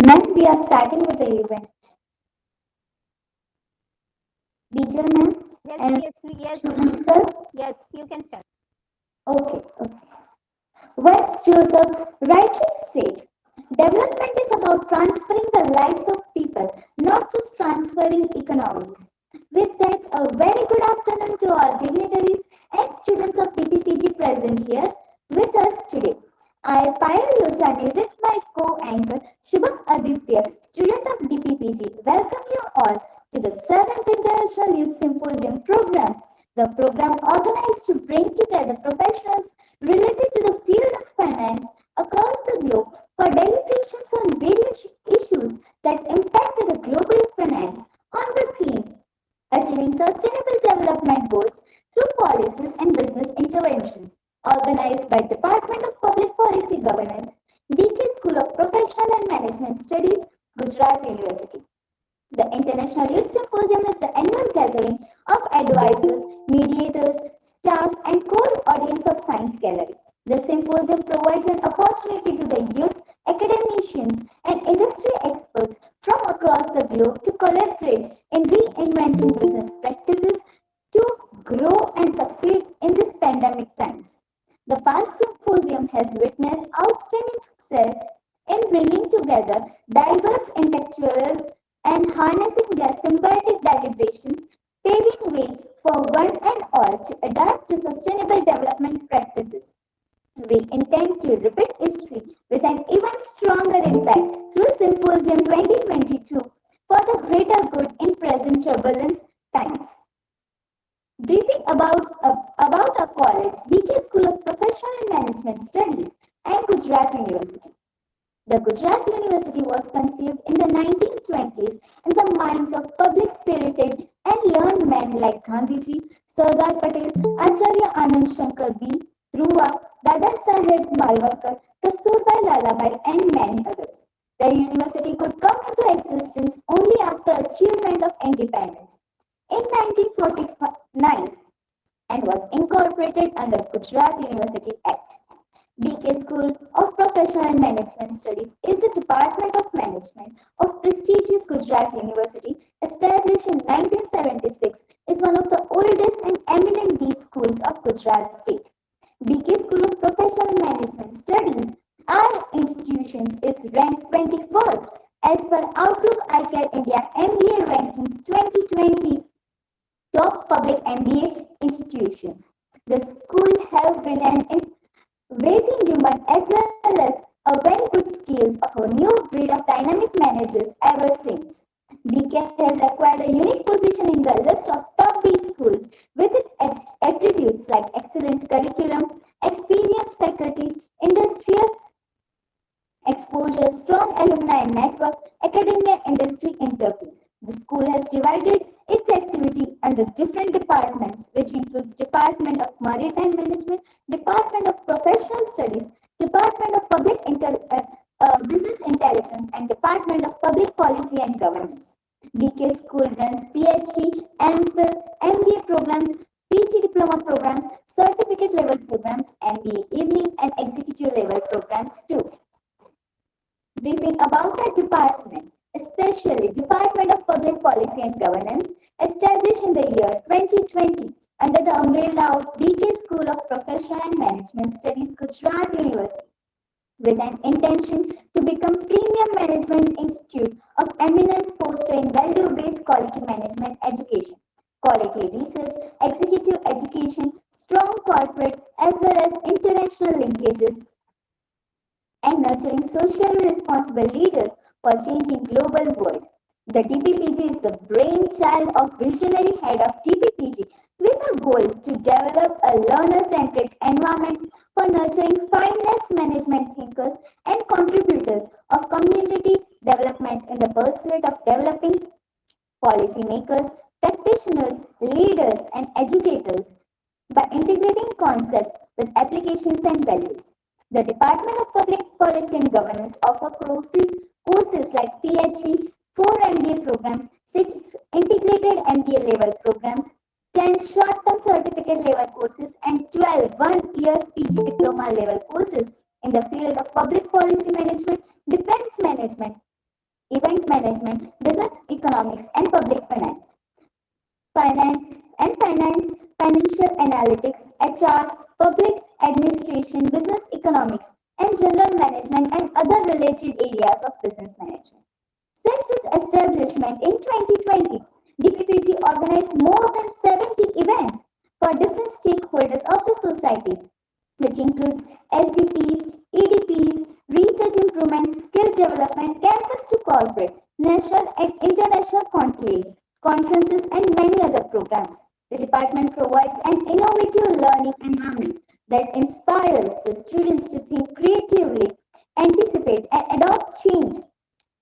Ma'am, we are starting with the event. Vijay, ma'am? Yes, Sir? yes, you can start. Okay. Once Joseph rightly said, development is about transferring the lives of people, not just transferring economies. With that, a very good afternoon to our dignitaries and students of DPPG present here with us today. I, Payal Lojani, with my co-anchor Shubham Aditya, student of DPPG, welcome you all to the 7th International Youth Symposium program. The program organized to bring together professionals related to the field of finance across the globe for deliberations on various issues that impacted the global finance on the theme Achieving Sustainable Development Goals through Policies and Business Interventions, organized by Department of Public Policy Governance, DK School of Professional and Management Studies, Gujarat University. The International Youth Symposium is the annual gathering of advisors, mediators, staff, and core audience of Science Gallery. The symposium provides an opportunity to the youth, academicians, and industry experts from across the globe to collaborate in reinventing business practices to grow and succeed in these pandemic times. The past symposium has witnessed outstanding success in bringing together diverse intellectuals and harnessing their symbiotic deliberations, paving way for one and all to adapt to sustainable development practices. We intend to repeat history with an even stronger impact through Symposium 2022 for the greater good in present turbulent times. Briefing about our college, DK School of Professional and Management Studies and Gujarat University. The Gujarat University was conceived in the 1920s in the minds of public-spirited and learned men like Gandhiji, Sardar Patel, Acharya Anand Shankar B. Dhruva, Dada Saheb Malwarkar, Kasturbai Lalabai, and many others. The university could come into existence only after achievement of independence in 1949 and was incorporated under Gujarat University Act. DK School of Professional and Management Studies is the Department of Management of prestigious Gujarat University, established in 1976, is one of the oldest and eminent B schools of Gujarat state. DK School of Professional and Management Studies, our institutions, is ranked 21st as per Outlook ICAR India MBA Rankings 2020 top public MBA institutions. The school have been an raising human as well as a very good skills of a new breed of dynamic managers ever since. DK has acquired a unique position in the list of top B schools with its attributes like excellent curriculum, experienced faculties, industrial exposure, strong alumni network, academia industry interface. The school has divided its activity under different departments, which includes Department of Maritime Management, Department of Professional Studies, Department of Business Intelligence, and Department of Public Policy and Governance. DK School runs PhD, MPhil, MBA programs, PG diploma programs, certificate level programs, MBA evening, and executive level programs too. Briefing about the department, especially Department of Public Policy and Governance, established in the year 2020 under the umbrella of DK School of Professional and Management Studies, Gujarat University, with an intention to become premium management institute of eminence fostering value-based quality management education, quality research, executive education, strong corporate as well as international linkages, and nurturing socially responsible leaders for changing global world. The DPPG is the brainchild of visionary head of DPPG with a goal to develop a learner-centric environment for nurturing finest management thinkers and contributors of community development in the pursuit of developing policymakers, practitioners, leaders, and educators by integrating concepts with applications and values. The Department of Public Policy and Governance offers courses like PhD, 4 MBA programs, 6 integrated MBA level programs, 10 short-term certificate level courses, and 12 one-year PG diploma level courses in the field of public policy management, defense management, event management, business economics, and public finance, financial analytics, HR, public administration, business economics, and general management and other related areas of business management. Since its establishment in 2020, DPPG organized more than 70 events for different stakeholders of the society, which includes SDPs, EDPs, research improvement, skill development, campus to corporate, national and international conclaves, conferences, and many other programs. The department provides an innovative learning environment that inspires the students to think creatively, anticipate and adopt change,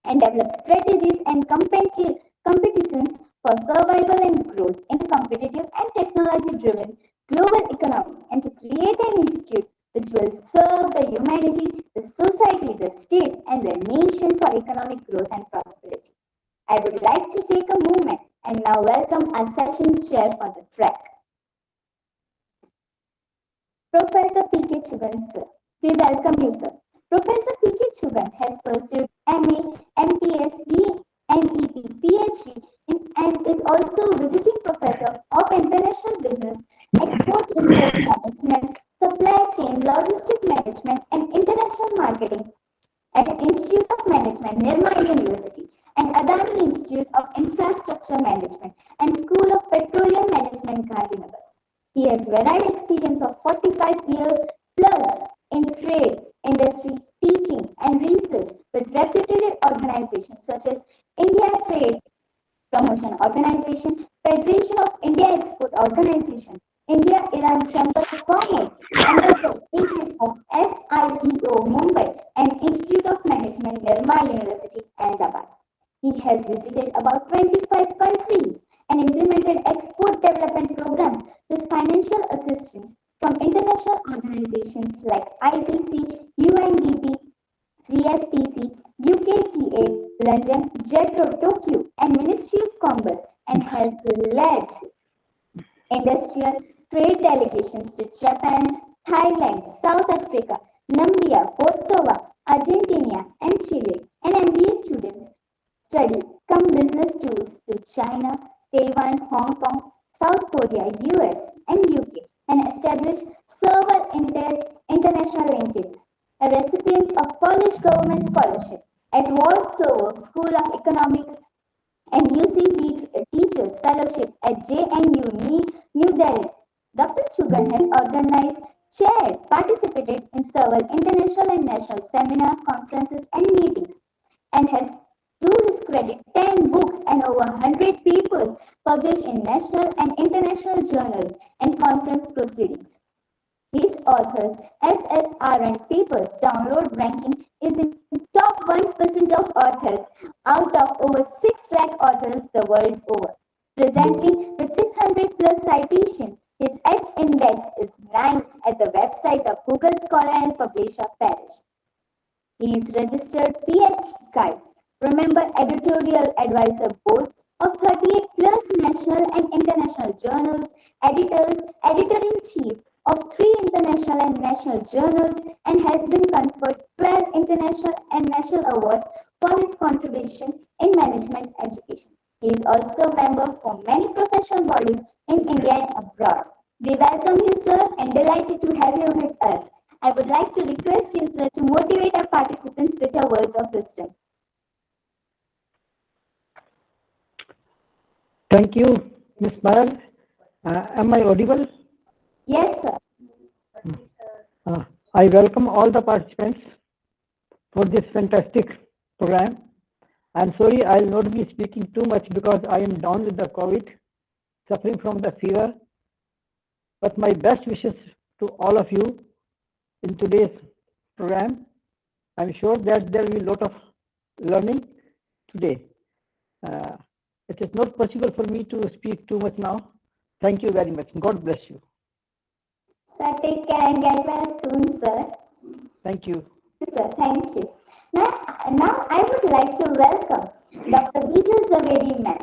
and develop strategies and competitions for survival and growth in a competitive and technology-driven global economy, and to create an institute which will serve the humanity, the society, the state, and the nation for economic growth and prosperity. I would like to take a moment and now welcome our session chair for the track, Professor P.K. Chugan, sir. We welcome you, sir. Professor P.K. Chugan has pursued MA, MPhD, NEP, PhD, and is also visiting professor of international business, export import management, supply chain, logistic management, and international marketing at the Institute of Management, Nirma University, and Adani Institute of Infrastructure Management and School of Petroleum Management, Gandhinagar. He has varied experience of 45 years plus in trade, industry, teaching, and research with reputed organizations such as India Trade Promotion Organization, Federation of India Export Organization, India-Iran Chamber of Commerce, and the increase of FIEO Mumbai and Institute of Management, Nirma University, Ahmedabad. He has visited about 25 countries and implemented export development programs with financial assistance from international organizations like ITC, UNDP, CFTC, UKTA, London, JETRO, Tokyo, and Ministry of Commerce, and has led industrial trade delegations to Japan, Thailand, South Africa, Namibia, Botswana, Argentina, and Chile. And MBA students study come business tours to China, Taiwan, Hong Kong, South Korea, US, and UK, and establish several international linkages. A recipient of Polish government scholarship at Warsaw School of Economics and UCG Teachers Fellowship at JNU, New Delhi. Dr. Chugan has organized, chaired, participated in several international and national seminars, conferences, and meetings, and has, to his credit, 10 books and over 100 papers published in national and international journals and conference proceedings. His authors' SSR and papers download ranking is in top 1% of authors out of over 6 lakh authors the world over. Presently, with 600 plus citations, his H index is 9 at the website of Google Scholar and Publisher Parish. He is registered PhD Guide, remember editorial advisor board of 38 plus national and international journals, editor-in-chief of 3 international and national journals, and has been conferred 12 international and national awards for his contribution in management education. He is also a member for many professional bodies in India and abroad. We welcome you, sir, and delighted to have you with us. I would like to request you, sir, to motivate our participants with your words of wisdom. Thank you, Ms. Payal. Am I audible? Yes, sir. I welcome all the participants for this fantastic program. I'm sorry I'll not be speaking too much because I am down with the COVID, suffering from the fever. But my best wishes to all of you in today's program. I'm sure that there will be a lot of learning today. It is not possible for me to speak too much now. Thank you very much. God bless you. Sir, take care and get well soon, sir. Thank you. Sir, thank you. Now I would like to welcome Dr. Bijal Zaveri ma'am.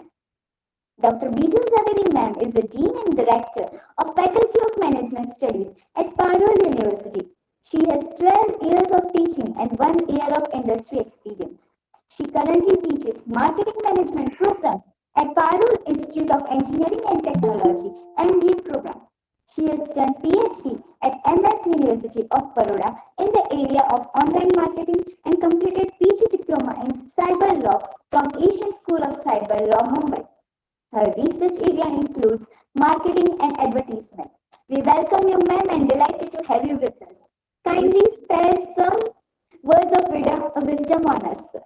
Dr. Bijal Zaveri ma'am is the Dean and Director of Faculty of Management Studies at Parul University. She has 12 years of teaching and 1 year of industry experience. She currently teaches Marketing Management program at Parul Institute of Engineering and Technology MBA program. She has done PhD at MS University of Baroda in the area of online marketing and completed PG diploma in cyber law from Asian School of Cyber Law, Mumbai. Her research area includes marketing and advertisement. We welcome you, ma'am, and delighted to have you with us. Kindly spare some words of wisdom on us, sir.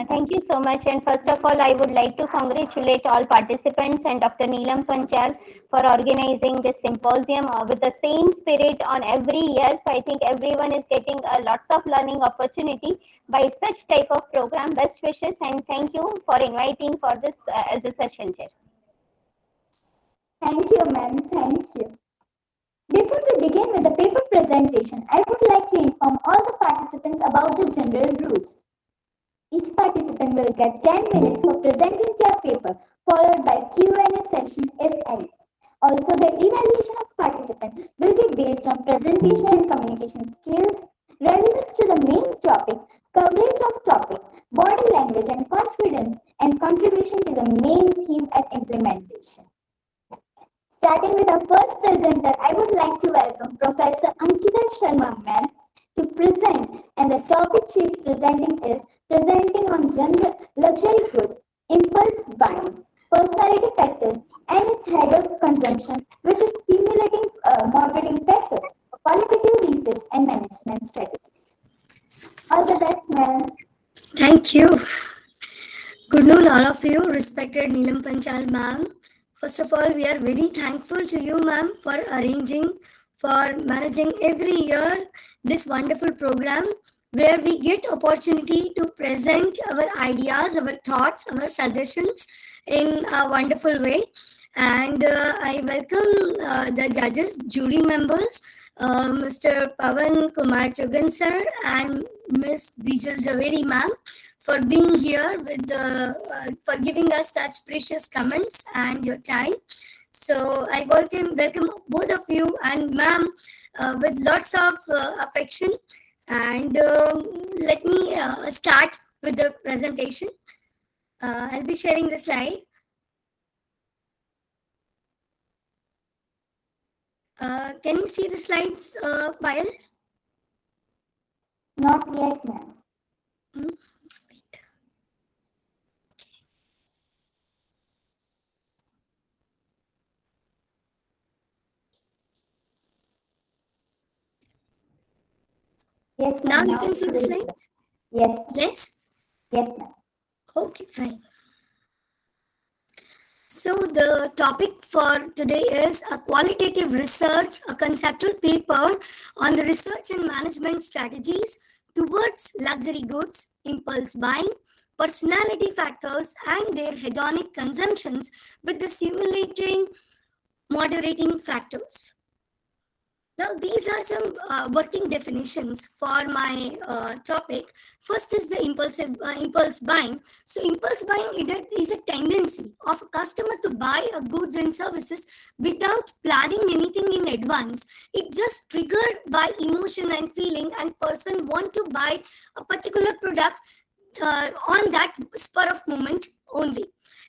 Thank you so much. And first of all, I would like to congratulate all participants and Dr. Neelam Panchal for organizing this symposium with the same spirit on every year. So I think everyone is getting lots of learning opportunity by such type of program. Best wishes and thank you for inviting for this as a session chair. Thank you, ma'am. Thank you. Before we begin with the paper presentation, I would like to inform all the participants about the general rules. Each participant will get 10 minutes for presenting their paper, followed by Q&A session if any. Also, the evaluation of participant will be based on presentation and communication skills, relevance to the main topic, coverage of topic, body language and confidence, and contribution to the main theme at implementation. Starting with our first presenter, I would like to welcome Professor Ankita Sharma, ma'am, to present, and the topic she is presenting is presenting on general luxury goods, impulse buying, personality factors, and its head of consumption, which is stimulating moderating factors, qualitative research and management strategies. All the best, ma'am. Thank you. Good noon, all of you, respected Neelam Panchal ma'am. First of all, we are very thankful to you, ma'am, for arranging, for managing every year this wonderful program where we get opportunity to present our ideas, our thoughts, our suggestions in a wonderful way. And I welcome the judges, jury members, Mr. Pavan Kumar Chogan sir and Ms. Vijal Javeri ma'am, for being here with for giving us such precious comments and your time. So I welcome both of you and ma'am with lots of affection. And let me start with the presentation. I'll be sharing the slide. Can you see the slides, Payal? Not yet, ma'am. Yes, Now ma'am. you can see the slides? Yes. Yes? Yes, ma'am. Okay, fine. So the topic for today is a qualitative research, a conceptual paper on the research and management strategies towards luxury goods, impulse buying, personality factors, and their hedonic consumptions with the simulating moderating factors. Now, these are some working definitions for my topic. First is the impulse buying. So, impulse buying is a tendency of a customer to buy a goods and services without planning anything in advance. It's just triggered by emotion and feeling, and person want to buy a particular product on that spur of moment only.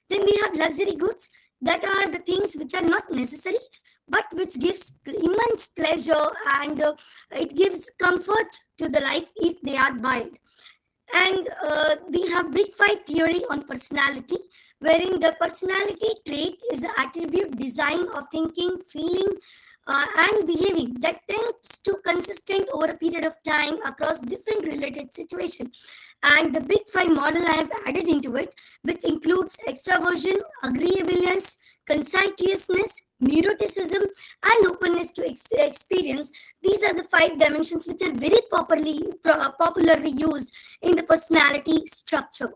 Then we have luxury goods, that are the things which are not necessary, but which gives immense pleasure and it gives comfort to the life if they are bought. And we have Big Five theory on personality, wherein the personality trait is the attribute design of thinking, feeling, and behaving that tends to consistent over a period of time across different related situations. And the Big Five model I have added into it, which includes extraversion, agreeableness, conscientiousness, neuroticism, and openness to experience. These are the 5 dimensions which are very popularly used in the personality structure.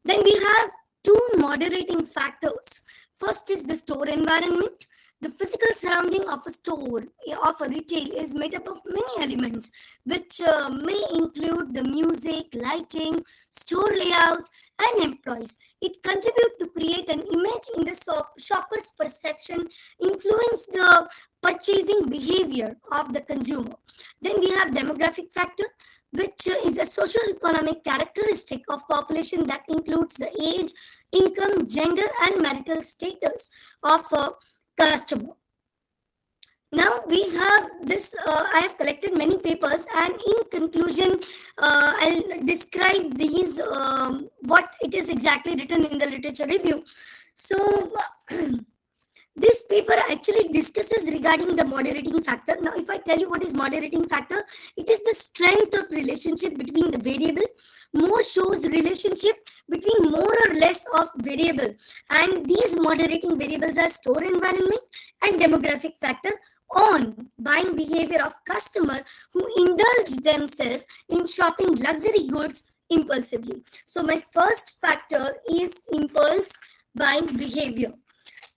Then we have 2 moderating factors. First is the store environment, The physical surrounding of a store, of a retail, is made up of many elements, which may include the music, lighting, store layout, and employees. It contributes to create an image in the shopper's perception, influence the purchasing behavior of the consumer. Then we have demographic factor, which is a social economic characteristic of population that includes the age, income, gender, and marital status of a customer. Now we have this, I have collected many papers, and in conclusion, I'll describe these, what it is exactly written in the literature review. So this paper actually discusses regarding the moderating factor. Now, if I tell you what is moderating factor, it is the strength of relationship between the variable. More shows relationship between more or less of variable, and these moderating variables are store environment and demographic factor on buying behavior of customer who indulge themselves in shopping luxury goods impulsively. So my first factor is impulse buying behavior.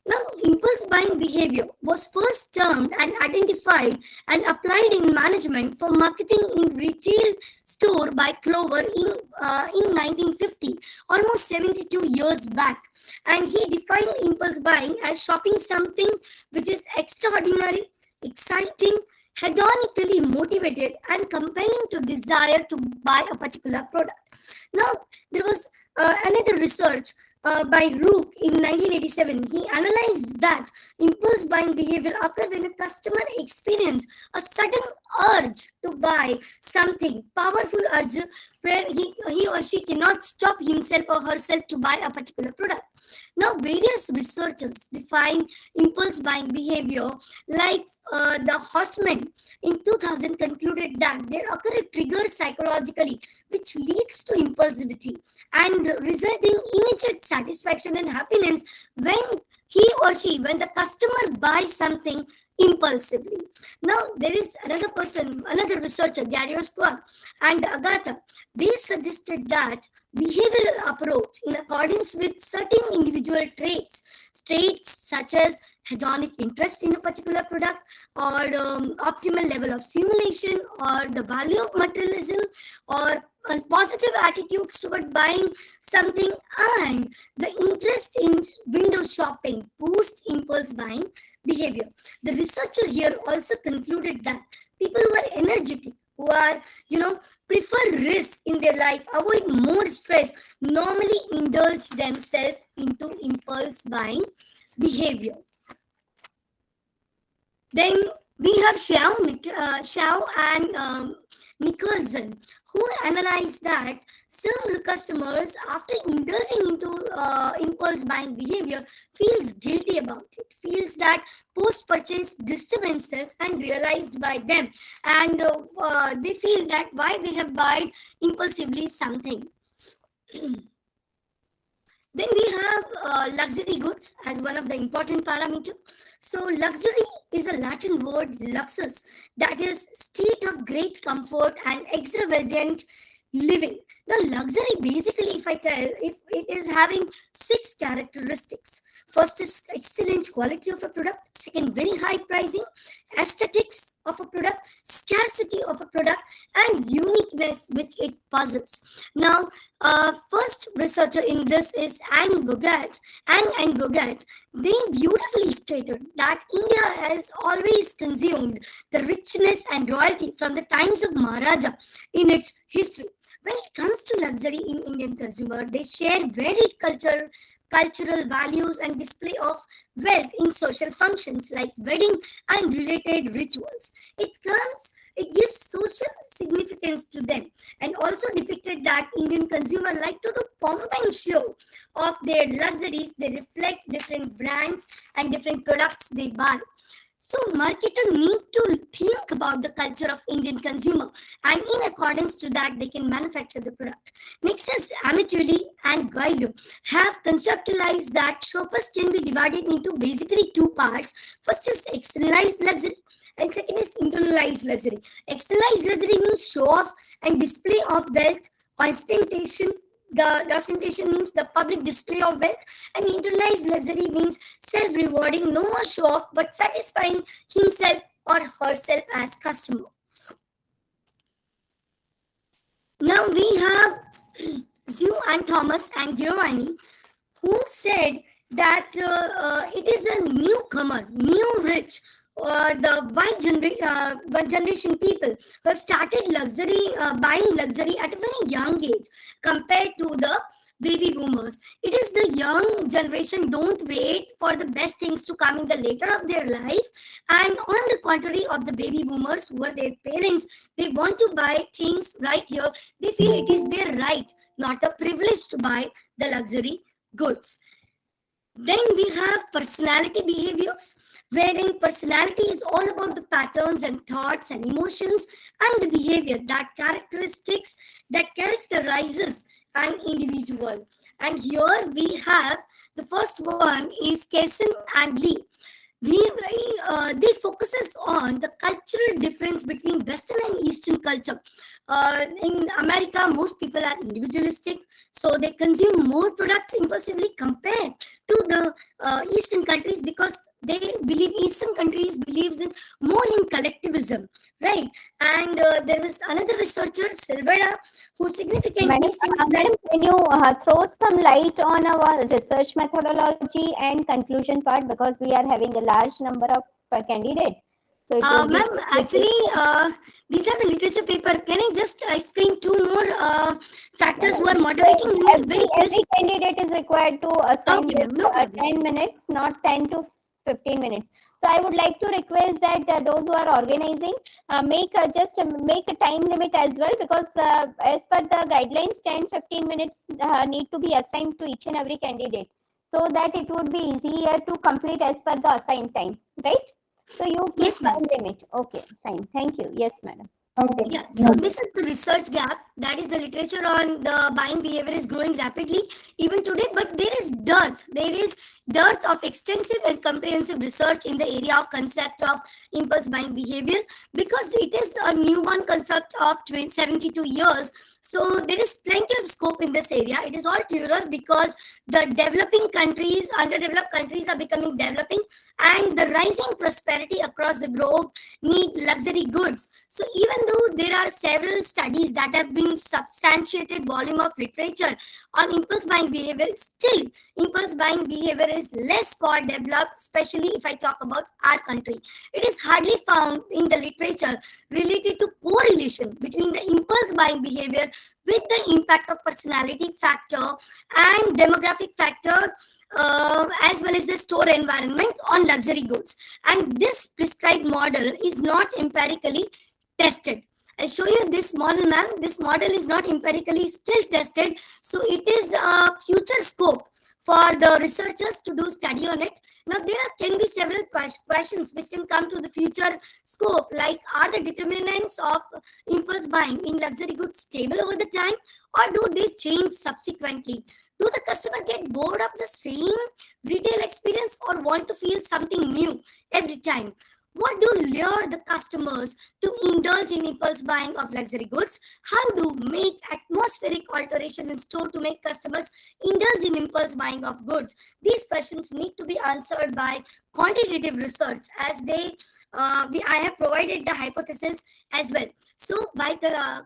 Now, impulse buying behavior was first termed and identified and applied in management for marketing in retail store by Clover in 1950, almost 72 years back. And he defined impulse buying as shopping something which is extraordinary, exciting, hedonically motivated, and compelling to desire to buy a particular product. Now, there was another research by Rook in 1987. He analyzed that impulse buying behavior occurs when a customer experiences a sudden urge to buy something, powerful urge where he or she cannot stop himself or herself to buy a particular product. Now, various researchers define impulse buying behavior, like the Horseman in 2000 concluded that there occur a trigger psychologically which leads to impulsivity and resulting immediate satisfaction and happiness when when the customer buys something impulsively. Now, there is another researcher, Gary Oswald and Agatha. They suggested that behavioral approach in accordance with certain individual traits such as hedonic interest in a particular product, or optimal level of simulation, or the value of materialism, or positive attitudes toward buying something, and the interest in window shopping boost impulse buying behavior. The researcher here also concluded that people who are energetic, who are, prefer risk in their life, avoid more stress, normally indulge themselves into impulse buying behavior. Then we have Xiao and Nicholson, who analyzed that some customers, after indulging into impulse buying behavior, feels guilty about it, feels that post-purchase disturbances and realized by them, and they feel that why they have bought impulsively something. Then we have luxury goods as one of the important parameters. So luxury is a Latin word luxus, that is state of great comfort and extravagant living. Now, luxury basically, if it is having 6 characteristics. First is excellent quality of a product. Second, very high pricing, aesthetics of a product, scarcity of a product, and uniqueness which it possesses. Now, first researcher in this is Ang and Bogat. They beautifully stated that India has always consumed the richness and royalty from the times of Maharaja in its history. When it comes to luxury in Indian consumer, they share varied cultural values and display of wealth in social functions like wedding and related rituals. It gives social significance to them, and also depicted that Indian consumer like to do pomp and show of their luxuries. They reflect different brands and different products they buy. So marketers need to think about the culture of Indian consumer, and in accordance to that, they can manufacture the product. Next is Amituli and Guido have conceptualized that shoppers can be divided into basically 2 parts. First is externalized luxury, and second is internalized luxury. Externalized luxury means show off and display of wealth, ostentation, The ostentation means the public display of wealth, and internalized luxury means self-rewarding, no more show off, but satisfying himself or herself as customer. Now we have Zhu and Thomas and Giovanni, who said that it is a newcomer, new rich, or the one generation people who have started buying luxury at a very young age compared to the baby boomers. It is the young generation don't wait for the best things to come in the later of their life, and on the contrary of the baby boomers who are their parents, they want to buy things right here. They feel it is their right, not a privilege, to buy the luxury goods. Then we have personality behaviors, wherein personality is all about the patterns and thoughts and emotions and the behavior that characterizes an individual. And here we have the first one is Kesson and Lee. They focuses on the cultural difference between Western and Eastern culture. In America, most people are individualistic, so they consume more products impulsively compared to the Eastern countries, because they believe Eastern countries believes in more in collectivism, right? And there is another researcher, Silvera, who significantly Madam, can you throw some light on our research methodology and conclusion part, because we are having a large number of candidates. So ma'am, actually, these are the literature paper. Can I just explain two more factors who are moderating? Every candidate is required to assign 10 minutes, not 10 to 15 minutes. So I would like to request that those who are organizing make a time limit as well, because as per the guidelines, 10-15 minutes need to be assigned to each and every candidate, so that it would be easier to complete as per the assigned time, right? So you Yes, time limit. Okay, fine. Thank you. Yes, madam. Okay. Yeah, so this is the research gap. That is, the literature on the buying behavior is growing rapidly even today, but there is dearth of extensive and comprehensive research in the area of concept of impulse buying behavior, because it is a newborn concept of 72 years. So there is plenty of scope in this area. It is all clearer because the underdeveloped countries are becoming developing, and the rising prosperity across the globe need luxury goods. So even though there are several studies that have been substantiated volume of literature on impulse buying behavior, still impulse buying behavior is less far developed, especially if I talk about our country. It is hardly found in the literature related to correlation between the impulse buying behavior with the impact of personality factor and demographic factor, as well as the store environment on luxury goods. And this prescribed model is not empirically tested. I'll show you this model, ma'am. This model is not empirically still tested, so it is a future scope for the researchers to do study on it. Now, can be several questions which can come to the future scope, like, are the determinants of impulse buying in luxury goods stable over the time, or do they change subsequently? Do the customer get bored of the same retail experience or want to feel something new every time? What do lure the customers to indulge in impulse buying of luxury goods? How do make atmospheric alteration in store to make customers indulge in impulse buying of goods? These questions need to be answered by quantitative research, as I have provided the hypothesis as well. So by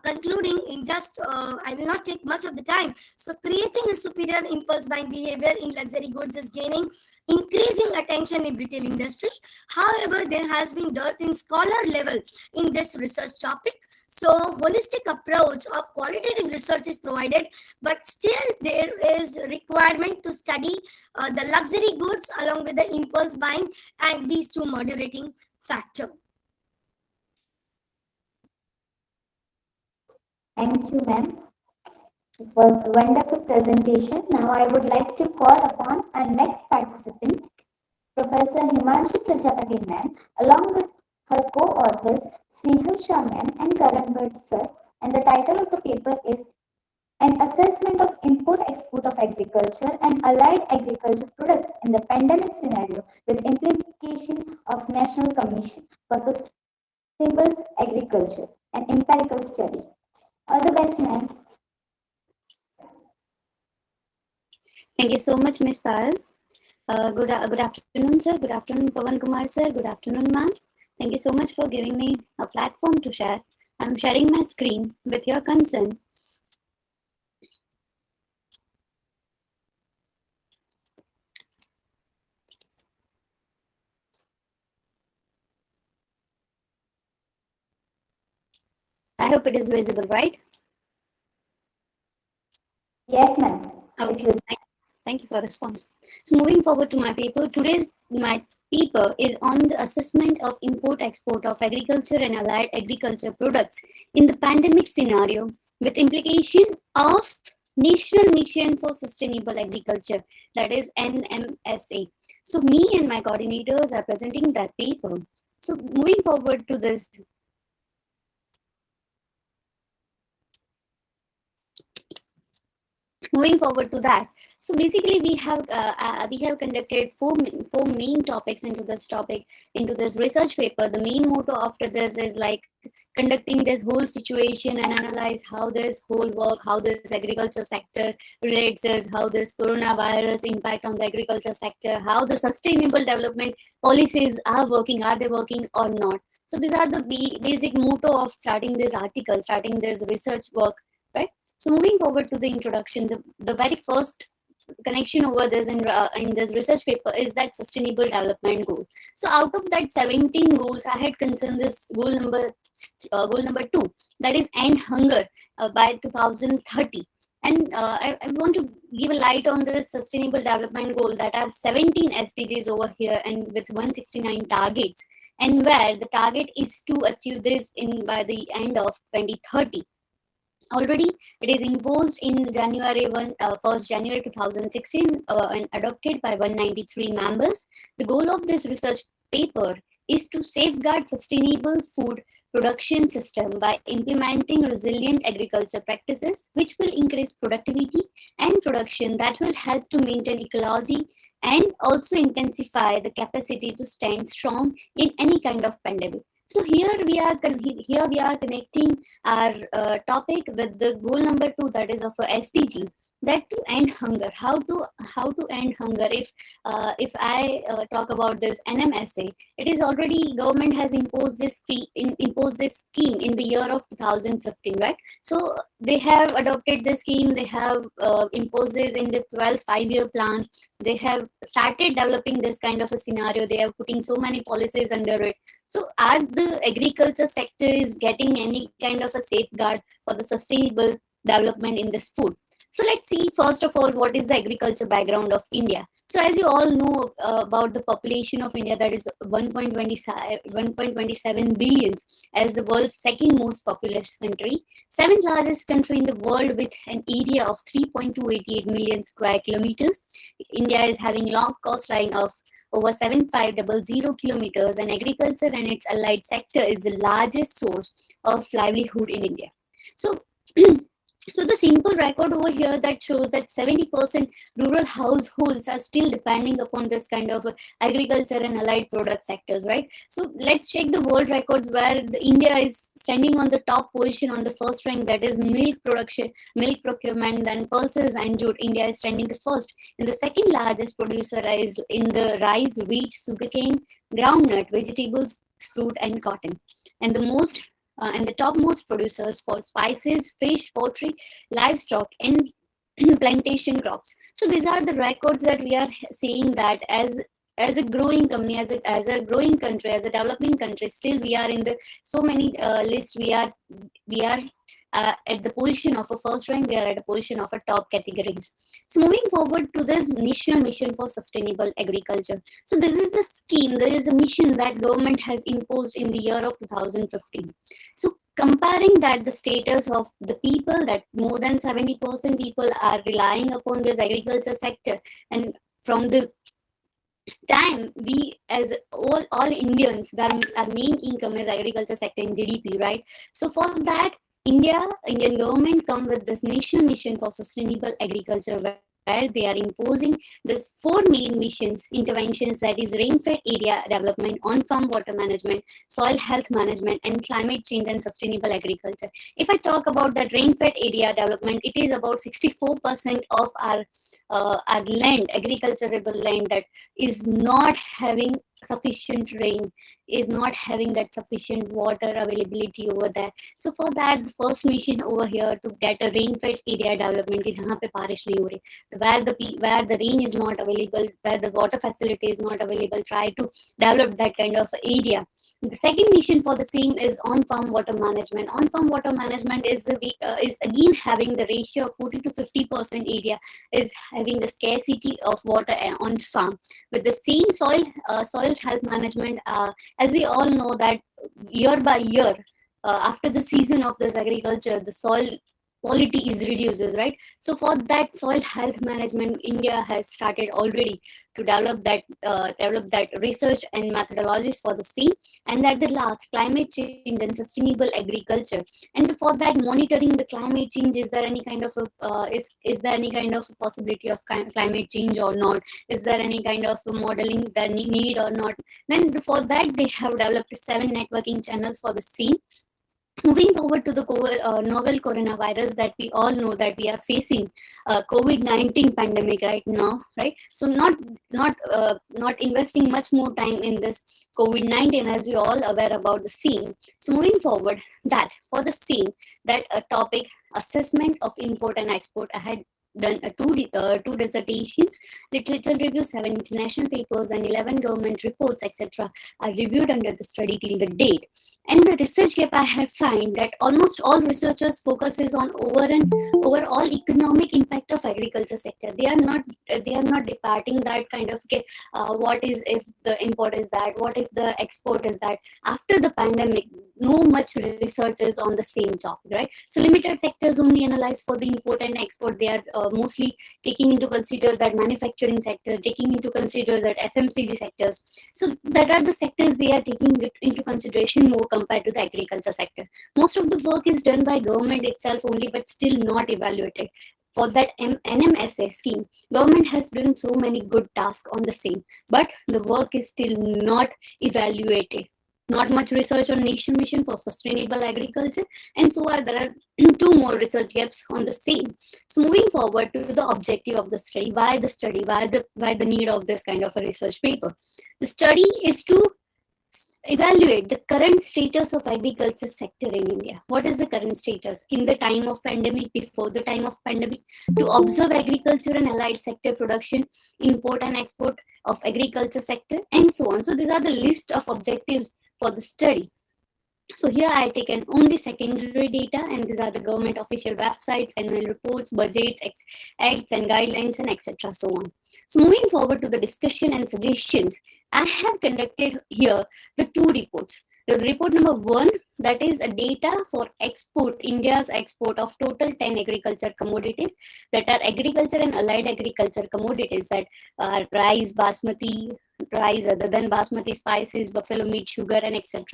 concluding in just, I will not take much of the time. So creating a superior impulse buying behavior in luxury goods is gaining increasing attention in retail industry. However, there has been dearth in scholar level in this research topic. So holistic approach of qualitative research is provided, but still there is requirement to study the luxury goods along with the impulse buying and these two moderating factor. Thank you, ma'am. It was a wonderful presentation. Now I would like to call upon our next participant, Professor Himanshu Prajapati ma'am, along with her co-authors Snehal Sharma and Karan Bhatt sir, and the title of the paper is An Assessment of Import-Export of Agriculture and Allied Agriculture Products in the Pandemic Scenario with Implication of National Commission for Sustainable Agriculture, an Empirical Study. All the best, ma'am. Thank you so much, Ms. Pal. Good afternoon, sir. Good afternoon, Pawan Kumar, sir. Good afternoon, ma'am. Thank you so much for giving me a platform to share. I'm sharing my screen with your consent. I hope it is visible, right? Yes, ma'am. Okay. Thank you for response. So moving forward to my paper, my paper is on the assessment of import-export of agriculture and allied agriculture products in the pandemic scenario with implication of National Mission for Sustainable Agriculture, that is NMSA. So me and my coordinators are presenting that paper. So moving forward to this, moving forward to that, so basically we have conducted four main topics into this research paper. The main motto after this is like conducting this whole situation and analyze how this whole work, how this agriculture sector relates us, how this coronavirus impact on the agriculture sector, how the sustainable development policies are working, are they working or not. So these are the basic motto of starting this article, starting this research work, right? So moving forward to the introduction, the very first connection over this in this research paper is that sustainable development goal. So out of that 17 goals, I had concerned this goal number 2, that is end hunger by 2030. And I want to give a light on this sustainable development goal that are 17 SDGs over here and with 169 targets, and where the target is to achieve this in by the end of 2030. Already, it is imposed in1st January 2016 and adopted by 193 members. The goal of this research paper is to safeguard sustainable food production system by implementing resilient agriculture practices, which will increase productivity and production that will help to maintain ecology and also intensify the capacity to stand strong in any kind of pandemic. So here we are connecting our topic with the goal number 2, that is of a SDG, that to end hunger. How to end hunger? If I talk about this NMSA, it is already government has imposed this scheme in the year of 2015, right? So they have adopted the scheme. They have imposed this in the 12th 5-year plan. They have started developing this kind of a scenario. They are putting so many policies under it. So are the agriculture sector is getting any kind of a safeguard for the sustainable development in this food? So let's see first of all what is the agriculture background of India. So as you all know about the population of India, that is 1.27 billions as the world's second most populous country, seventh largest country in the world with an area of 3.288 million square kilometers. India is having long coastline of over 7500 kilometers, and agriculture and its allied sector is the largest source of livelihood in India. So so the simple record over here that shows that 70% rural households are still depending upon this kind of agriculture and allied product sectors, right? So let's check the world records where India is standing on the top position on the first rank, that is milk production, milk procurement, then pulses and jute. India is standing the first. And the second largest producer is in the rice, wheat, sugarcane, groundnut, vegetables, fruit and cotton. And the topmost producers for spices, fish, poultry, livestock, and plantation crops. So these are the records that we are seeing that as a growing company, as a growing country, as a developing country, still we are in the so many lists. We are at the position of a first rank. We are at a position of a top categories. So moving forward to this national mission for sustainable agriculture. So this is a scheme. There is a mission that government has imposed in the year of 2015. So comparing that the status of the people, that more than 70% people are relying upon this agriculture sector, and from the time we as all Indians, that our main income is agriculture sector in GDP, right? So for that, Indian government come with this national mission for sustainable agriculture, where they are imposing this four main missions, interventions, that is rain-fed area development, on-farm water management, soil health management, and climate change and sustainable agriculture. If I talk about that rain-fed area development, it is about 64% of our land, agriculturable land, that is not having sufficient rain, is not having that sufficient water availability over there. So for that, the first mission over here to get a rain-fed area development is जहाँ पे बारिश नहीं हो रही, where the rain is not available, where the water facility is not available, try to develop that kind of area. The second mission for the same is on-farm water management. On-farm water management is again having the ratio of 40 to 50% area is having the scarcity of water on farm. With the same soil health management, as we all know that year by year, after the season of this agriculture, the soil quality is reduces, right? So for that soil health management, India has started already to develop that research and methodologies for the same. And at the last, climate change and sustainable agriculture. And for that, monitoring the climate change, is there any kind of is there any kind of possibility of climate change or not? Is there any kind of modeling that need or not? Then for that, they have developed 7 networking channels for the same. Moving forward to the novel coronavirus that we all know that we are facing, COVID-19 pandemic right now, right? So not investing much more time in this COVID-19, as we all aware about the same. So moving forward, that for the same, that topic, assessment of import and export, I had done two dissertations, literature review, 7 international papers, and 11 government reports, etc. are reviewed under the study till the date. And the research gap I have found that almost all researchers focuses on overall economic impact of agriculture sector. They are not departing that kind of what is if the import is that, what if the export is that. After the pandemic, no much research is on the same topic, right? So limited sectors only analyzed for the import and export. They are mostly taking into consider that manufacturing sector, taking into consider that FMCG sectors. So that are the sectors they are taking into consideration more compared to the agriculture sector. Most of the work is done by government itself only, but still not evaluated. For that NMSA scheme, government has done so many good tasks on the same, but the work is still not evaluated. Not much research on nation mission for sustainable agriculture, and so there are 2 more research gaps on the same. So moving forward to the objective of the study, why the need of this kind of a research paper. The study is to evaluate the current status of agriculture sector in India. What is the current status in the time of pandemic, before the time of pandemic, to observe agriculture and allied sector production, import and export of agriculture sector, and so on. So these are the list of objectives for the study. So here I taken only secondary data, and these are the government official websites, annual reports, budgets, acts and guidelines, and etc. so on. So moving forward to the discussion and suggestions, I have conducted here the 2 reports. The report number 1, that is a data for export, India's export of total 10 agriculture commodities, that are agriculture and allied agriculture commodities, that are rice, rice other than basmati, spices, buffalo meat, sugar, and etc.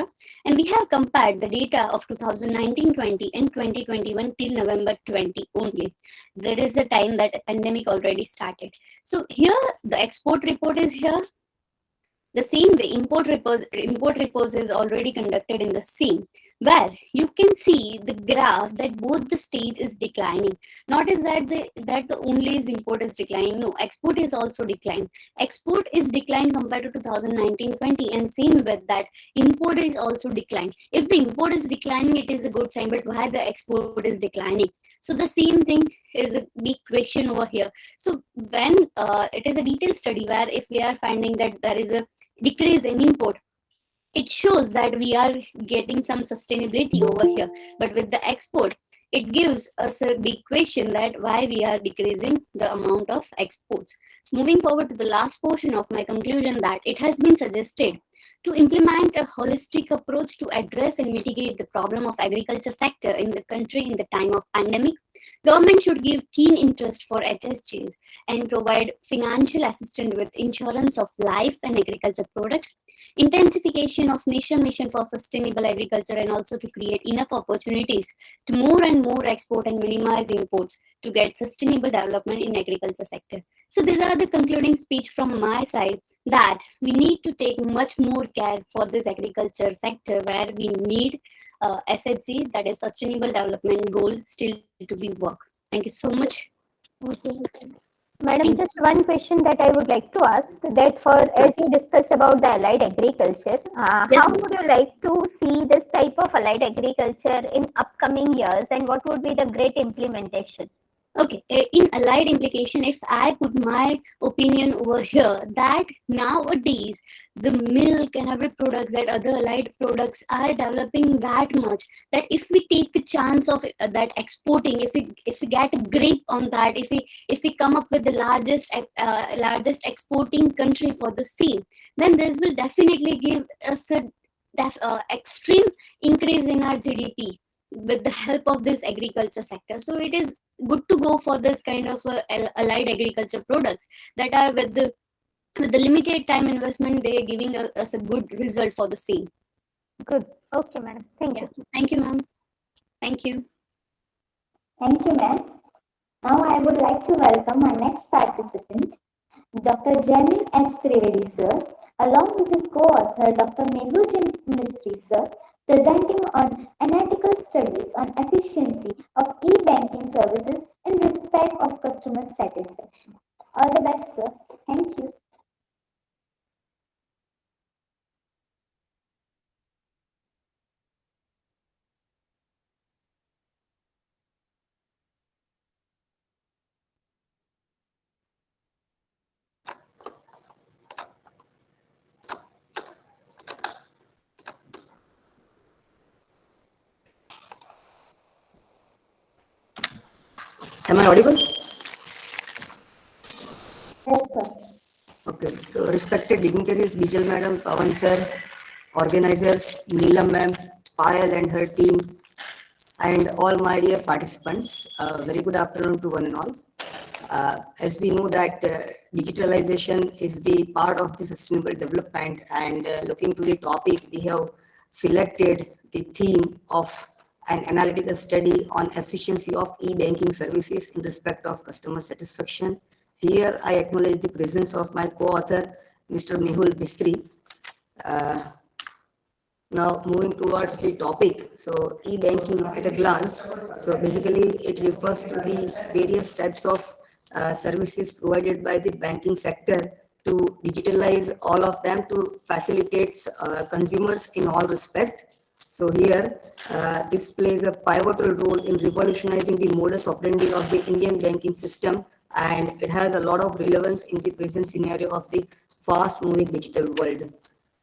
And we have compared the data of 2019-20 and 2021 till November 20 only. That is the time that pandemic already started. So here the export report is here. The same way, import reports is already conducted in the same, where you can see the graph that both the stage is declining. Not is that the only is import is declining. No, export is also declining. Export is declined compared to 2019-20, and same with that, import is also declined. If the import is declining, it is a good sign, but why the export is declining? So the same thing is a big question over here. So when it is a detailed study, where if we are finding that there is a decrease in import, it shows that we are getting some sustainability over here. But with the export, it gives us a big question that why we are decreasing the amount of exports. So moving forward to the last portion of my conclusion, that it has been suggested to implement a holistic approach to address and mitigate the problem of agriculture sector in the country in the time of pandemic. Government should give keen interest for HSGs and provide financial assistance with insurance of life and agriculture products. intensification of mission for sustainable agriculture, and also to create enough opportunities to more and more export and minimize imports to get sustainable development in agriculture sector. So these are the concluding speech from my side, that we need to take much more care for this agriculture sector, where we need SHG, that is Sustainable Development Goal, still to be worked. Thank you so much. Madam, just one question that I would like to ask, that for, as you discussed about the allied agriculture, Yes, how ma'am. would you like to see this type of allied agriculture in upcoming years, and what would be the great implementation? Okay, in allied implication, if I put my opinion over here, that nowadays the milk and every products, that other allied products are developing that much, that if we take a chance of that exporting, if we get a grip on that, if we come up with the largest exporting country for the same, then this will definitely give us a extreme increase in our GDP with the help of this agriculture sector. So it is good to go for this kind of allied agriculture products that are with the limited time investment, they are giving us a good result for the same. Good. Okay, madam. Thank you. Thank you, ma'am. Thank you. Thank you, ma'am. Now I would like to welcome our next participant, Dr. Jamil H. Trivedi, sir, along with his co-author, Dr. Mehul Mistry, sir, presenting on analytical studies on efficiency of e-banking services in respect of customer satisfaction. All the best, sir. Thank you. Am I audible? Yes, sir. Okay. So, respected dignitaries, Bijal Madam, Pawan Sir, organizers, Neelam Ma'am, Payal and her team, and all my dear participants, very good afternoon to one and all. As we know that digitalization is the part of the sustainable development, and looking to the topic, we have selected the theme of an analytical study on efficiency of e-banking services in respect of customer satisfaction. Here, I acknowledge the presence of my co-author, Mr. Mehul Mistry. Now, moving towards the topic, so e-banking at a glance. So basically, it refers to the various types of services provided by the banking sector to digitalize all of them to facilitate consumers in all respect. So here, this plays a pivotal role in revolutionizing the modus operandi of the Indian banking system, and it has a lot of relevance in the present scenario of the fast-moving digital world.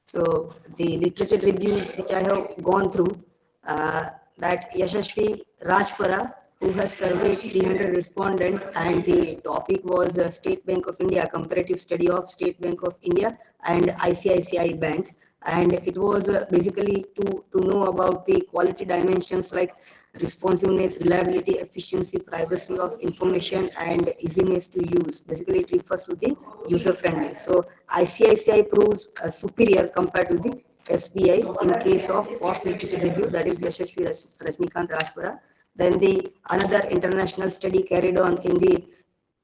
So the literature reviews which I have gone through, that Yashashvi Rajpara, who has surveyed 300 respondents, and the topic was State Bank of India, comparative study of State Bank of India and ICICI Bank. And it was basically to know about the quality dimensions like responsiveness, reliability, efficiency, privacy of information, and easiness to use. Basically, it refers to the user friendly. So ICICI proves superior compared to the SBI in case of fast literature review, that is Yashashvi Rajnikant Rajpura. Then the another international study carried on in the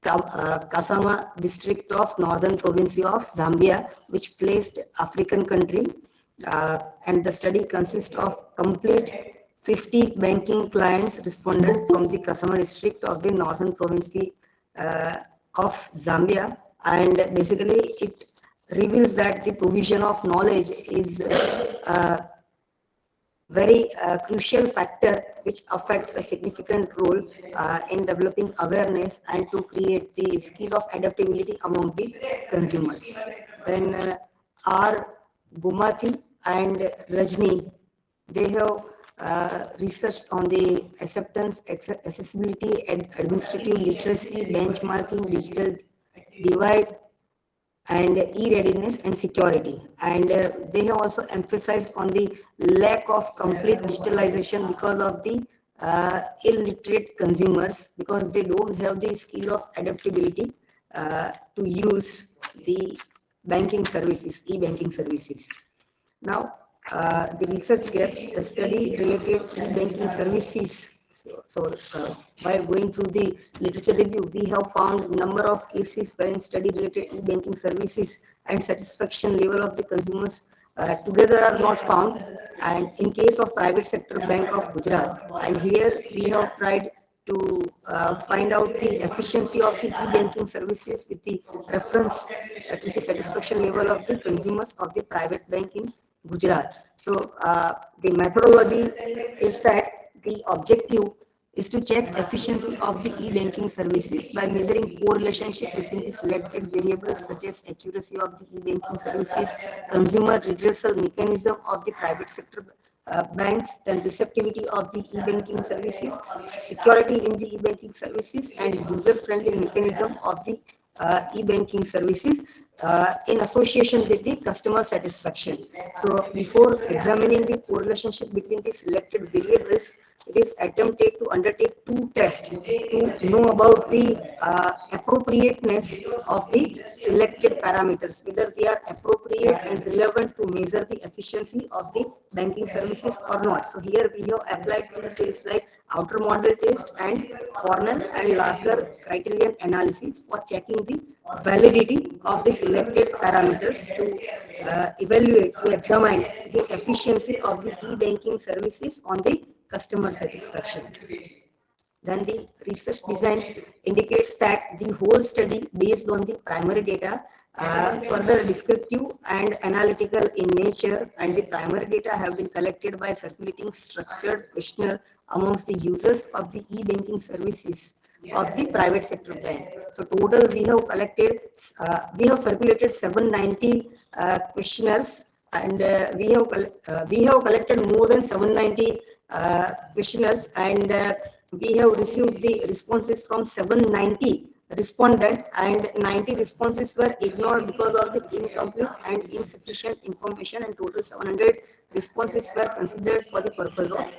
Kasama district of northern province of Zambia, which placed African country, and the study consists of complete 50 banking clients responded from the Kasama district of the northern province of Zambia, and basically it reveals that the provision of knowledge is very crucial factor which affects a significant role in developing awareness and to create the skill of adaptability among the consumers. Then R. Gumati and Rajni, they have researched on the acceptance, accessibility, and administrative literacy, benchmarking, digital divide, and e-readiness and security. And they have also emphasized on the lack of complete digitalization because of the illiterate consumers, because they don't have the skill of adaptability to use the banking services, e-banking services. Now, the research gap, the study related e-banking services. While going through the literature review, we have found number of cases wherein study related e-banking services and satisfaction level of the consumers together are not found. And in case of private sector Bank of Gujarat, and here we have tried to find out the efficiency of the e-banking services with the reference to the satisfaction level of the consumers of the private bank in Gujarat. So the methodology is that the objective is to check efficiency of the e-banking services by measuring correlationship between the selected variables such as accuracy of the e-banking services, consumer redressal mechanism of the private sector banks, then receptivity of the e-banking services, security in the e-banking services, and user-friendly mechanism of the e-banking services in association with the customer satisfaction. So before examining the correlationship between the selected variables, it is attempted to undertake two tests to know about the appropriateness of the selected parameters, whether they are appropriate and relevant to measure the efficiency of the banking services or not. So here we have applied two tests like outer model test and Cornell and Larker criterion analysis for checking the validity of the selected parameters to evaluate, to examine the efficiency of the e-banking services on the customer satisfaction. Then the research design indicates that the whole study based on the primary data, further descriptive and analytical in nature, and the primary data have been collected by circulating structured questionnaire amongst the users of the e-banking services of the private sector bank. So total we have collected, we have circulated 790 questionnaires, and we have collected more than 790 questionnaires, and we have received the responses from 790 respondent, and 90 responses were ignored because of the incomplete and insufficient information, and total 700 responses were considered for the purpose of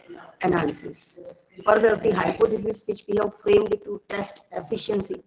analysis. Further, the hypothesis which we have framed to test efficiency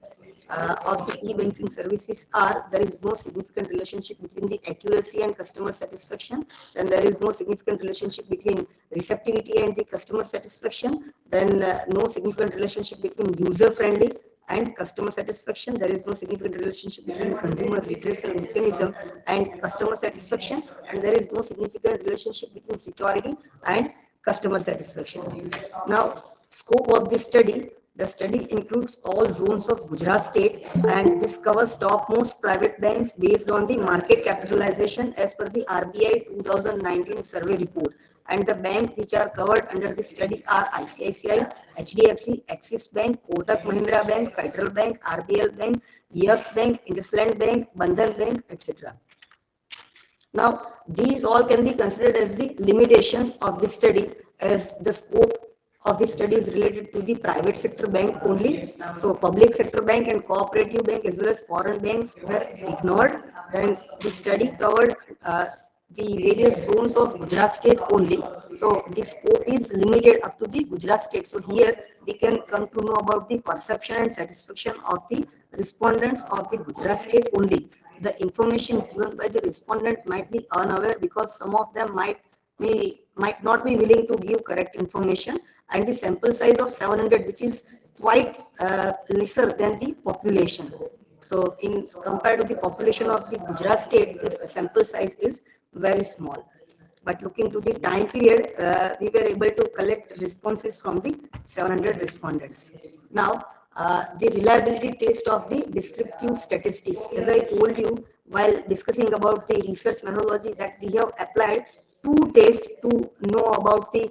of the e-banking services are: there is no significant relationship between the accuracy and customer satisfaction, then there is no significant relationship between receptivity and the customer satisfaction, then no significant relationship between user-friendly and customer satisfaction, there is no significant relationship between consumer redressal mechanism and customer satisfaction, and there is no significant relationship between security and customer satisfaction. Now, scope of this study: the study includes all zones of Gujarat state, and this covers topmost private banks based on the market capitalization as per the RBI 2019 survey report. And the banks which are covered under this study are ICICI, HDFC, Axis Bank, Kotak Mahindra Bank, Federal Bank, RBL Bank, Yes Bank, IndusLand Bank, Bandhan Bank, etc. Now, these all can be considered as the limitations of this study, as the scope of this study is related to the private sector bank only. So public sector bank and cooperative bank as well as foreign banks were ignored. Then the study covered the various zones of Gujarat state only. So the scope is limited up to the Gujarat state. So here we can come to know about the perception and satisfaction of the respondents of the Gujarat state only. The information given by the respondent might be unaware because some of them might not be willing to give correct information, and the sample size of 700, which is quite lesser than the population. So in compared to the population of the Gujarat state, the sample size is very small. But looking to the time period, we were able to collect responses from the 700 respondents. Now, the reliability test of the descriptive statistics. As I told you while discussing about the research methodology, that we have applied two tests to know about the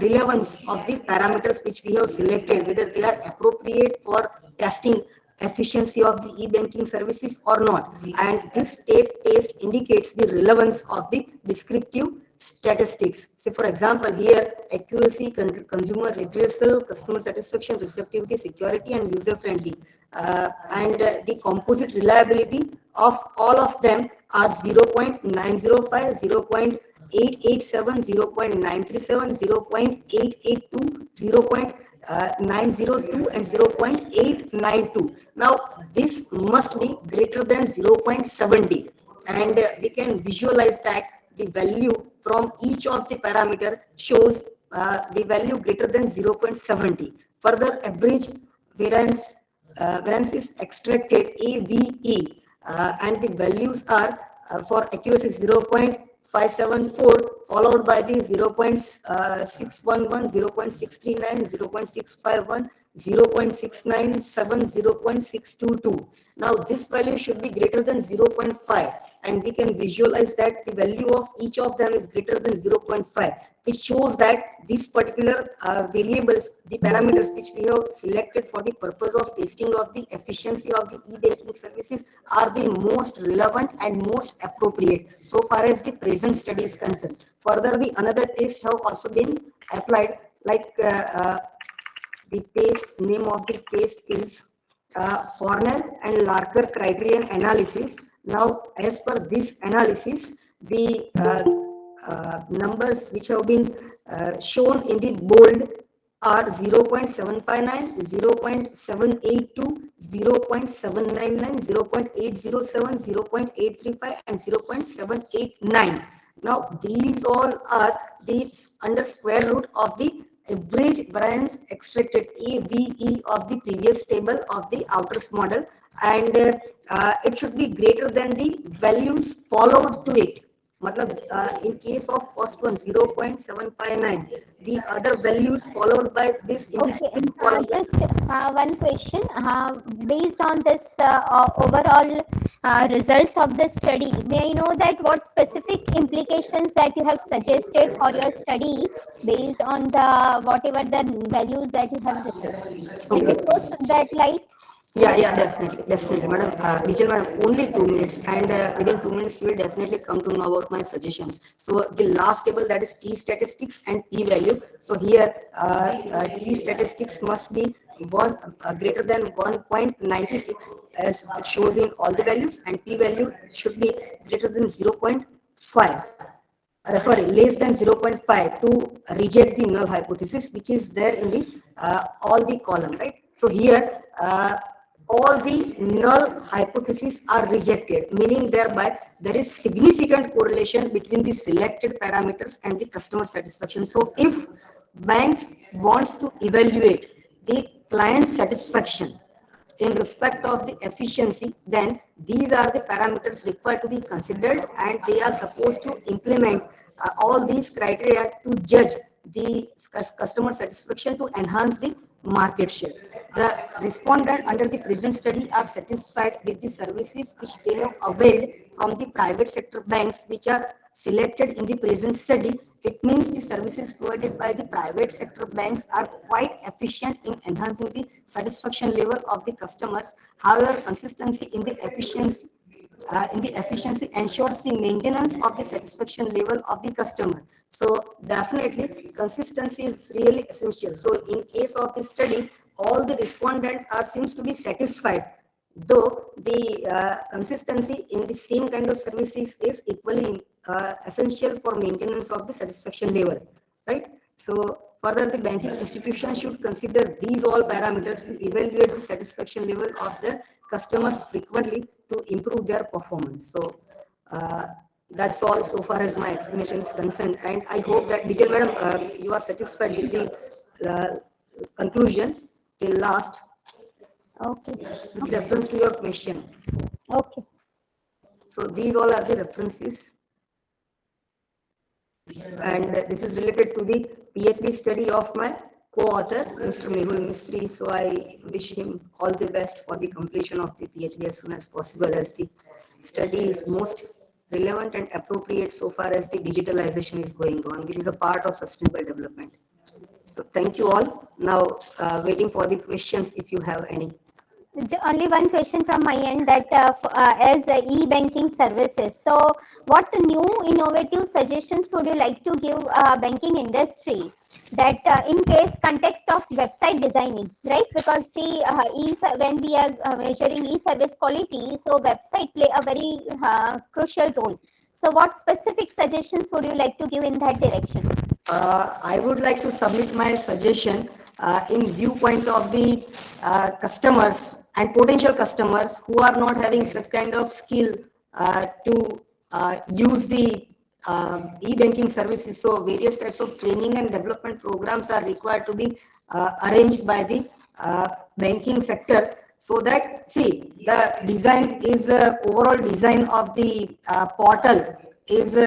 relevance of the parameters which we have selected, whether they are appropriate for testing efficiency of the e-banking services or not. And this state test indicates the relevance of the descriptive statistics. Say for example, here accuracy, consumer redressal, customer satisfaction, receptivity, security, and user friendly, and the composite reliability of all of them are 0.905, 0.887, 0.937, 0.882, 0.902, and 0.892. Now this must be greater than 0.70, and we can visualize that the value from each of the parameter shows the value greater than 0.70. Further, average variance is extracted AVE, and the values are for accuracy 0.574, followed by the 0.611, 0.639, 0.651, 0.697, 0.622. Now this value should be greater than 0.5, and we can visualize that the value of each of them is greater than 0.5, which shows that these particular variables, the parameters which we have selected for the purpose of testing of the efficiency of the e-banking services, are the most relevant and most appropriate so far as the present study is concerned. Further, the another test have also been applied, like the test name of the test is Fornell and Larker criterion analysis. Now, as per this analysis, the numbers which have been shown in the bold are 0.759, 0.782, 0.799, 0.807, 0.835, and 0.789. Now, these all are the under square root of the average variance extracted AVE of the previous table of the Outers model, and it should be greater than the values followed to it. In case of first one 0.759, the other values followed by this in the same column. Just one question. Based on this overall results of the study, may I know that what specific implications that you have suggested for your study based on the whatever the values that you have received? Can you throw that light? Yeah, definitely, madam. Teacher, madam, only 2 minutes, and within 2 minutes, you will definitely come to know about my suggestions. So the last table, that is T statistics and P value. So here, T statistics must be greater than 1.96, as it shows in all the values, and P value should be greater than 0.5. Less than 0.5 to reject the null hypothesis, which is there in the all the column, right? So here, all the null hypotheses are rejected, meaning thereby there is significant correlation between the selected parameters and the customer satisfaction. So if banks wants to evaluate the client satisfaction in respect of the efficiency, then these are the parameters required to be considered, and they are supposed to implement all these criteria to judge the customer satisfaction to enhance the market share. The respondent under the present study are satisfied with the services which they have availed from the private sector banks which are selected in the present study. It means the services provided by the private sector banks are quite efficient in enhancing the satisfaction level of the customers. However, consistency in the efficiency ensures the maintenance of the satisfaction level of the customer. So definitely consistency is really essential. So in case of the study, all the respondents seems to be satisfied, though the consistency in the same kind of services is equally essential for maintenance of the satisfaction level, right? So further, the banking institution should consider these all parameters to evaluate the satisfaction level of their customers frequently to improve their performance. So that's all so far as my explanation is concerned, and I hope that Vijay madam, you are satisfied with the conclusion till last. Okay. With reference to your question. Okay. So these all are the references, and this is related to the PhD study of my co-author, Mr. Mehul Mistry. So I wish him all the best for the completion of the PhD as soon as possible, as the study is most relevant and appropriate so far as the digitalization is going on, which is a part of sustainable development. So thank you all. Now waiting for the questions if you have any. Only one question from my end, that as e-banking services, so what new innovative suggestions would you like to give banking industry, that in case context of website designing, right? Because see, when we are measuring e-service quality, so website play a very crucial role. So what specific suggestions would you like to give in that direction? I would like to submit my suggestion in viewpoint of the customers and potential customers who are not having such kind of skill to use the e-banking services. So various types of training and development programs are required to be arranged by the banking sector, so that, see, the design is overall design of the portal is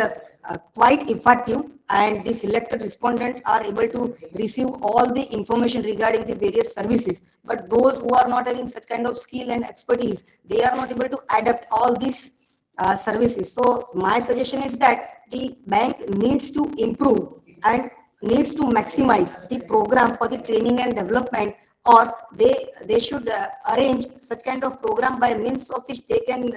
quite effective, and the selected respondent are able to receive all the information regarding the various services. But those who are not having such kind of skill and expertise, they are not able to adapt all these services. So my suggestion is that the bank needs to improve and needs to maximize the program for the training and development, or they should arrange such kind of program by means of which they can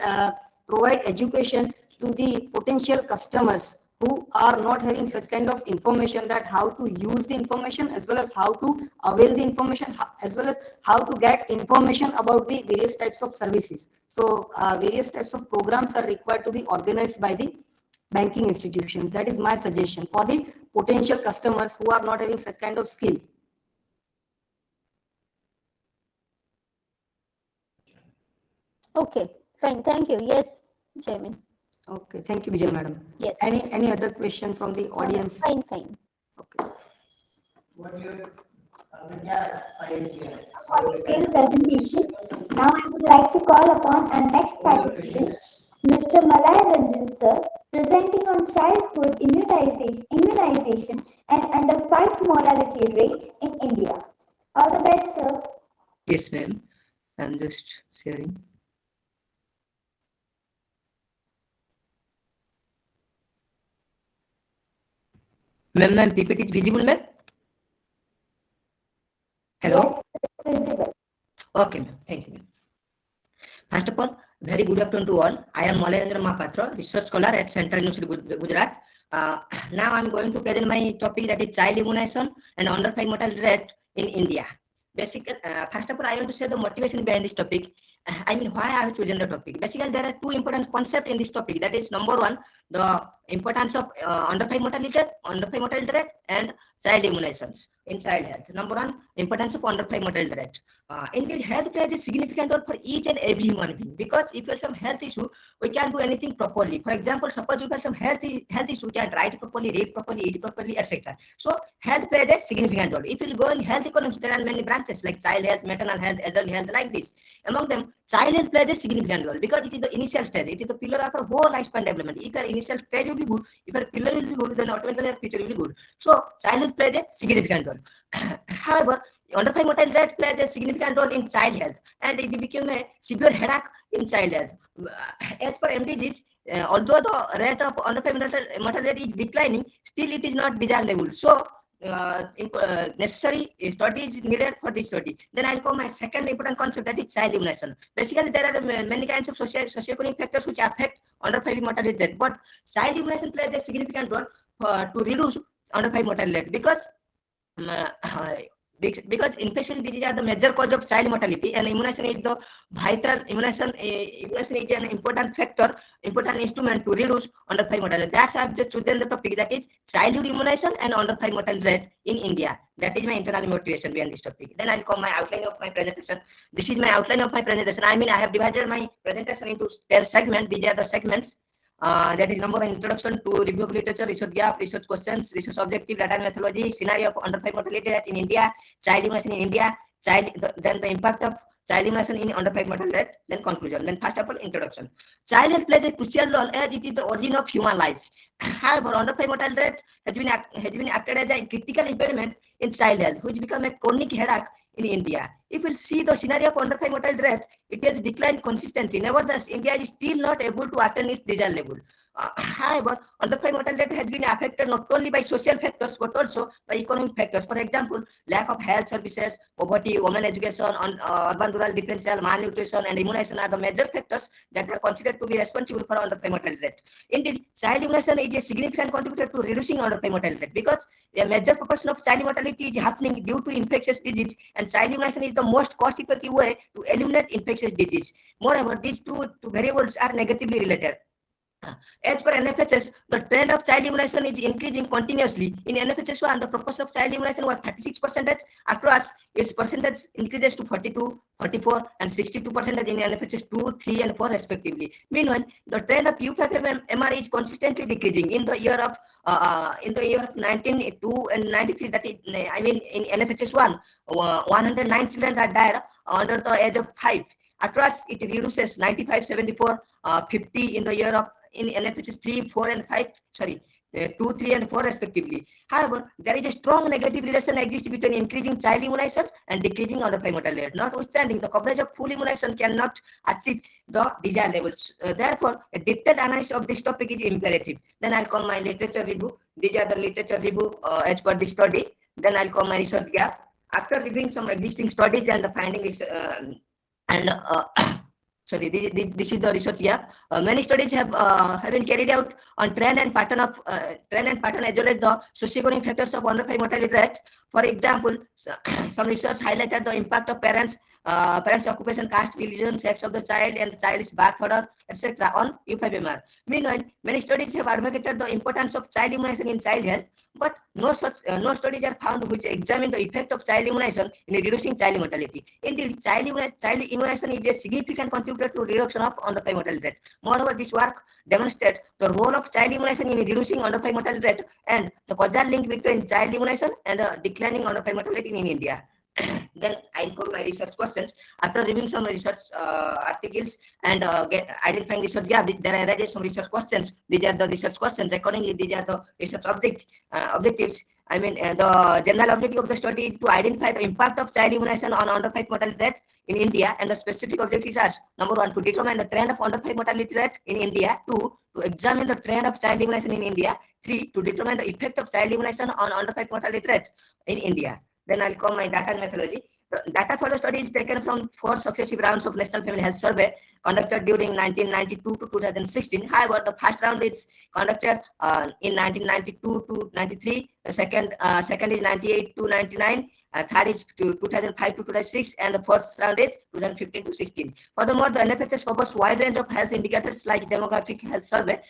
provide education to the potential customers who are not having such kind of information, that how to use the information, as well as how to avail the information, as well as how to get information about the various types of services. So various types of programs are required to be organized by the banking institutions. That is my suggestion for the potential customers who are not having such kind of skill. Okay, fine. Thank you. Yes, Jaimin. Okay, thank you, Vijay madam. Yes. Any other question from the audience? Fine, fine. Okay. Detailed presentation. Now I would like to call upon our next participant, Mr. Malay Ranjan sir, presenting on childhood immunization and under 5 mortality rate in India. All the best, sir. Yes, ma'am. I'm just sharing. Ma'am, PPT is visible, ma'am? Hello? Yes, visible. Okay, ma'am. Thank you, ma'am. First of all, very good afternoon to all. I am Malayendra Mahapatra, research scholar at Central University, Gujarat. Now I'm going to present my topic, that is child immunization and under 5 mortality rate in India. Basically, first of all, I want to say the motivation behind this topic. I mean, why I have chosen the topic. Basically, there are 2 important concepts in this topic. That is, number 1, the importance of under 5 mortality rate, and child immunizations in child health. Number 1, importance of under 5 mortality rate. Indeed, health plays a significant role for each and every human being, because if you have some health issue, we can't do anything properly. For example, suppose you have some health issue, you can't write properly, read properly, eat properly, etc. So health plays a significant role. If you go in health economics, there are many branches like child health, maternal health, elderly health, like this. Among them, child health plays a significant role because it is the initial stage. It is the pillar of our whole lifespan development. If your initial stage will be good, if your pillar will be good, then automatically your future will be good. So child health plays a significant role. However, under 5 mortality rate plays a significant role in child health, and it became a severe headache in child health. As per MDGs, although the rate of under 5 mortality rate is declining, still it is not desired level. So necessary studies needed for this study. Then I'll come my second important concept, that is child immunization. Basically, there are many kinds of socioeconomic factors which affect under 5 mortality rate, but child immunization plays a significant role to reduce under 5 mortality rate, because infectious diseases are the major cause of child mortality, and immunization is the vital. Immunization is an important factor, important instrument to reduce under 5 mortality. That's why I've just chosen the topic, that is childhood immunization and under 5 mortality rate in India. That is my internal motivation behind this topic. Then I'll come my outline of my presentation. This is my outline of my presentation. I mean, I have divided my presentation into 10 segments. These are the segments. That is, number 1, introduction to review of literature, research gap, research questions, research objective, data and methodology, scenario of under 5 mortality rate in India, child immunization in India, then the impact of child immunization in under 5 mortality rate, then conclusion. Then first of all, introduction. Child health plays a crucial role as it is the origin of human life. However, under 5 mortality rate has been acted as a critical impediment in child health, which become a chronic headache in India. If we see the scenario of under 5 mortality rate, it has declined consistently. Nevertheless, India is still not able to attain its desired level. However, under 5 mortality rate has been affected not only by social factors but also by economic factors. For example, lack of health services, poverty, women education, urban-rural differential, malnutrition, and immunization are the major factors that are considered to be responsible for under 5 mortality rate. Indeed, child immunization is a significant contributor to reducing under 5 mortality rate, because a major proportion of child mortality is happening due to infectious disease, and child immunization is the most cost-effective way to eliminate infectious disease. Moreover, these two variables are negatively related. As per NFHS, the trend of child immunization is increasing continuously. In NFHS 1, the proportion of child immunization was 36%. Afterwards, its percentage increases to 42, 44, and 62% in NFHS 2, 3, and 4 respectively. Meanwhile, the trend of U5MR is consistently decreasing in the year of 1992 and 93. That is, in NFHS 1, 109 children are died under the age of 5. Afterwards, it reduces 95, 74, 50 in the year of in NFHS 3, 4, and 5, 2, 3, and 4 respectively. However, there is a strong negative relation exists between increasing child immunization and decreasing under 5 mortality rate. Notwithstanding, the coverage of full immunization cannot achieve the desired levels. Therefore, a detailed analysis of this topic is imperative. Then I'll come my literature review. These are the literature review as per this study. Then I'll come my research gap. After reviewing some existing studies and the findings this is the research here. Many studies have been carried out on trend and pattern as well as the socioeconomic factors of under 5 mortality rate. For example, some research highlighted the impact of parents' occupation, caste, religion, sex of the child, and child's birth order, etc. on U5MR. Meanwhile, many studies have advocated the importance of child immunization in child health, but no studies are found which examine the effect of child immunization in reducing child mortality. Indeed, child immunization is a significant contributor to reduction of under 5 mortality rate. Moreover, this work demonstrates the role of child immunization in reducing under 5 mortality rate and the causal link between child immunization and declining under 5 mortality in India. Then I go my research questions. After reviewing some research articles and identifying research gap, there I raised some research questions. These are the research questions. Accordingly, these are the research objectives. The general objective of the study is to identify the impact of child immunization on under 5 mortality rate in India, and the specific objectives are: number 1, to determine the trend of under 5 mortality rate in India; 2, to examine the trend of child immunization in India; 3, to determine the effect of child immunization on under 5 mortality rate in India. Then I'll come my data and methodology. The data for the study is taken from 4 successive rounds of National Family Health Survey conducted during 1992 to 2016. However, the first round is conducted in 1992 to 93. The second is 98 to 99. Third is 2005 to 2006, and the fourth round is 2015 to 16. Furthermore, the NFHS covers wide range of health indicators like demographic health survey.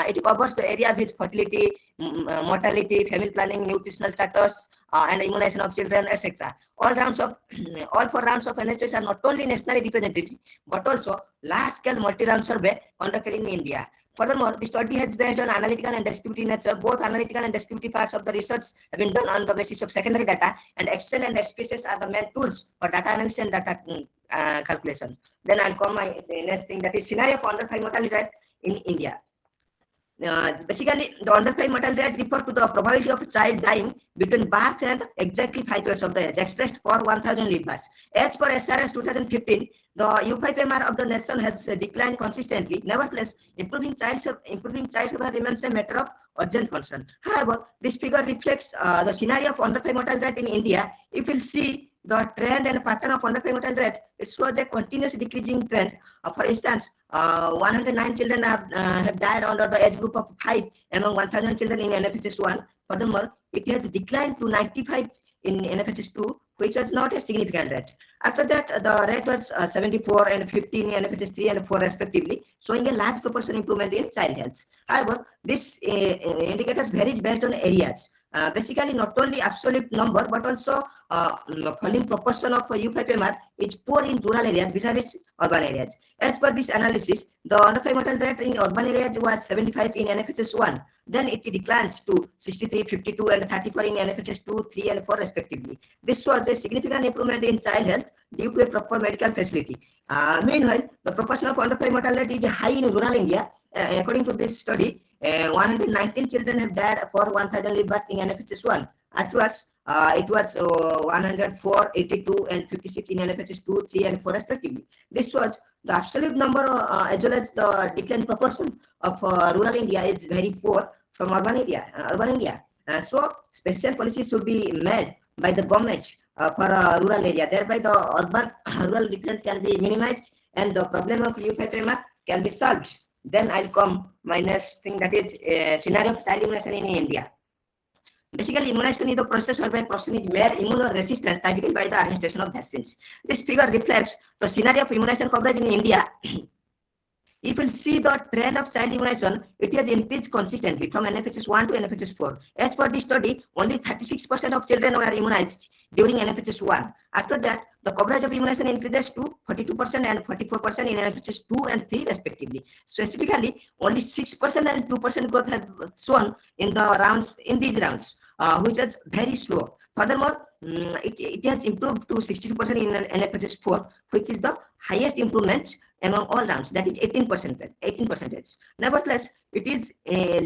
It covers the area of fertility, mortality, family planning, nutritional status, and immunization of children, etc. All 4 rounds of NFHS are not only nationally representative but also large-scale multi-round survey conducted in India. Furthermore, the study has based on analytical and descriptive nature. Both analytical and descriptive parts of the research have been done on the basis of secondary data, and Excel and SPSS are the main tools for data analysis and data calculation. Then I'll come my next thing, that is scenario for under 5 mortality rate in India. Basically, the under 5 mortality rate refers to the probability of a child dying between birth and exactly 5 years of the age, expressed for 1,000 live births. As per SRS 2015, the U5MR of the nation has declined consistently. Nevertheless, improving child survival remains a matter of urgent concern. However, this figure reflects the scenario of under 5 mortality rate in India. If we'll see the trend and pattern of under 5 mortality rate, it shows a continuous decreasing trend. For instance, 109 children have died under the age group of 5 among 1,000 children in NFHS 1. Furthermore, it has declined to 95 in NFHS 2, which was not a significant rate. After that, the rate was 74 and 15 in NFHS 3 and 4 respectively, showing a large proportion improvement in child health. However, this indicators varies based on areas. Basically, not only absolute number, but also falling proportion of U5MR is poor in rural areas vis-a-vis urban areas. As per this analysis, the under 5 mortality rate in urban areas was 75 in NFHS 1. Then it declines to 63, 52, and 34 in NFHS 2, 3, and 4 respectively. This was a significant improvement in child health due to a proper medical facility. Meanwhile, the proportion of under 5 mortality is high in rural India. According to this study, 119 children have died for 1,000 live births in NFHS 1. Afterwards, it was 104, 82, and 56 in NFHS 2, 3, and 4 respectively. This was the absolute number as well as the decline proportion of rural India is very poor from urban India. So special policies should be made by the government for rural area. Thereby, the rural difference can be minimized and the problem of U5MR can be solved. Then I'll come my next thing, that is scenario of child immunization in India. Basically, immunization is the process whereby a person is made immunoresistant, typically by the administration of vaccines. This figure reflects the scenario of immunization coverage in India if we'll see the trend of child immunization, it has increased consistently from NFHS 1 to NFHS 4. As per the study, only 36% of children were immunized during NFHS 1. After that, the coverage of immunization increases to 42% and 44% in NFHS 2 and 3 respectively. Specifically, only 6% and 2% growth have shown in these rounds, which is very slow. Furthermore, it has improved to 62% in NFHS 4, which is the highest improvement among all rounds, that is 18%. Nevertheless, it is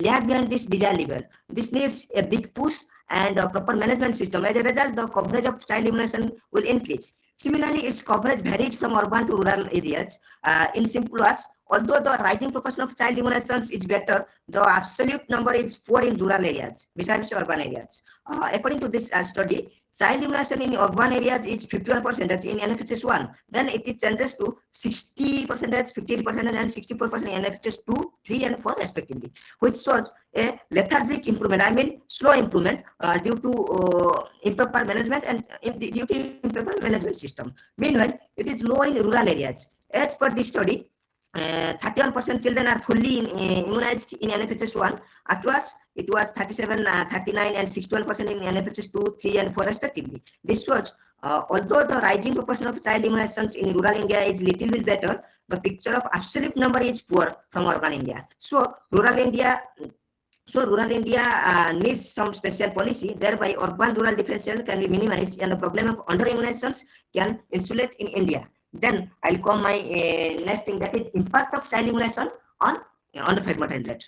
lag behind this desired level. This needs a big push and a proper management system. As a result, the coverage of child immunization will increase. Similarly, its coverage varies from urban to rural areas. In simple words, although the rising proportion of child immunizations is better, the absolute number is 4 in rural areas besides urban areas. According to this study, child immunization in urban areas is 51% in NFHS 1. Then it changes to 60%, 50%, and 64% in NFHS 2, 3, and 4 respectively, which shows a lethargic improvement. I mean, slow improvement due to improper management and due to improper management system. Meanwhile, it is low in rural areas. As per this study, 31% children are fully immunized in NFHS 1. Afterwards, it was 37, 39, and 61% in NFHS 2, 3, and 4 respectively. This shows, although the rising proportion of child immunizations in rural India is little bit better, the picture of absolute number is poor from urban India. So rural India needs some special policy, thereby urban-rural differential can be minimized and the problem of under-immunizations can insulate in India. Then I'll come my next thing, that is impact of child immunization on under-5 mortality rate.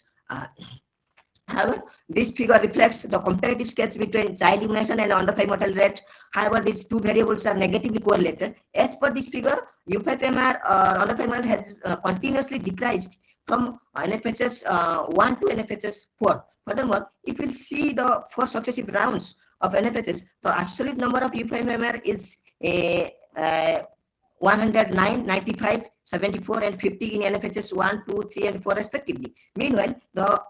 However, this figure reflects the comparative sketch between child immunization and under-5 mortality rate. However, these two variables are negatively correlated. As per this figure, U5MR or under-5 mortality has continuously decreased from NFHS 1 to NFHS 4. Furthermore, if we see the 4 successive rounds of NFHS, the absolute number of U5MR is 109, 95, 74, and 50 in NFHS 1, 2, 3, and 4 respectively. Meanwhile, the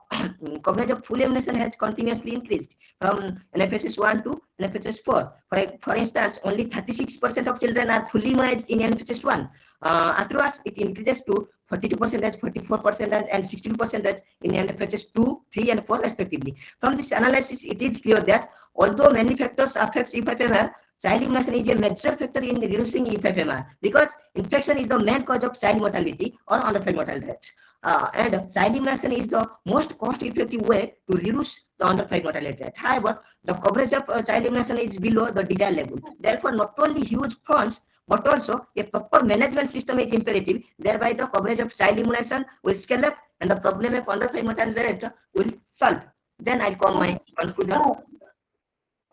coverage of full immunization has continuously increased from NFHS 1 to NFHS 4. For instance, only 36% of children are fully immunized in NFHS 1. Afterwards, it increases to 42%, 44%, and 62% in NFHS 2, 3, and 4 respectively. From this analysis, it is clear that although many factors affect E5MR, child immunization is a major factor in reducing E5MR because infection is the main cause of child mortality or under-5 mortality rate. And child immunization is the most cost-effective way to reduce the under-5 mortality rate. However, the coverage of child immunization is below the desired level. Therefore, not only huge funds but also a proper management system is imperative. Thereby, the coverage of child immunization will scale up and the problem of under-5 mortality rate will solve. Then I'll come my conclusion.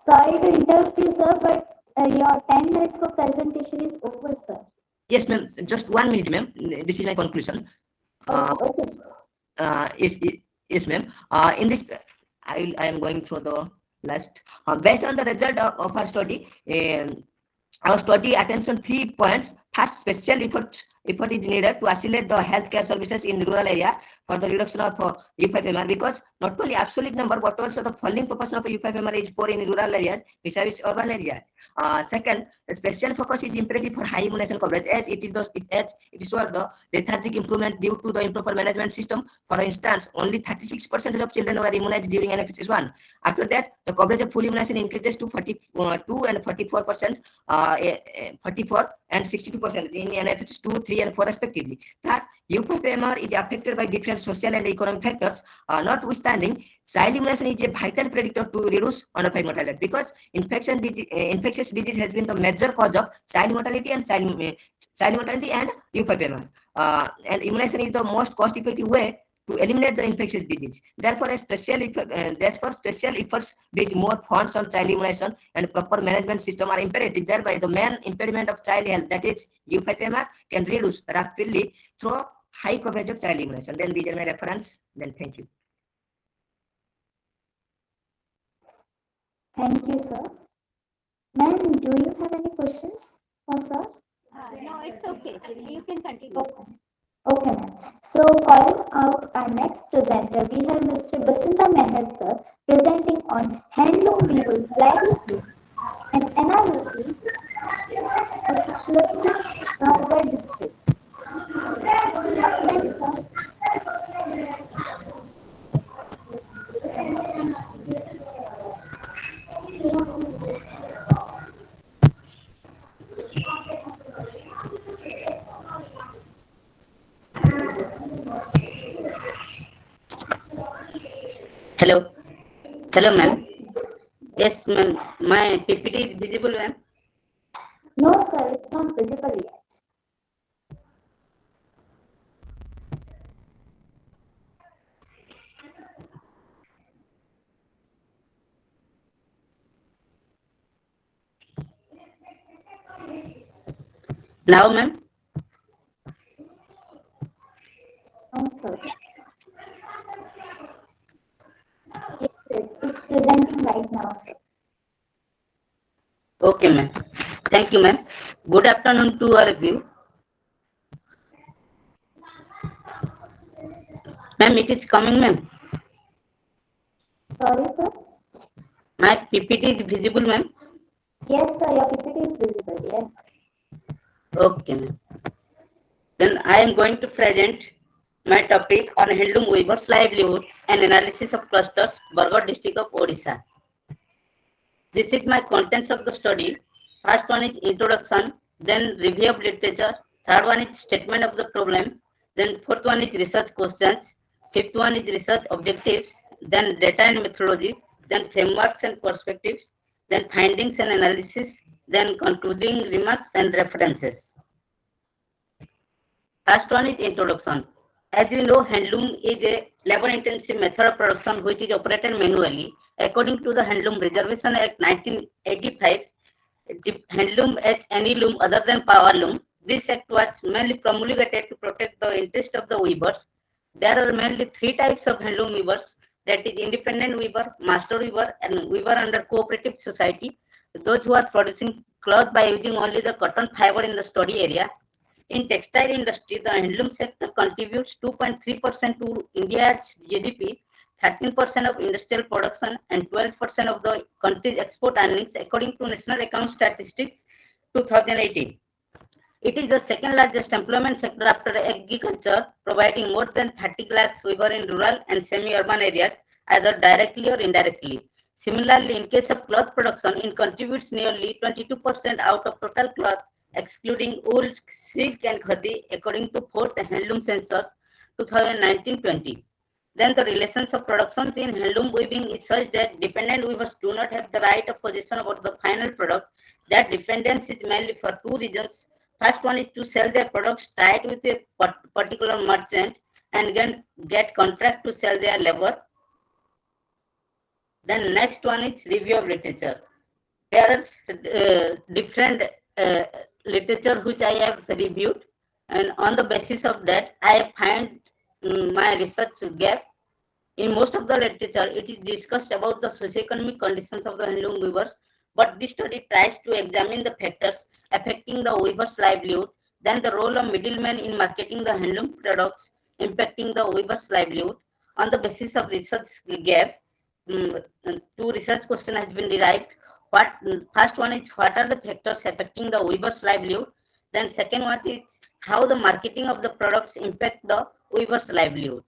Sorry to interrupt you, sir, but your 10 minutes for presentation is over, sir. Yes, ma'am. Just 1 minute, ma'am. This is my conclusion. Okay. Yes, ma'am. In this, I am going through the last. Based on the result of our study, our study attention 3 points. First, special effort is needed to accelerate the healthcare services in rural area for the reduction of U5MR, because not only absolute number but also the falling proportion of U5MR is poor in rural areas besides urban areas. Second, a special focus is imperative for high immunization coverage as it is the lethargic improvement due to the improper management system. For instance, only 36% of children were immunized during NFHS 1. After that, the coverage of full immunization increases to 42 and 44%, 44 and 62% in NFHS 2, 3, and 4 respectively. That U5MR is affected by different social and economic factors. Notwithstanding, child immunization is a vital predictor to reduce under-5 mortality because infectious disease has been the major cause of child mortality and U5MR. And immunization is the most cost-effective way to eliminate the infectious disease. Therefore, special efforts with more funds on child immunization and proper management system are imperative. Thereby, the main impediment of child health, that is U5MR, can reduce rapidly through high coverage of child immunization. Then these are my reference. Then thank you. Thank you, sir. Ma'am, do you have any questions for sir? No, it's okay. You can continue. Okay, ma'am. So, calling out our next presenter, we have Mr. Basinda Meher, sir, presenting on handloom weavers' livelihood and analysis of the Garba district. Hello. Hello, ma'am. Yes, ma'am. My PPT is visible, ma'am. No, sir, it's not visible yet. Now, ma'am. No, sir. Yes, sir, it's presenting right now, sir. Okay, ma'am. Thank you, ma'am. Good afternoon to all of you. Ma'am, it is coming, ma'am. Sorry, sir. My PPT is visible, ma'am. Yes, sir, your PPT is visible. Yes. Okay, ma'am. Then I am going to present my topic on handloom weavers' livelihood and analysis of clusters, Bargarh district of Odisha. This is my contents of the study. First one is introduction, then review of literature. Third one is statement of the problem. Then fourth one is research questions. Fifth one is research objectives. Then data and methodology. Then frameworks and perspectives. Then findings and analysis. Then concluding remarks and references. First one is introduction. As you know, handloom is a labor-intensive method of production which is operated manually. According to the Handloom Reservation Act 1985, handloom as any loom other than power loom. This act was mainly promulgated to protect the interest of the weavers. There are mainly three types of handloom weavers, that is independent weaver, master weaver, and weaver under cooperative society. Those who are producing cloth by using only the cotton fiber in the study area. In textile industry, the handloom sector contributes 2.3% to India's GDP, 13% of industrial production, and 12% of the country's export earnings, according to National Account Statistics 2018. It is the second largest employment sector after agriculture, providing more than 30 lakhs weavers in rural and semi-urban areas, either directly or indirectly. Similarly, in case of cloth production, it contributes nearly 22% out of total cloth, excluding wool, silk, and khadi, according to 4th Handloom Census 2019-20. Then the relations of productions in handloom weaving is such that dependent weavers do not have the right of possession about the final product. That dependence is mainly for two reasons. First one is to sell their products tied with a particular merchant and get contract to sell their labor. Then next one is review of literature. There are different literature which I have reviewed, and on the basis of that I find my research gap. In most of the literature, it is discussed about the socioeconomic conditions of the handloom weavers, but this study tries to examine the factors affecting the weavers' livelihood, then the role of middlemen in marketing the handloom products impacting the weavers' livelihood. On the basis of research gap, two research questions has been derived. First one is what are the factors affecting the weaver's livelihood? Then second one is how the marketing of the products impact the weaver's livelihood.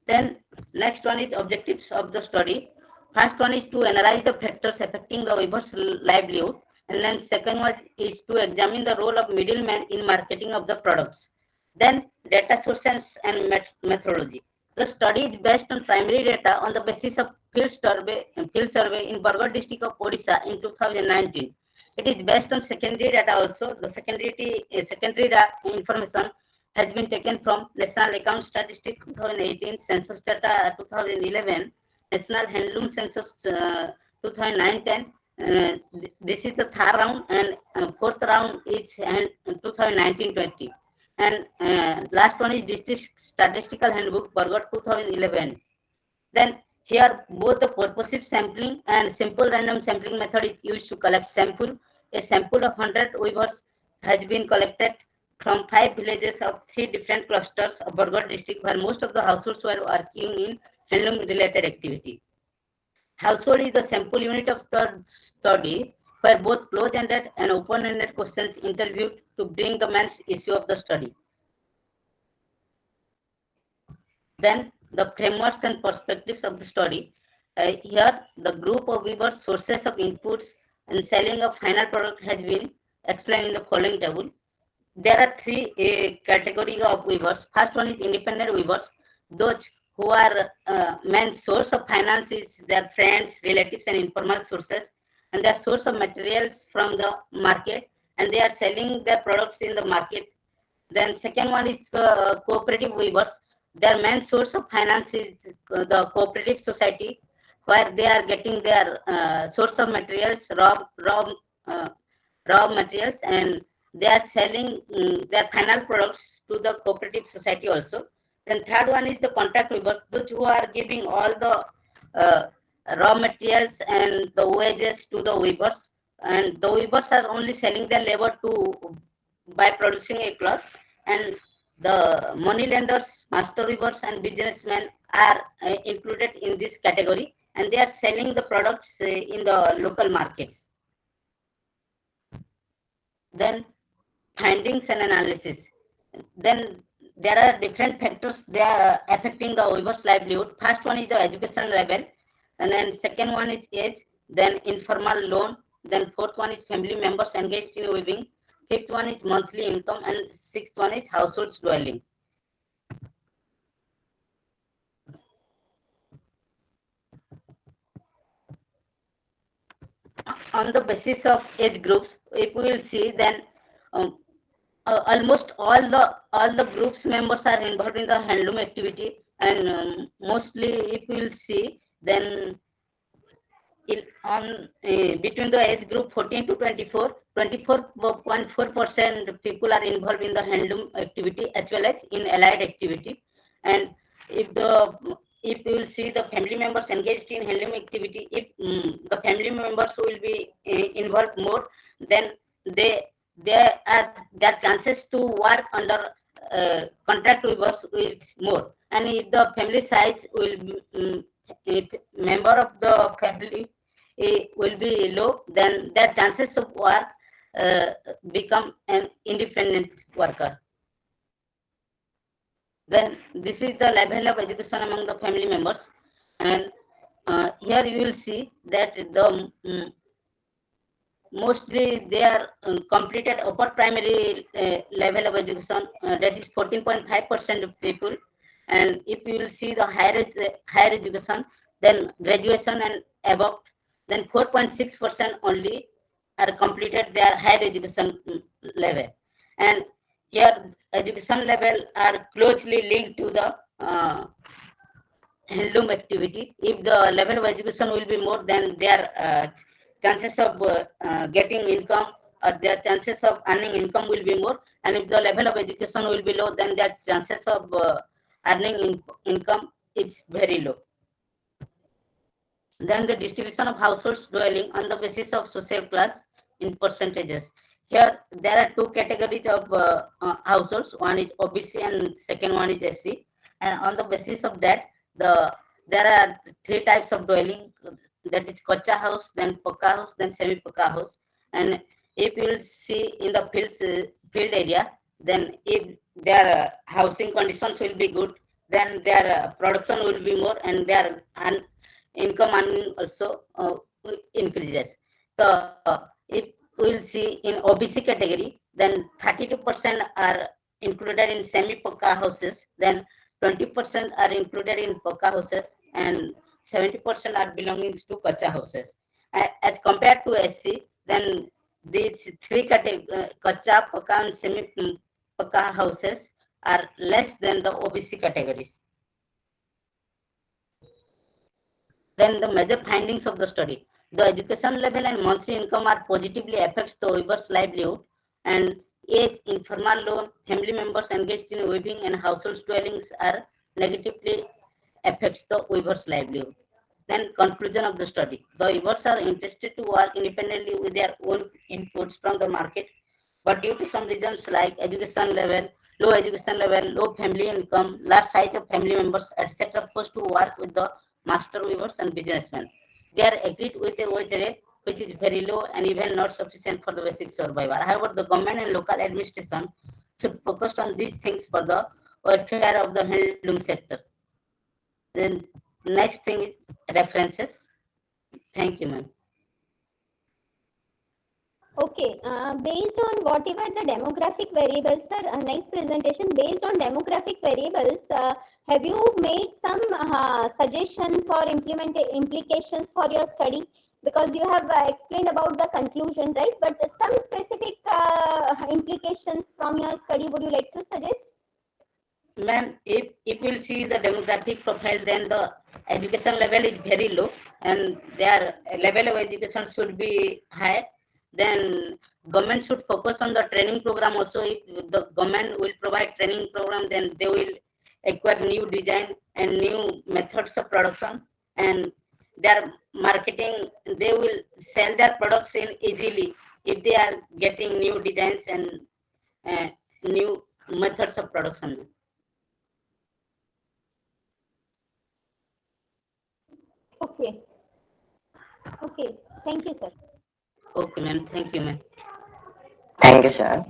Then next one is objectives of the study. First one is to analyze the factors affecting the weaver's livelihood, and then second one is to examine the role of middlemen in marketing of the products. Then data sources and methodology. The study is based on primary data on the basis of field survey in Bargarh district of Odisha in 2019. It is based on secondary data also. The secondary information has been taken from National Account Statistics 2018, Census Data 2011, National Handloom Census 2009-10. This is the third round, and fourth round is 2019-20. And last one is District Statistical Handbook, Bargarh 2011. Then here both the purposive sampling and simple random sampling method is used to collect sample. A sample of 100 weavers has been collected from 5 villages of 3 different clusters of Bargarh district, where most of the households were working in handloom related activity. Household is the sample unit of the study, where both closed-ended and open-ended questions interviewed to bring the main issue of the study. Then the frameworks and perspectives of the study. Here the group of weavers, sources of inputs, and selling of final product has been explained in the following table. there are three categories of weavers. First one is independent weavers, those who are main source of finance is their friends, relatives, and informal sources, and their source of materials from the market, and they are selling their products in the market. Then second one is cooperative weavers. Their main source of finance is the cooperative society, where they are getting their source of materials, raw materials, and they are selling their final products to the cooperative society also. Then third one is the contract weavers, those who are giving all the raw materials and the wages to the weavers, and the weavers are only selling their labor to by producing a cloth, and the money lenders, master weavers, and businessmen are included in this category, and they are selling the products in the local markets. Then findings and analysis. Then there are different factors they are affecting the weaver's livelihood. First one is the education level, and then second one is age, then informal loan, then fourth one is family members engaged in weaving, fifth one is monthly income, and sixth one is household dwelling. On the basis of age groups, if we will see, then almost all the groups members are involved in the handloom activity, and mostly if we will see, then between the age group 14 to 24, 24.4% people are involved in the handloom activity as well as in allied activity. And if you will see the family members engaged in handloom activity, if the family members will be involved more, then their chances to work under contract weavers is more. And if the family size will be, if member of the family will be low, then their chances of work become an independent worker. Then this is the level of education among the family members, and here you will see that the mostly they are completed upper primary level of education, that is 14.5% of people. And if you will see the higher education, then graduation and above, then 4.6% only are completed their higher education level. And here education level are closely linked to the handloom activity. If the level of education will be more, then their chances of getting income or their chances of earning income will be more. And if the level of education will be low, then their chances of earning income is very low. Then the distribution of households dwelling on the basis of social class in percentages. Here there are two categories of households. One is OBC and second one is SC. And on the basis of that, there are three types of dwelling. That is kacha house, then pakka house, then semi-pakka house. And if you will see in the field area, then if their housing conditions will be good, then their production will be more, and their income earning also increases. So if we will see in OBC category, then 32% are included in semi-pakka houses, then 20% are included in pakka houses, and 70% are belonging to kacha houses. As compared to SC, then these three categories, kacha, pakka, and semi-pakka houses are less than the OBC categories. Then the major findings of the study. The education level and monthly income are positively affects the weaver's livelihood, and age, informal loan, family members engaged in weaving, and household dwellings are negatively affects the weaver's livelihood. Then conclusion of the study. The weavers are interested to work independently with their own inputs from the market, but due to some reasons like education level, low education level, low family income, large size of family members, etc., forced to work with the master weavers and businessmen. They are agreed with a wage rate which is very low and even not sufficient for the basic survival. However, the government and local administration should focus on these things for the welfare of the handloom sector. Then next thing is references. Thank you, ma'am. Okay, based on whatever the demographic variables, sir, nice presentation. Based on demographic variables, have you made some suggestions or implications for your study? Because you have explained about the conclusion, right? But some specific implications from your study, would you like to suggest? Ma'am, if we'll see the demographic profile, then the education level is very low and their level of education should be high. Then government should focus on the training program also. If the government will provide training program, then they will acquire new design and new methods of production, and their marketing, they will sell their products in easily if they are getting new designs and new methods of production. Okay. Okay. Thank you, sir. Okay, ma'am. Thank you, ma'am. Thank you, sir.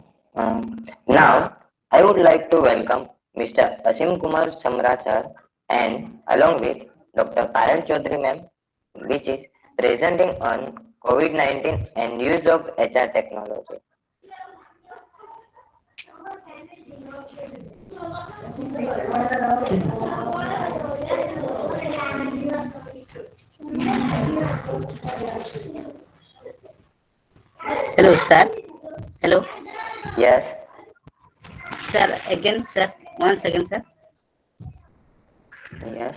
Now, I would like to welcome Mr. Asim Kumar Samra, sir, and along with Dr. Payal Chaudhary, ma'am, which is presenting on COVID-19 and use of HR technology. Hello, sir. Hello. Yes. Sir, again, sir. 1 second, sir. Yes.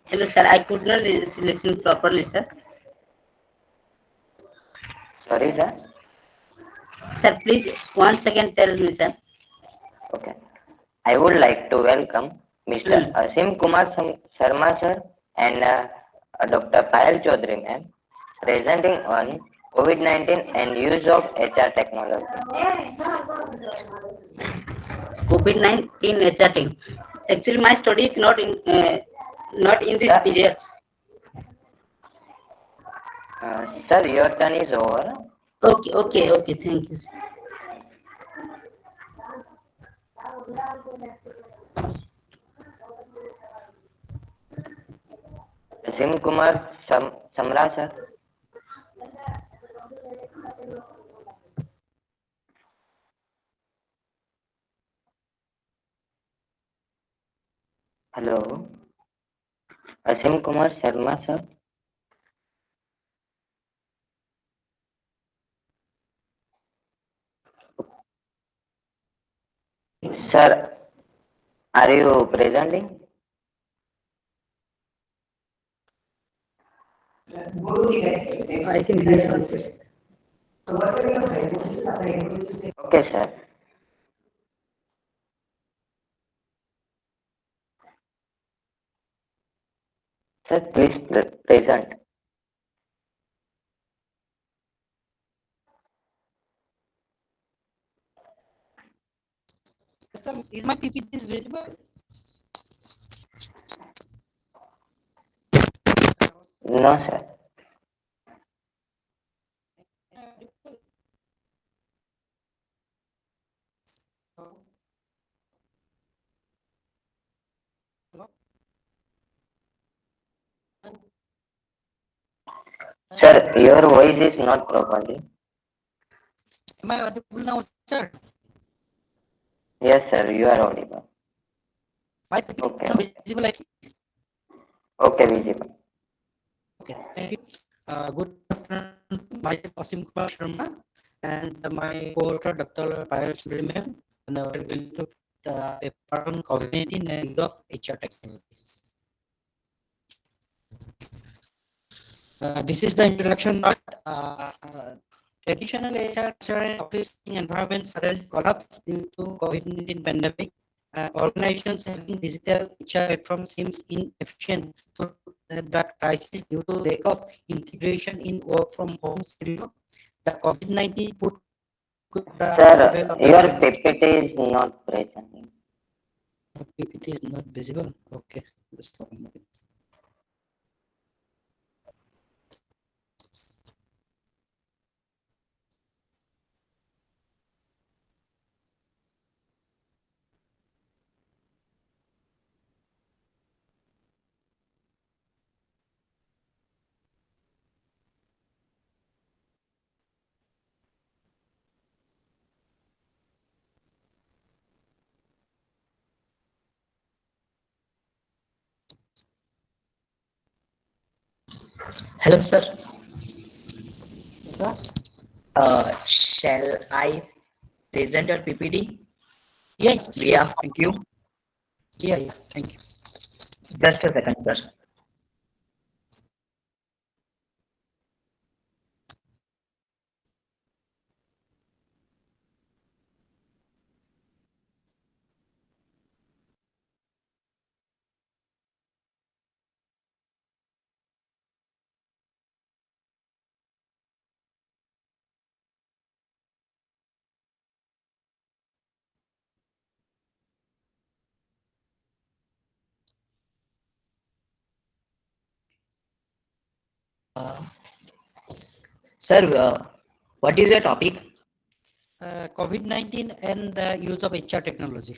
Hello, sir. I could not listen properly, sir. Sorry, sir. Sir, please, 1 second, tell me, sir. Okay. I would like to welcome Mr. Asim Kumar Sharma, sir, and Dr. Payal Chaudhary, ma'am, presenting on COVID-19 and use of HR technology. COVID-19 HR team. Actually, my study is not in this period. Sir, your turn is over. Okay. Thank you, sir. Asim Kumar Samra, sir. Hello. Asim Kumar Sharma, sir. Sir, are you presenting? I think this is. Okay, sir. Sir, please present. Is my PPT visible? No, sir. Sir, your voice is not properly. Am I audible now, sir? Yes, sir, you are audible. My PPT Okay. is now visible, I think. Okay, visible. Okay, thank you. Good afternoon, myself Asim Kumar Sharma and my co-author Dr. Payal Chaudhary ma'am, and we're going to paper on COVID-19 and use of HR technologies. This is the introduction part. Traditional HR and office environments suddenly collapsed due to COVID-19 pandemic. Organizations having digital HR platform seems inefficient to that crisis due to lack of integration in work from home scenario. The COVID-19 put Sir, your PPT is not present. PPT is not visible. Okay, just a minute. Hello, sir. Yes, Shall I present your PPT? yes, We sure. have Thank you. Yeah, thank you. Just a second, sir. Sir, what is your topic? COVID-19 and use of HR technology.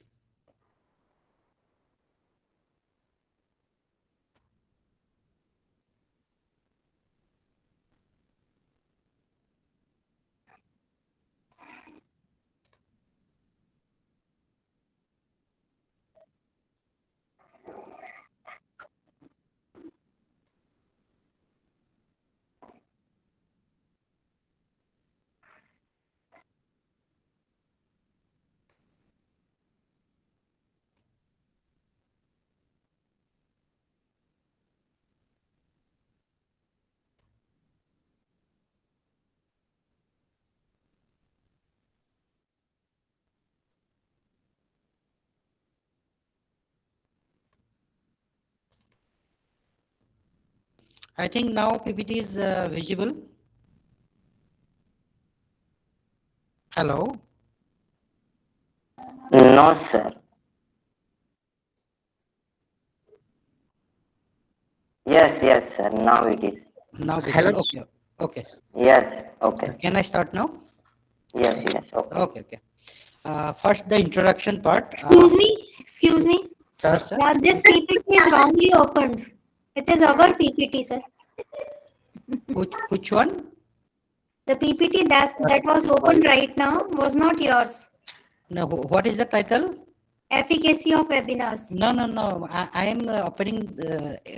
I think now PPT is visible. Hello. No, sir. Yes, sir. Now it is. Now Hello. visible. Okay. Yes, okay. Can I start now? Yes, okay. Okay. First, the introduction part. Excuse me. Sir, Yes, sir. Now this PPT is wrongly opened. It is our PPT, sir. Which one? The PPT that was opened right now was not yours. No, what is the title? Efficacy of webinars. No. I am opening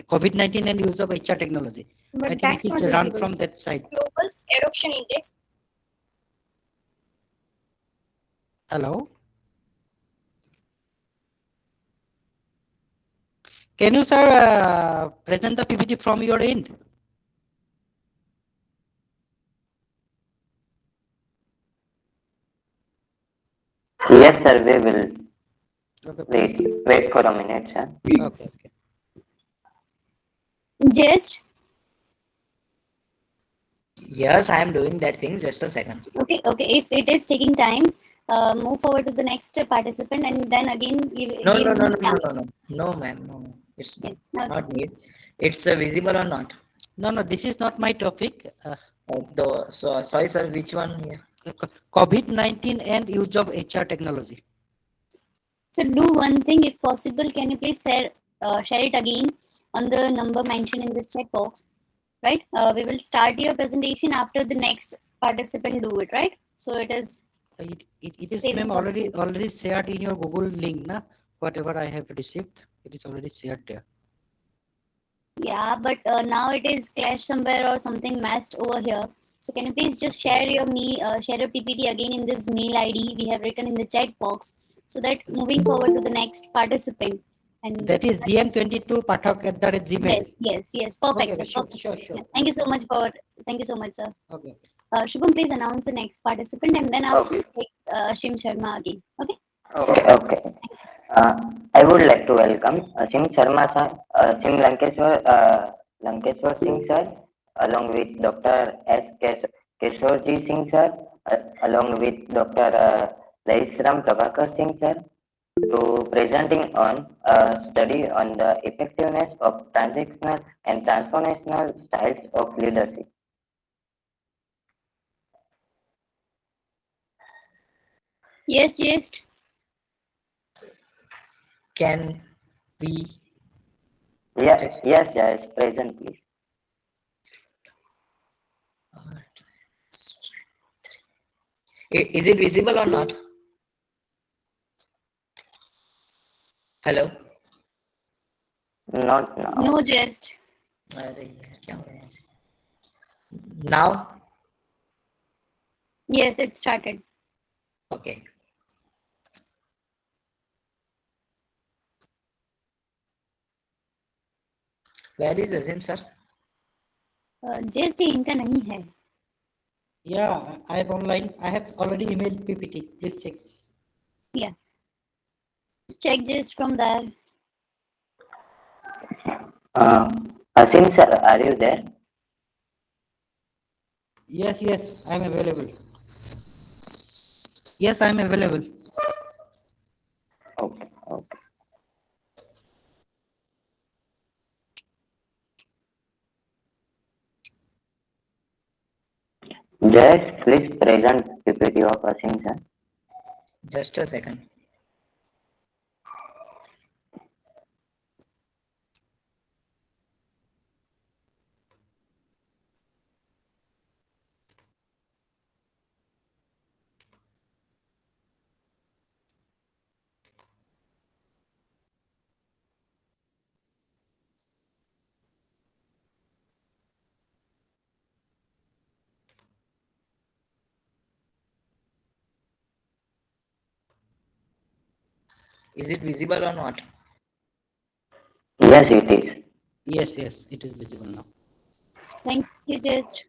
COVID-19 and use of HR technology. But I that's think it not is run visible. from that side. Global Adoption Index. Hello. Can you, sir, present the PPT from your end? Yes, sir, we will. Okay, Wait for a minute, sir. Okay. Just yes, I am doing that thing. Just a second. okay. If it is taking time, move forward to the next participant, and then again No, give no, no, him no, no, chance. no, no, no, ma'am, no. It's Yes, not need. It's visible or not? No, this is not my topic. Sorry, sir. Which one? Yeah. COVID-19 and use of HR technology. So do one thing, if possible. Can you please share it again on the number mentioned in this chat box? Right. We will start your presentation after the next participant do it. Right. So it is. It is, ma'am, already shared in your Google link, na? Whatever I have received, it is already shared there. Yeah, but now it is clashed somewhere or something messed over here. So can you please just share your PPT again in this mail ID we have written in the chat box, so that moving forward to the next participant. And that is dm22pathak@gmail. Yes. Perfect, Okay, sir. sure. Yeah, thank you so much, sir. Okay. Shubham, please announce the next participant, and then after take Ashim Sharma again. Okay. Okay. I would like to welcome Sim Sharma sir, Sim Lankeshwar Singh sir, along with Dr. S. Keshorji Singh sir, along with Dr. Laisram Prabhakar Singh sir, to presenting on a study on the effectiveness of transactional and transformational styles of leadership. Yes. Can we? Yes, present please. Is it visible or not? Hello. Not now. No, just. अरे यार क्या हो रहा है? Now, Yes, it started. okay. Where is Azim sir? JST इनका नहीं है. Yeah, I have online. I have already emailed PPT. Please check. Yeah. Check just from there. Asim sir, are you there? Yes, I am available. Yes, I am available. Okay. Jayesh, please present PPT of Asim sir. Just a second. Is it visible or not? Yes, it is. Yes, it is visible now. Thank you, just.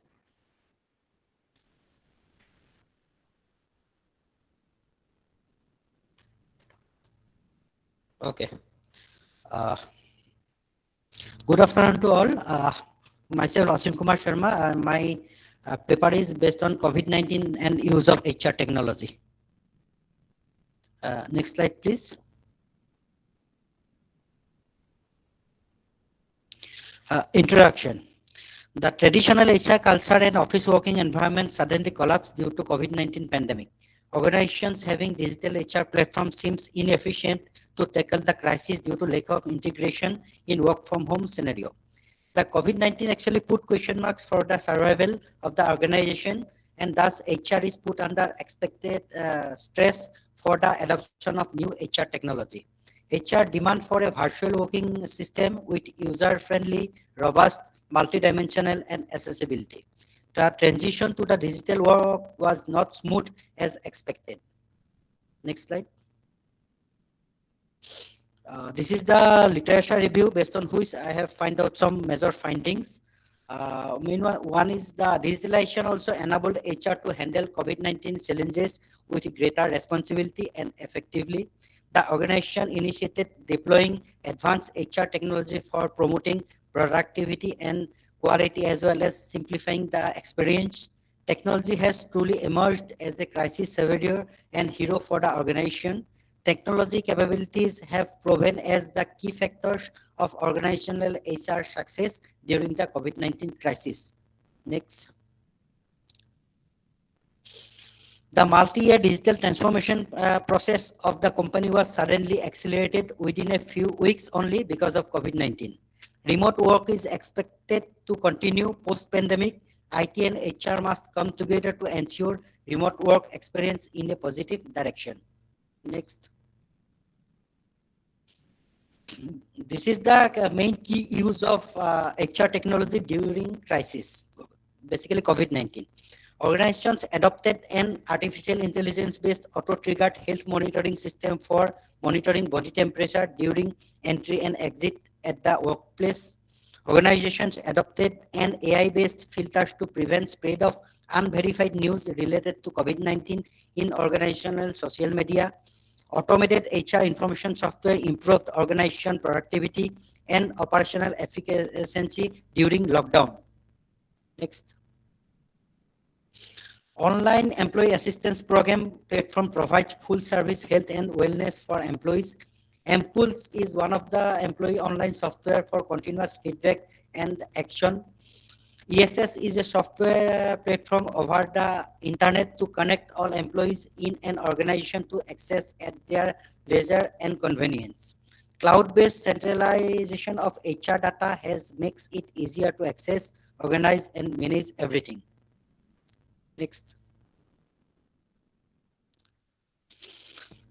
Okay. Good afternoon to all. Myself, Asim Kumar Sharma. My paper is based on COVID-19 and use of HR technology. Next slide, please. Introduction. The traditional HR culture and office working environment suddenly collapsed due to COVID-19 pandemic. Organizations having digital HR platforms seems inefficient to tackle the crisis due to lack of integration in work from home scenario. The COVID-19 actually put question marks for the survival of the organization, and thus HR is put under expected stress for the adoption of new HR technology. HR demand for a virtual working system with user-friendly, robust, multidimensional, and accessibility. The transition to the digital work was not smooth as expected. Next slide. This is the literature review based on which I have found out some major findings. Meanwhile, one is the digitalization also enabled HR to handle COVID-19 challenges with greater responsibility and effectively. The organization initiated deploying advanced HR technology for promoting productivity and quality as well as simplifying the experience. Technology has truly emerged as a crisis savior and hero for the organization. Technology capabilities have proven as the key factors of organizational HR success during the COVID-19 crisis. Next. The multi-year digital transformation process of the company was suddenly accelerated within a few weeks only because of COVID-19. Remote work is expected to continue post-pandemic. IT and HR must come together to ensure remote work experience in a positive direction. Next. This is the main key use of HR technology during crisis, basically COVID-19. Organizations adopted an artificial intelligence-based auto-triggered health monitoring system for monitoring body temperature during entry and exit at the workplace. Organizations adopted an AI-based filters to prevent spread of unverified news related to COVID-19 in organizational social media. Automated HR information software improved organization productivity and operational efficiency during lockdown. Next. Online employee assistance program platform provides full service health and wellness for employees. Impulse is one of the employee online software for continuous feedback and action. ESS is a software platform over the internet to connect all employees in an organization to access at their leisure and convenience. Cloud-based centralization of HR data makes it easier to access, organize, and manage everything. Next.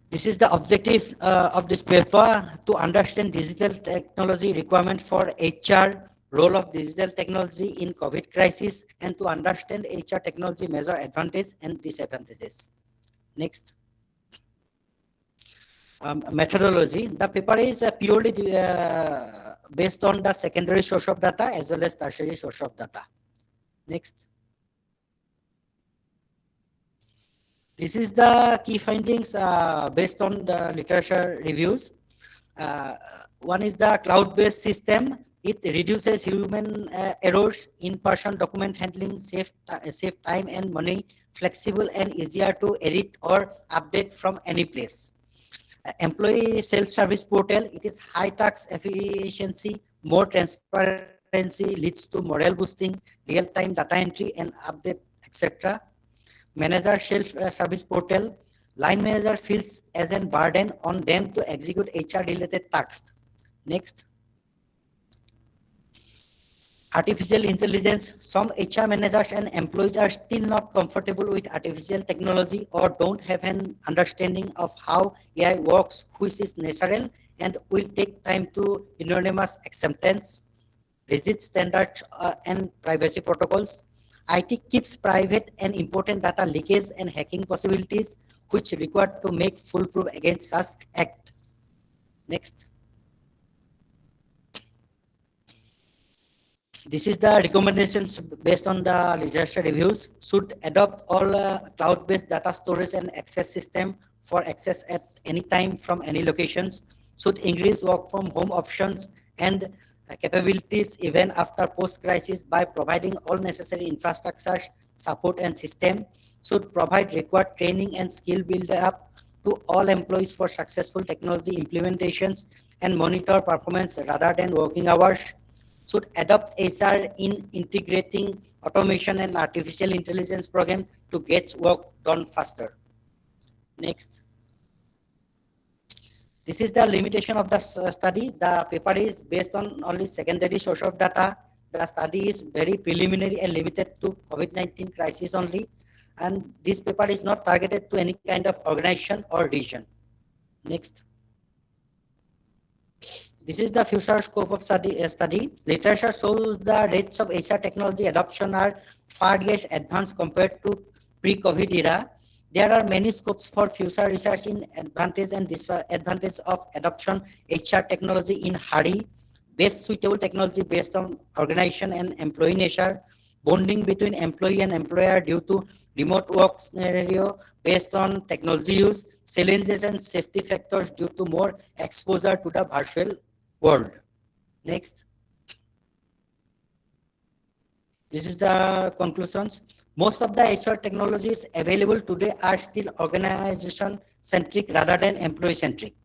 This is the objective of this paper to understand digital technology requirement for HR role of digital technology in COVID crisis, and to understand HR technology measure advantage and disadvantages. Next. Methodology. The paper is purely based on the secondary source of data as well as tertiary source of data. Next. This is the key findings based on the literature reviews. One is the cloud-based system. It reduces human errors, in-person document handling, save time and money, flexible and easier to edit or update from any place. Employee self-service portal, it is high tax efficiency, more transparency, leads to morale boosting, real-time data entry and update, etc. Manager self-service portal, line manager feels as a burden on them to execute HR-related tasks. Next. Artificial intelligence. Some HR managers and employees are still not comfortable with artificial technology or don't have an understanding of how AI works, which is natural and will take time to unanimous acceptance, rigid standards and privacy protocols. IT keeps private and important data leakage and hacking possibilities, which required to make foolproof against such act. Next. This is the recommendations based on the literature reviews. Should adopt all cloud-based data storage and access system for access at any time from any locations. Should increase work from home options and capabilities even after post-crisis by providing all necessary infrastructure, support and system. Should provide required training and skill build-up to all employees for successful technology implementations and monitor performance rather than working hours. Should adopt HR in integrating automation and artificial intelligence program to get work done faster. Next. This is the limitation of the study. The paper is based on only secondary source of data. The study is very preliminary and limited to COVID-19 crisis only. And this paper is not targeted to any kind of organization or region. Next. This is the future scope of study. Literature shows the rates of HR technology adoption are far less advanced compared to pre-COVID era. There are many scopes for future research in advantage and disadvantage of adoption HR technology in hurry, best suitable technology based on organization and employee nature, bonding between employee and employer due to remote work scenario based on technology use, challenges and safety factors due to more exposure to the virtual world. Next. This is the conclusions. Most of the HR technologies available today are still organization-centric rather than employee-centric.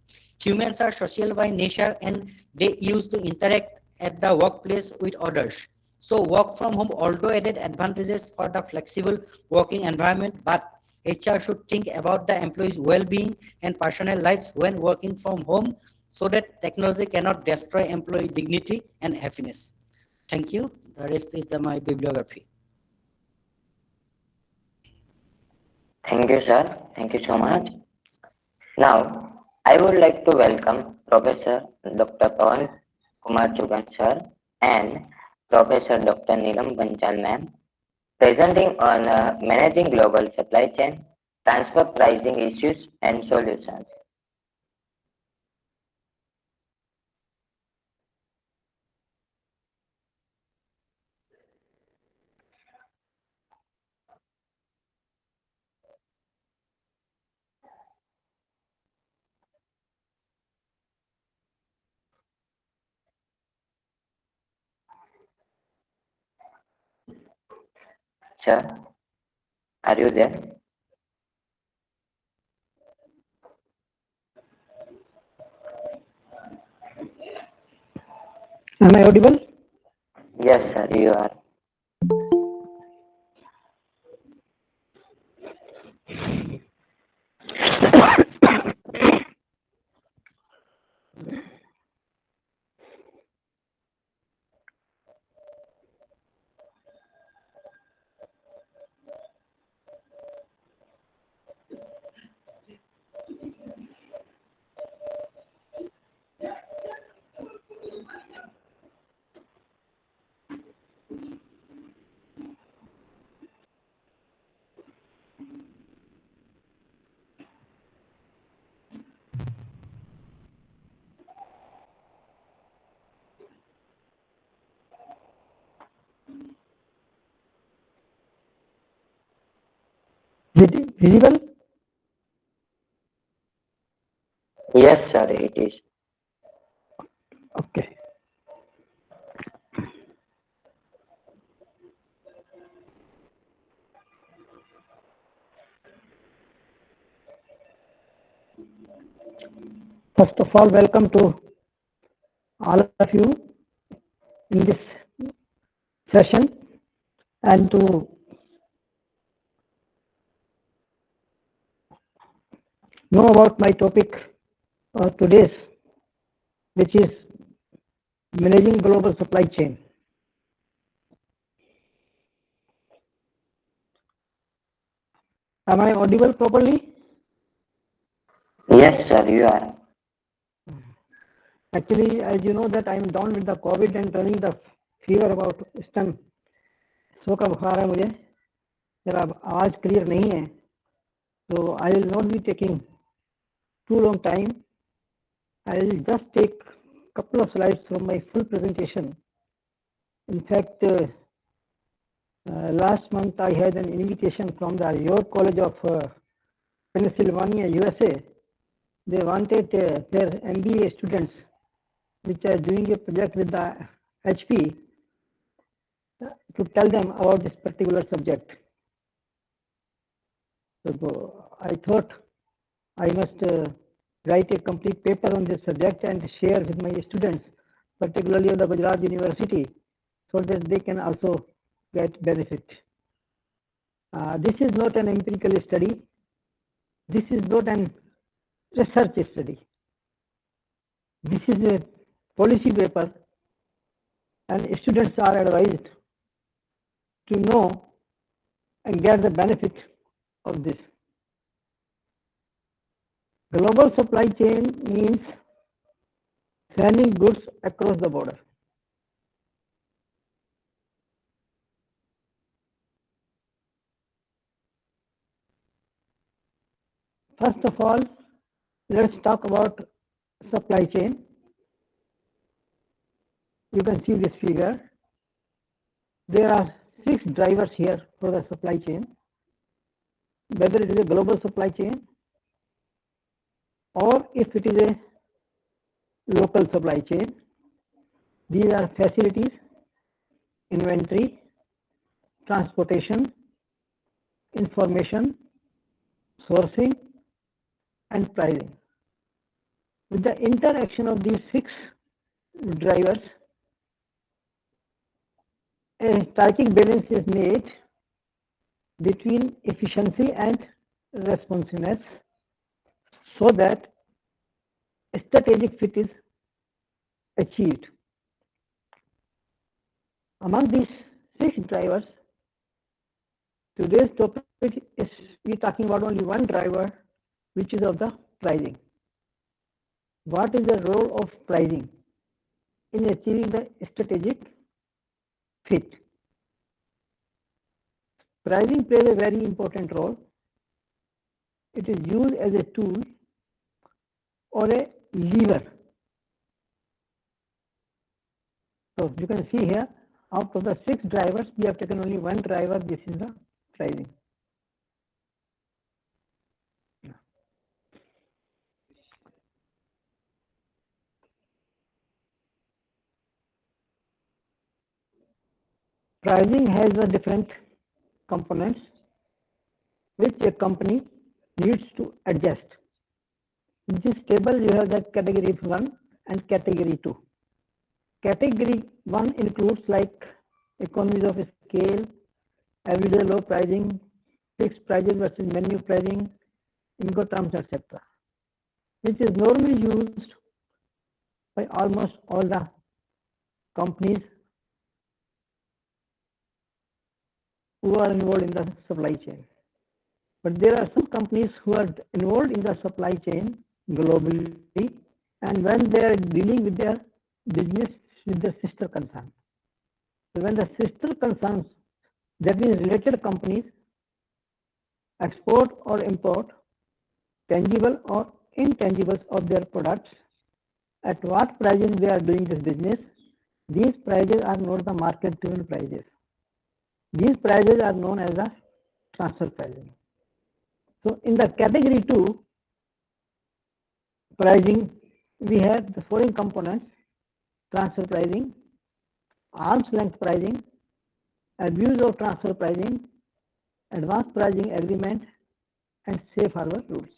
Humans are social by nature and they used to interact at the workplace with others. So work from home although added advantages for the flexible working environment, but HR should think about the employees' well-being and personal lives when working from home so that technology cannot destroy employee dignity and happiness. Thank you. The rest is my bibliography. Thank you, sir. Thank you so much. Now, I would like to welcome Professor Dr. Pawan Kumar Chugan, sir, and Professor Dr. Neelam Panchal, ma'am, presenting on managing global supply chain, transfer pricing issues and solutions. Sir, are you there? Am I audible? Yes, sir, you are. Visible? Yes, sir, it is. Okay. First of all, welcome to all of you in this session, and to know about my topic today's, which is managing global supply chain. Am I audible properly? Yes, sir, you are. Actually, as you know that I am down with the COVID and running the fever about इस time so का बुखार है मुझे, जरा आवाज clear नहीं है, so I will not be taking too long time. I will just take couple of slides from my full presentation. In fact, last month I had an invitation from the York College of Pennsylvania, USA. They wanted their MBA students, which are doing a project with the HP, to tell them about this particular subject. So I thought I must write a complete paper on this subject and share with my students, particularly of the Gujarat University, so that they can also get benefit. This is not an empirical study. This is not an research study. This is a policy paper, and students are advised to know and get the benefit of this. Global supply chain means sending goods across the border. First of all, let's talk about supply chain. You can see this figure. There are 6 drivers here for the supply chain. Whether it is a global supply chain or if it is a local supply chain, these are facilities, inventory, transportation, information, sourcing, and pricing. With the interaction of these 6 drivers, a striking balance is made between efficiency and responsiveness, so that strategic fit is achieved. Among these 6 drivers, today's topic is we talking about only one driver, which is of the pricing. What is the role of pricing in achieving the strategic fit? Pricing plays a very important role. It is used as a tool or a lever. So you can see here, out of the 6 drivers, we have taken only one driver. This is the pricing. Pricing has the different components which a company needs to adjust. In this table, you have the category 1 and category 2. Category 1 includes like economies of scale, average low pricing, fixed prices versus menu pricing, Incoterms, etc., which is normally used by almost all the companies who are involved in the supply chain. But there are some companies who are involved in the supply chain globally, and when they are dealing with their business with the sister concern. So when the sister concerns, that means related companies, export or import tangible or intangibles of their products, at what prices they are doing this business, these prices are not the market driven prices. These prices are known as the transfer pricing. So in the category 2 pricing, we have the following components: transfer pricing, arm's length pricing, abuse of transfer pricing, advanced pricing agreement, and safe harbor rules.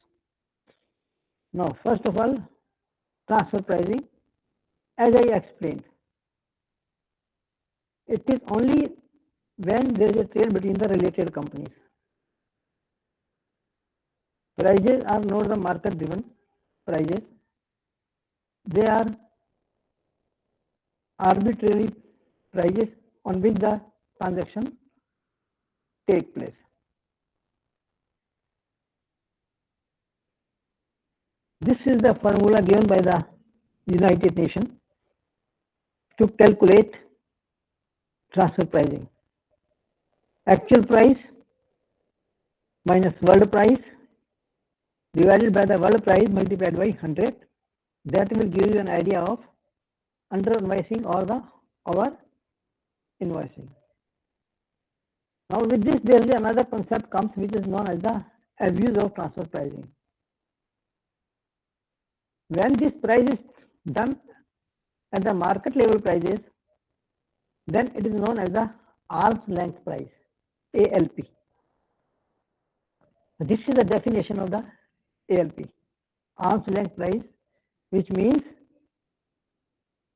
Now, first of all, transfer pricing, as I explained, it is only when there is a trade between the related companies. Prices are not the market driven prices, they are arbitrary prices on which the transaction take place. This is the formula given by the United Nations to calculate transfer pricing. Actual price minus world price divided by the world price multiplied by 100. That will give you an idea of under invoicing or the over invoicing. Now with this, there is another concept comes which is known as the abuse of transfer pricing. When this price is done at the market level prices, then it is known as the arm's length price, ALP. This is the definition of the ALP, arm's length price, which means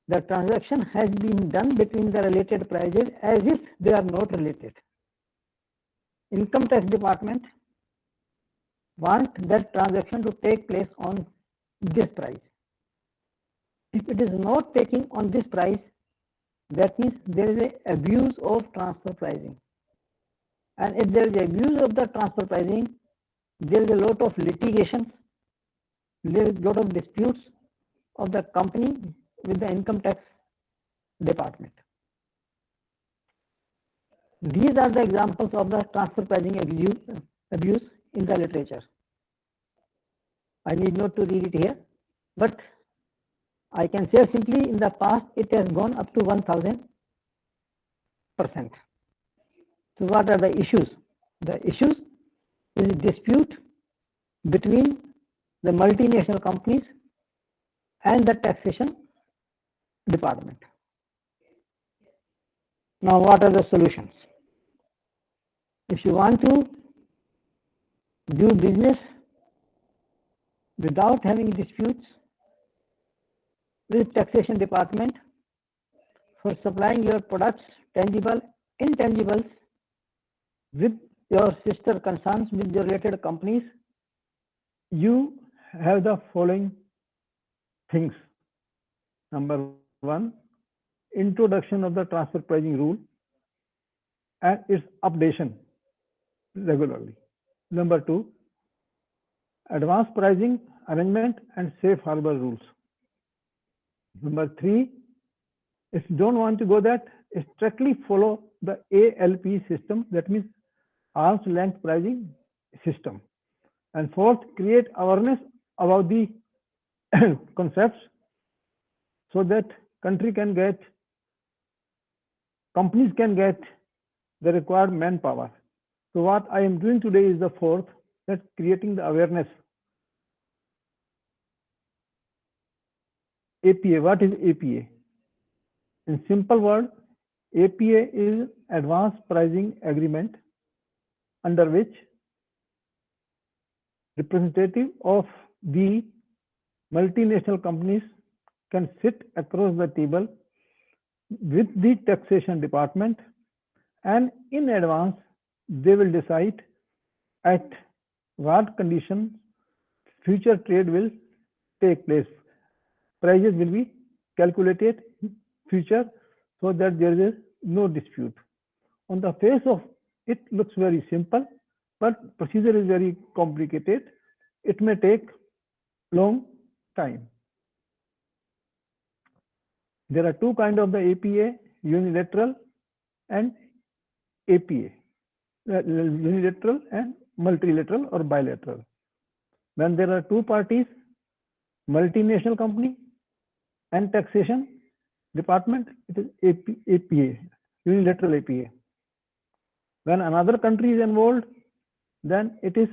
the transaction has been done between the related prices as if they are not related. Income tax department want that transaction to take place on this price. If it is not taking on this price, that means there is an abuse of transfer pricing. And if there is abuse of the transfer pricing, there is a lot of litigation, there is a lot of disputes of the company with the income tax department. These are the examples of the transfer pricing abuse in the literature. I need not to read it here, but I can say simply in the past it has gone up to 1000%. So what are the issues? The issues is dispute between the multinational companies and the taxation department. Now what are the solutions? If you want to do business without having disputes with taxation department for supplying your products, tangible, intangibles, with your sister concerns with your related companies, you have the following things. Number 1, introduction of the transfer pricing rule and its updation regularly. Number 2, advanced pricing arrangement and safe harbor rules. Number 3, if you don't want to go that, strictly follow the ALP system, that means arm's length pricing system. And 4th, create awareness about the concepts so that companies can get the required manpower. So what I am doing today is the 4th, that's creating the awareness. APA, what is APA? In simple word, APA is Advanced Pricing Agreement, under which representative of the multinational companies can sit across the table with the taxation department, and in advance they will decide at what conditions future trade will take place. Prices will be calculated future so that there is no dispute. On the face of it looks very simple, but procedure is very complicated. It may take long time. There are two kinds of the APA, unilateral and APA, unilateral and multilateral or bilateral. When there are two parties, multinational company and taxation department, it is APA, unilateral APA. When another country is involved, then it is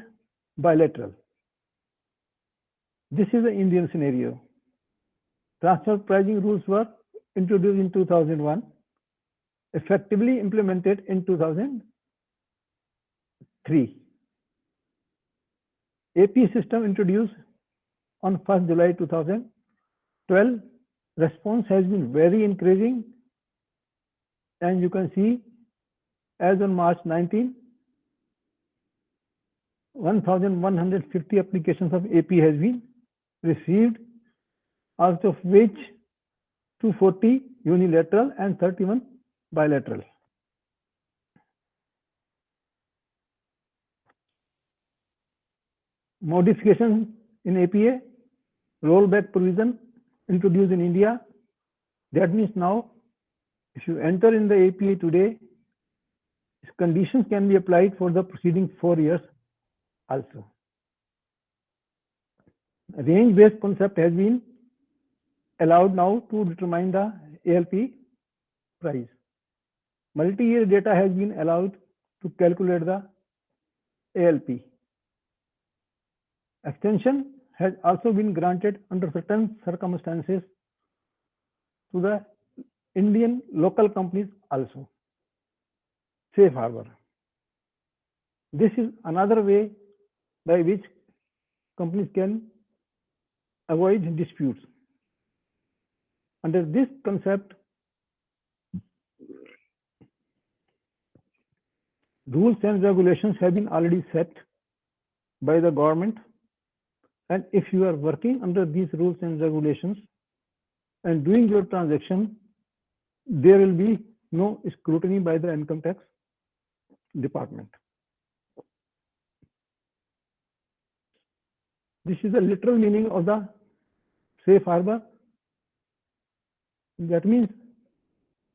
bilateral. This is the Indian scenario. Transfer pricing rules were introduced in 2001, effectively implemented in 2003. AP system introduced on 1st July 2012. Response has been very encouraging, and you can see as on March 19, 1,150 applications of AP has been received, out of which 240 unilateral and 31 bilateral. Modification in APA, rollback provision introduced in India. That means now, if you enter in the APA today, conditions can be applied for the preceding 4 years also. Range-based concept has been allowed now to determine the ALP price. Multi-year data has been allowed to calculate the ALP. Extension has also been granted under certain circumstances to the Indian local companies also. Safe harbor. This is another way by which companies can avoid disputes. Under this concept, rules and regulations have been already set by the government, and if you are working under these rules and regulations and doing your transaction, there will be no scrutiny by the income tax department. This is the literal meaning of the safe harbor. That means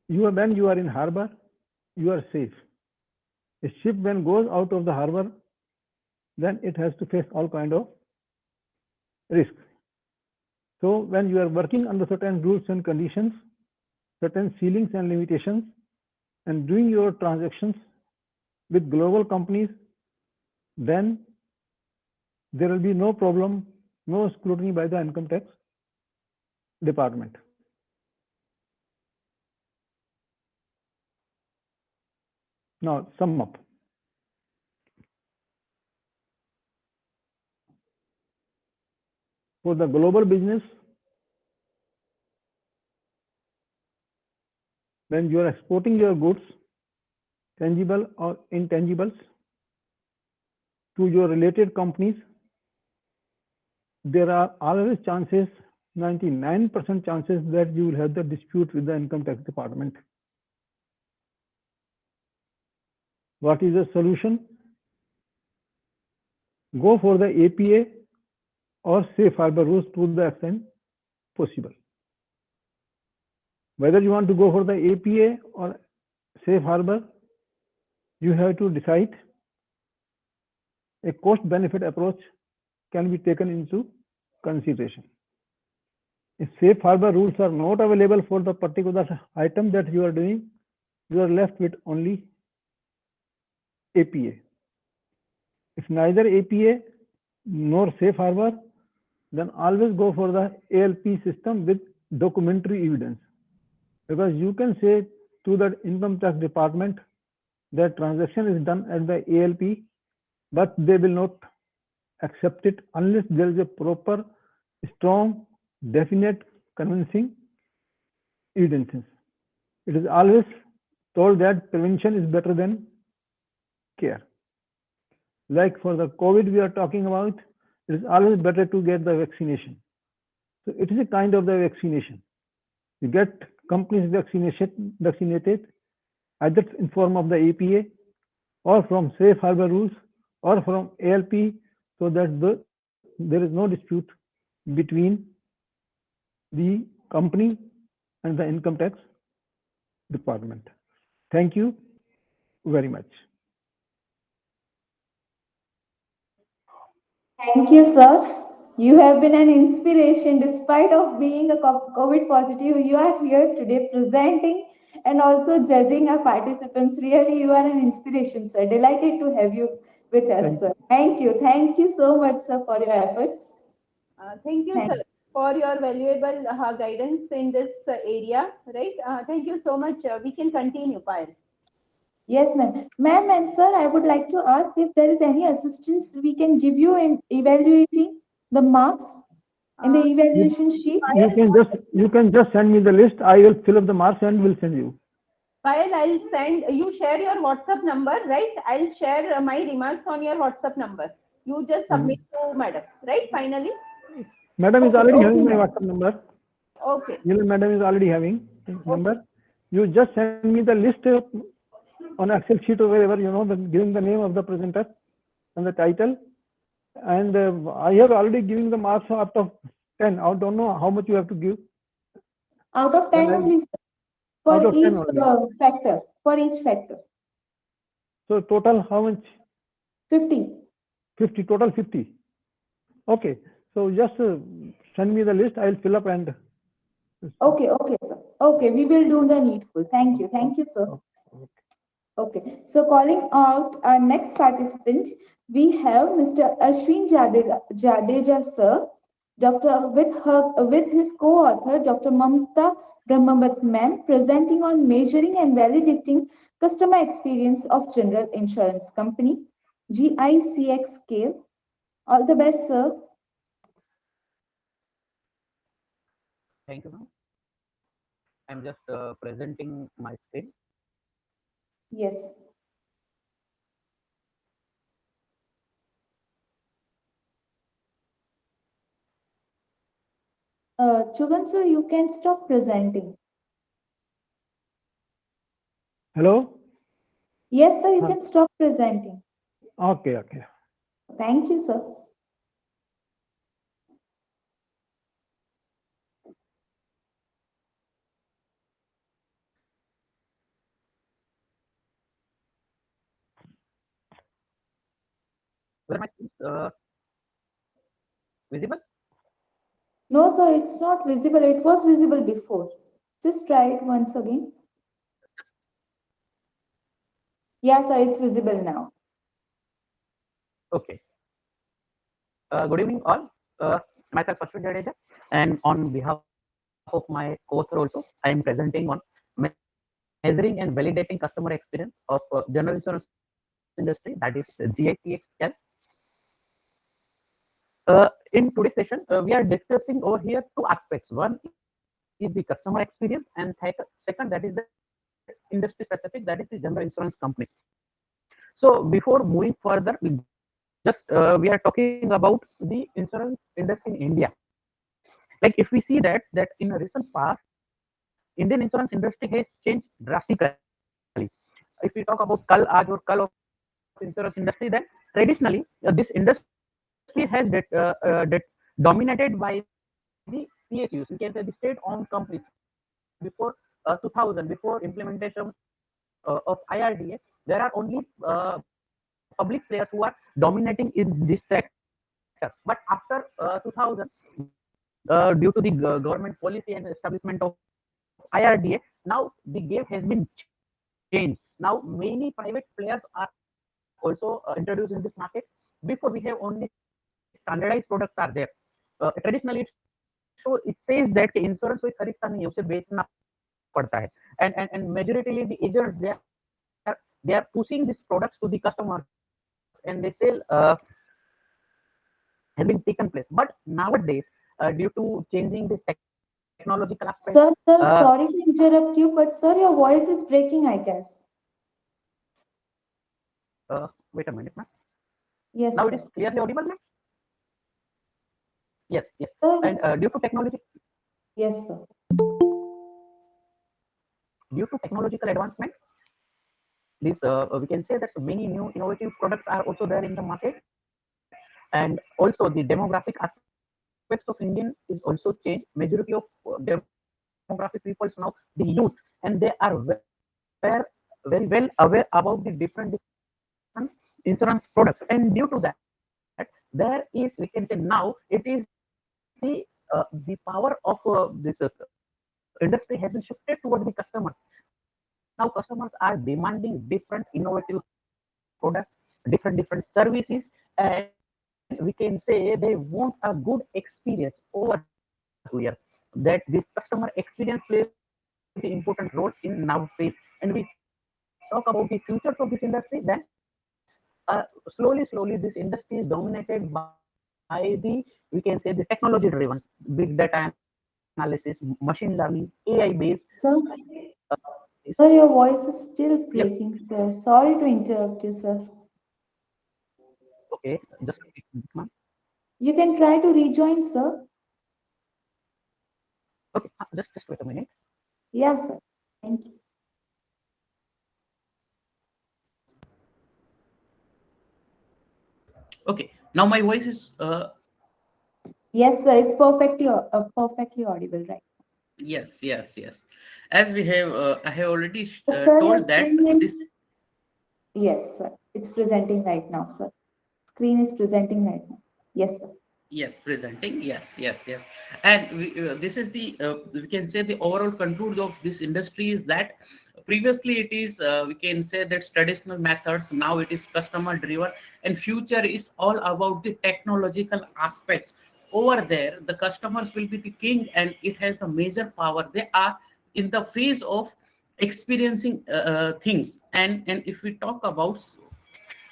when you are in harbor, you are safe. A ship when goes out of the harbor, then it has to face all kind of risk. So when you are working under certain rules and conditions, certain ceilings and limitations, and doing your transactions with global companies, then there will be no problem, no scrutiny by the income tax department. Now, sum up. For the global business, when you are exporting your goods, tangible or intangibles, to your related companies, there are always chances, 99% chances that you will have the dispute with the income tax department. What is the solution? Go for the APA or safe harbor rules to the extent possible. Whether you want to go for the APA or safe harbor, you have to decide. A cost-benefit approach can be taken into consideration. If safe harbor rules are not available for the particular item that you are doing, you are left with only APA. If neither APA nor safe harbor, then always go for the ALP system with documentary evidence. Because you can say to the income tax department that transaction is done at the ALP, but they will not accept it unless there is a proper, strong, definite, convincing evidences. It is always told that prevention is better than care. Like for the COVID we are talking about, it is always better to get the vaccination. So it is a kind of the vaccination. You get companies vaccinated either in form of the APA or from safe harbor rules or from ALP, so that there is no dispute between the company and the income tax department. Thank you very much. Thank you, sir. You have been an inspiration despite of being a COVID positive. You are here today presenting and also judging our participants. Really, you are an inspiration, sir. Delighted to have you with us, sir. Thank you. Thank you so much, sir, for your efforts. Thank you, Thank sir, for your valuable guidance in this area, right? Thank you so much. We can continue, Payal. Yes, ma'am. Ma'am and sir, I would like to ask if there is any assistance we can give you in evaluating the marks in the evaluation sheet. You can just send me the list. I will fill up the marks and will send you. Payal, I'll send you, share your WhatsApp number, right? I'll share my remarks on your WhatsApp number. You just submit to madam, right? Finally. Madam is already having my WhatsApp number. Okay. Madam is already having number. You just send me the list on Excel sheet or wherever, giving the name of the presenter and the title. And I have already given the marks out of 10. I don't know how much you have to give. Out of 10 only, sir. For each factor. For each factor. So total how much? 50. 50, total 50. Okay. So just send me the list. I'll fill up and. Okay, sir. Okay, we will do the needful. Thank you, sir. Okay, so calling out our next participant, we have Mr. Ashwin Jadeja, sir, with his co-author, Dr. Mamta Brahmavat ma'am, presenting on measuring and validating customer experience of general insurance company, GICX scale. All the best, sir. Thank you, ma'am. I'm just presenting my screen. Yes. Chugan, sir, you can stop presenting. Hello? Yes, sir, you can stop presenting. Okay. Thank you, sir. Where my visible? No, sir, it's not visible. It was visible before. Just try it once again. Yeah, sir, it's visible now. Okay. Good evening, all. Myself Ashwin Jadeja, and on behalf of my co-author also, I am presenting on measuring and validating customer experience of general insurance industry, that is GICX scale. In today's session, we are discussing over here two aspects. One is the customer experience, and second, that is the industry specific, that is the general insurance company. So before moving further, we are talking about the insurance industry in India. Like if we see that in a recent past, Indian insurance industry has changed drastically. If we talk about Kal Aaj or Kal of insurance industry, then traditionally this industry has dominated by the PSUs. We can say the state-owned companies. Before 2000, before implementation of IRDA, there are only public players who are dominating in this sector. But after 2000, due to the government policy and establishment of IRDA, now the game has been changed. Now many private players are also introduced in this market. Before we have only standardized products are there. Traditionally, it says that insurance कोई खरीदता नहीं है, उसे बेचना पड़ता है. And majority the agents they are pushing these products to the customers, and they sell has been taken place. But nowadays, due to changing the technological aspect, Sir, sorry to interrupt you, but sir, your voice is breaking, I guess. Wait a minute, ma'am. Yes. Now sir. it is clearly audible, ma'am. Yes. Sir, And due to technology. Yes, sir. Due to technological advancement, this we can say that many new innovative products are also there in the market, and also the demographic aspects of Indian is also changed. Majority of demographic people now the youth, and they are very well aware about the different insurance products, and due to that, there is, we can say now, it is the power of this industry has been shifted towards the customers. Now customers are demanding different innovative products, different services, and we can say they want a good experience over here. That this customer experience plays the important role in now phase. And we talk about the futures of this industry, then slowly this industry is dominated by the, we can say, the technology driven, big data analysis, machine learning, AI based. Sir, sir, your voice is still breaking, sir. Sorry to interrupt you, sir. Okay, just a minute. You can try to rejoin, sir. Okay, just wait a minute. Yes, sir. Thank you. Okay, now my voice is Yes, sir. It's perfectly audible, right? yes. As we have, I have already Sir, your told that screen this. Yes, sir. It's presenting right now, sir. Screen is presenting right now. Yes, sir. Yes, presenting. Yes. And this is the we can say the overall contours of this industry is that previously it is we can say that traditional methods. Now it is customer driven, and future is all about the technological aspects. Over there, the customers will be the king, and it has the major power. They are in the phase of experiencing things, and if we talk about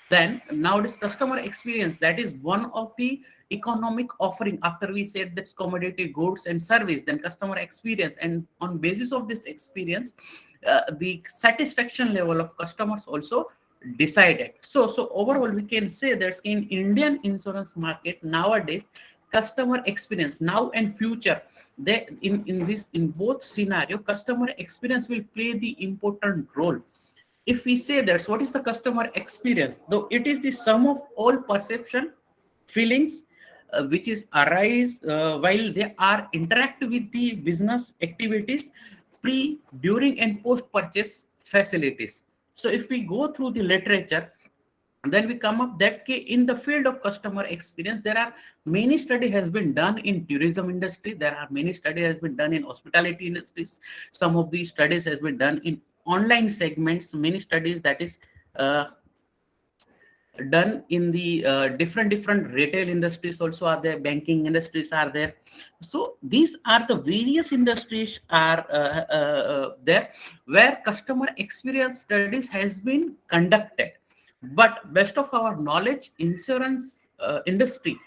then nowadays customer experience, that is one of the economic offering. After we said that's commodity goods and service, then customer experience, and on basis of this experience the satisfaction level of customers also decided. So overall we can say that in Indian insurance market nowadays, customer experience now and future, they in both scenario, customer experience will play the important role. If we say that's what is the customer experience, though it is the sum of all perception, feelings which is arise while they are interact with the business activities, pre, during and post purchase facilities. So if we go through the literature, then we come up that in the field of customer experience, there are many study has been done in tourism industry, there are many study has been done in hospitality industries, some of these studies has been done in online segments, many studies that is done in the different retail industries also are there, banking industries are there. So these are the various industries are there where customer experience studies has been conducted. But best of our knowledge, insurance industry,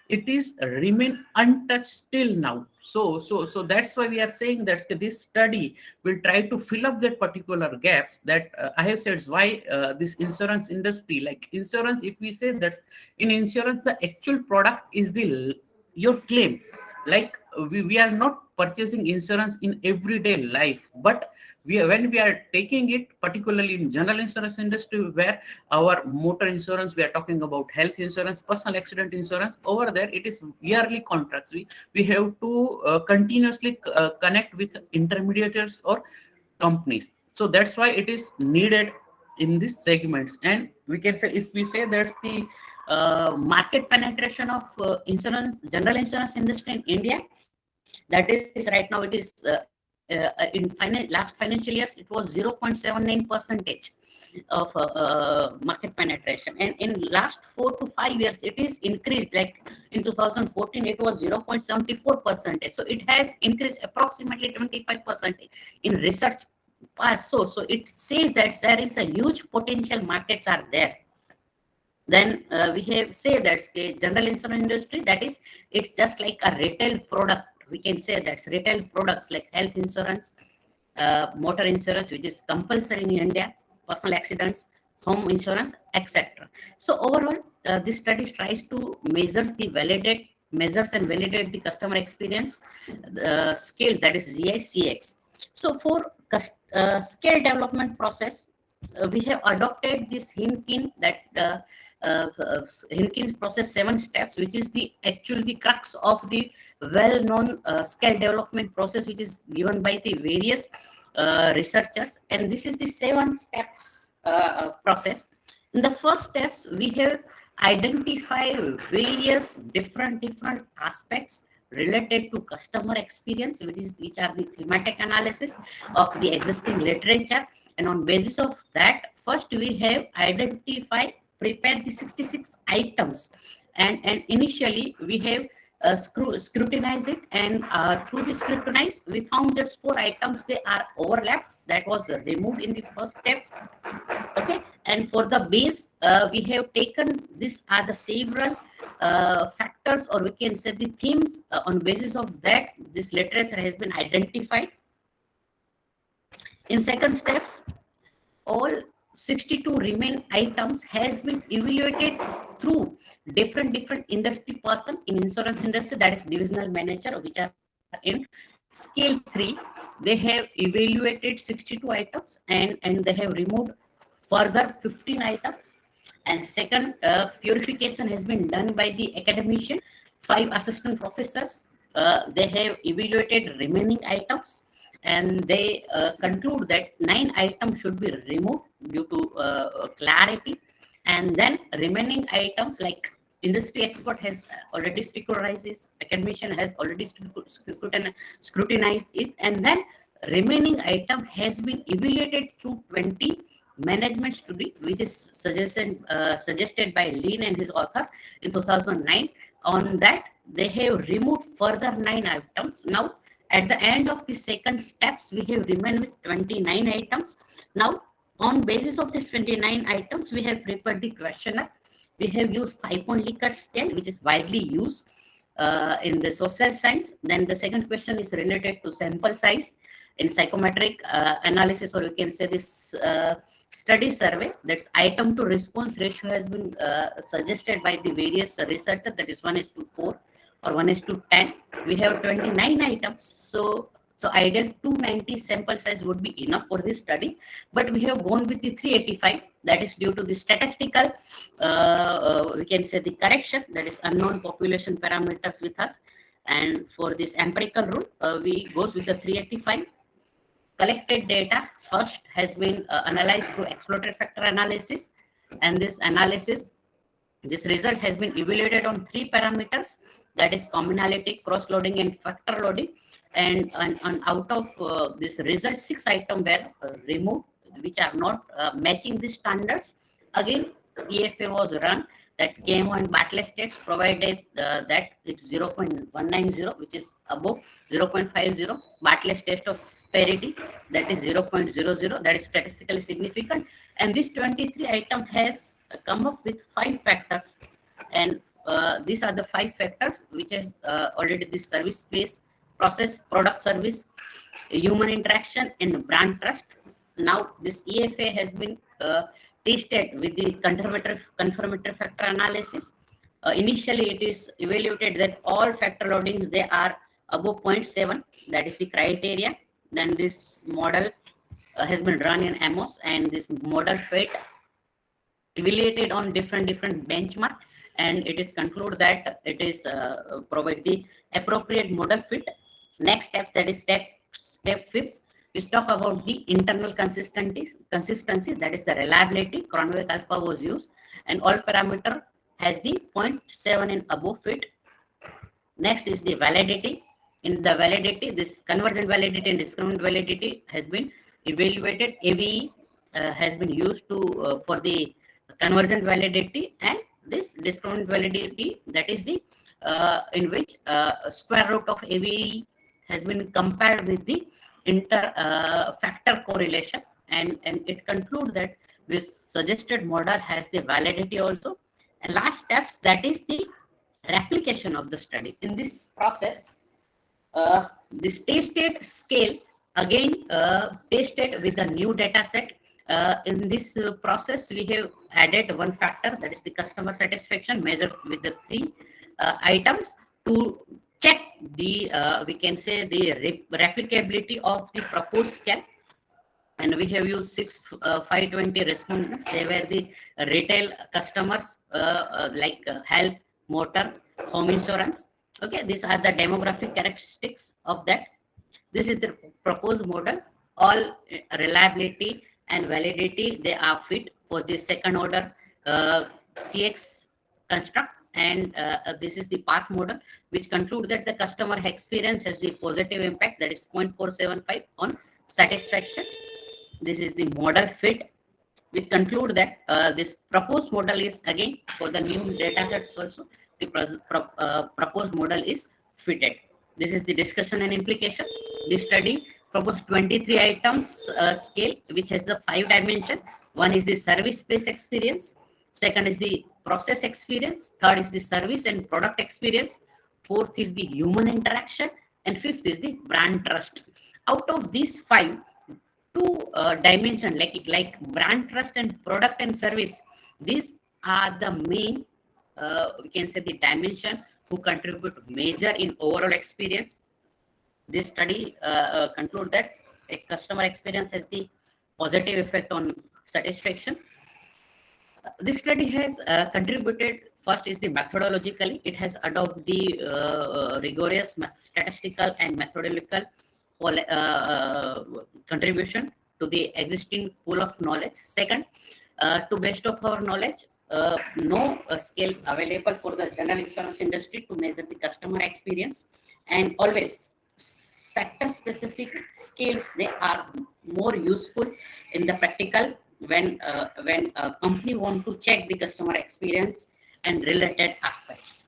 it is remain untouched till now. So that's why we are saying that this study will try to fill up that particular gaps that I have said why this insurance industry, like insurance, if we say that in insurance the actual product is the your claim. Like we are not purchasing insurance in everyday life, but when we are taking it, particularly in general insurance industry, where our motor insurance, we are talking about health insurance, personal accident insurance, over there it is yearly contracts. We have to continuously connect with intermediaries or companies. So that's why it is needed in these segments. And we can say, if we say that's the market penetration of insurance, general insurance industry in India, that is right now it is last financial years it was 0.79 percentage of market penetration, and in last 4 to 5 years it is increased. Like in 2014 it was 0.74 percentage, so it has increased approximately 25% in research past. So it says that there is a huge potential markets are there. Then we have say that general insurance industry, that is it's just like a retail product. We can say that's retail products like health insurance, motor insurance, which is compulsory in India, personal accidents, home insurance, etc. So overall, this study tries to measures and validate the customer experience scale, that is GICX. So for scale development process, we have adopted this Hinkin, that Hinkin process 7 steps, which is the crux of the well-known scale development process, which is given by the various researchers. And this is the 7 steps process. In the first steps, we have identified various different aspects related to customer experience, which are the thematic analysis of the existing literature. And on basis of that, first we have identified prepared the 66 items, and initially we have scrutinized it, and through the scrutinize we found that 4 items they are overlaps, that was removed in the first steps. Okay, and for the base we have taken this are the several factors, or we can say the themes. On basis of that, this literature has been identified. In second steps, all 62 remain items has been evaluated through different industry person in insurance industry, that is divisional manager, which are in scale 3. They have evaluated 62 items, and they have removed further 15 items. And second, purification has been done by the academician, 5 assistant professors. They have evaluated remaining items, and they conclude that 9 items should be removed due to clarity, and then remaining items like industry expert has already scrutinized, academician has already scrutinized it, and then remaining item has been evaluated through 20 management study, which is suggested by Lean and his author in 2009. On that, they have removed further 9 items. Now, at the end of the second steps, we have remained with 29 items. Now, on basis of the 29 items, we have prepared the questionnaire. We have used 5-point Likert scale, which is widely used in the social science. Then the second question is related to sample size in psychometric analysis, or you can say this study survey. That's item to response ratio has been suggested by the various researchers, that is 1:4 or 1:10. We have 29 items, so ideal 290 sample size would be enough for this study, but we have gone with the 385. That is due to the statistical we can say the correction, that is unknown population parameters with us, and for this empirical rule we goes with the 385. Collected data first has been analyzed through exploratory factor analysis, and this result has been evaluated on 3 parameters, that is commonality, cross loading, and factor loading. And out of this result, 6 items were removed, which are not matching the standards. Again, EFA was run, that KMO and Bartlett states provided that it's 0.190, which is above 0.50. Bartlett's test of parity, that is 0.00, that is statistically significant. And this 23 item has come up with 5 factors, and these are the 5 factors which is already this service space, process, product, service, human interaction, and brand trust. Now this EFA has been tested with the confirmatory factor analysis. Initially it is evaluated that all factor loadings they are above 0.7, that is the criteria. Then this model has been run in AMOS, and this model fit evaluated on different benchmark, and it is concluded that it is provide the appropriate model fit. Next step, that is step 5th, we talk about the internal consistency, that is the reliability. Cronweg alpha was used, and all parameter has the 0.7 and above fit. Next is the validity. In the validity, this convergent validity and discriminant validity has been evaluated. AVE has been used to for the convergent validity, and this discriminant validity, that is the in which square root of AVE has been compared with the factor correlation, and it concludes that this suggested model has the validity also. And last steps, that is the replication of the study. In this process, this tested scale again tested with a new data set. In this process, we have added 1 factor, that is the customer satisfaction, measured with the 3 items to check the we can say the replicability of the proposed scale. And we have used 520 respondents. They were the retail customers like health, motor, home insurance. Okay, these are the demographic characteristics of that. This is the proposed model. All reliability and validity, they are fit for the second order CX construct. And this is the path model, which conclude that the customer experience has the positive impact, that is 0.475 on satisfaction. This is the model fit. we conclude that this proposed model is again for the new data sets also. The proposed model is fitted. This is the discussion and implication. The study proposed 23 items scale, which has the 5 dimension. One is the service-based experience. Second is the process experience. Third is the service and product experience. Fourth is the human interaction. And fifth is the brand trust. Out of these 5, 2 dimension like brand trust and product and service, these are the main we can say the dimension who contribute major in overall experience. This study conclude that a customer experience has the positive effect on satisfaction. This study has contributed. First is the methodologically, it has adopted the rigorous statistical and methodological contribution to the existing pool of knowledge. Second, to best of our knowledge, no scale available for the general insurance industry to measure the customer experience, and always sector specific scales, they are more useful in the practical when a company want to check the customer experience and related aspects.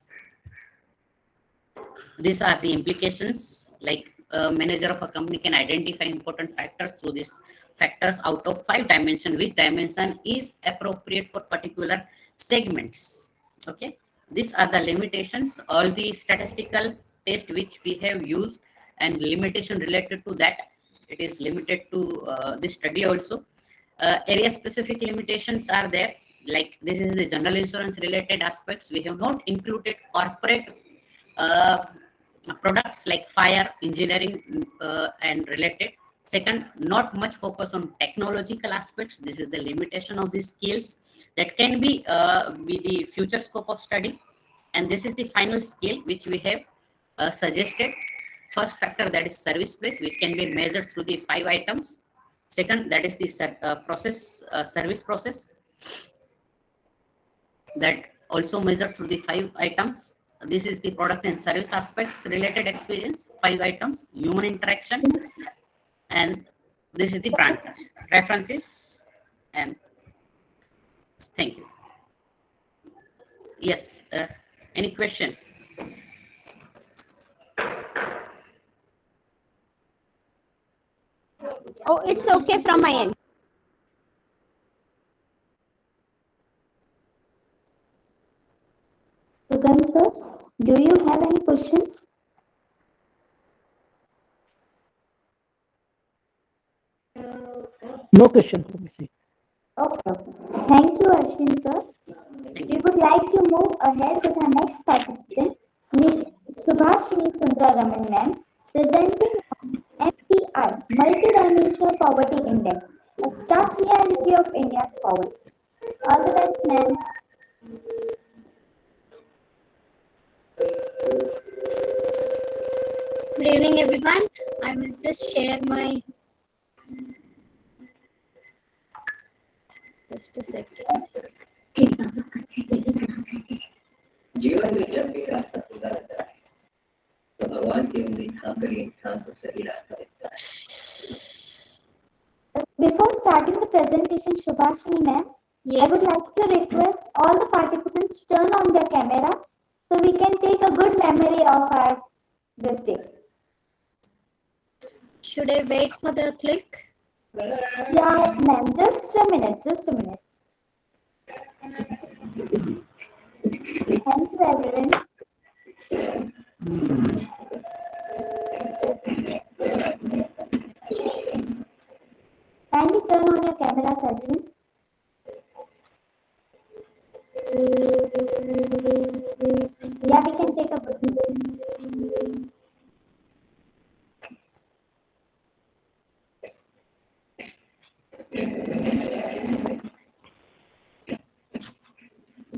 These are the implications, like a manager of a company can identify important factors through these factors out of 5 dimensions, which dimension is appropriate for particular segments. Okay, these are the limitations, all the statistical test which we have used and limitation related to that, it is limited to this study also. Area specific limitations are there, like this is the general insurance related aspects. We have not included corporate products like fire, engineering and related. Second, not much focus on technological aspects. This is the limitation of these skills that can be the future scope of study. And this is the final scale which we have suggested. First factor, that is service based, which can be measured through the 5 items. Second, that is the service process, that also measured through the 5 items. This is the product and service aspects related experience, 5 items. Human interaction, and this is the brand references. And thank you. Yes, any question? Oh, it's okay from my end. Sugam sir, do you have any questions? No question. Okay. Thank you, Ashwin sir. We would like to move ahead with our next participant, Ms. Subhashini Sundararaman ma'am, presenting on MPI, Multidimensional Poverty Index, a stark reality of India's poverty. All the best, ma'am. Good evening, everyone. I will just share my. Just a second. Before starting the presentation, Subhashini ma'am, I would like to request all the participants to turn on their camera so we can take a good memory of our this day. Should I wait for the click? Yeah, ma'am. Just a minute. Thank you, everyone. Kindly turn on your camera, everyone. Yeah, we can take a break.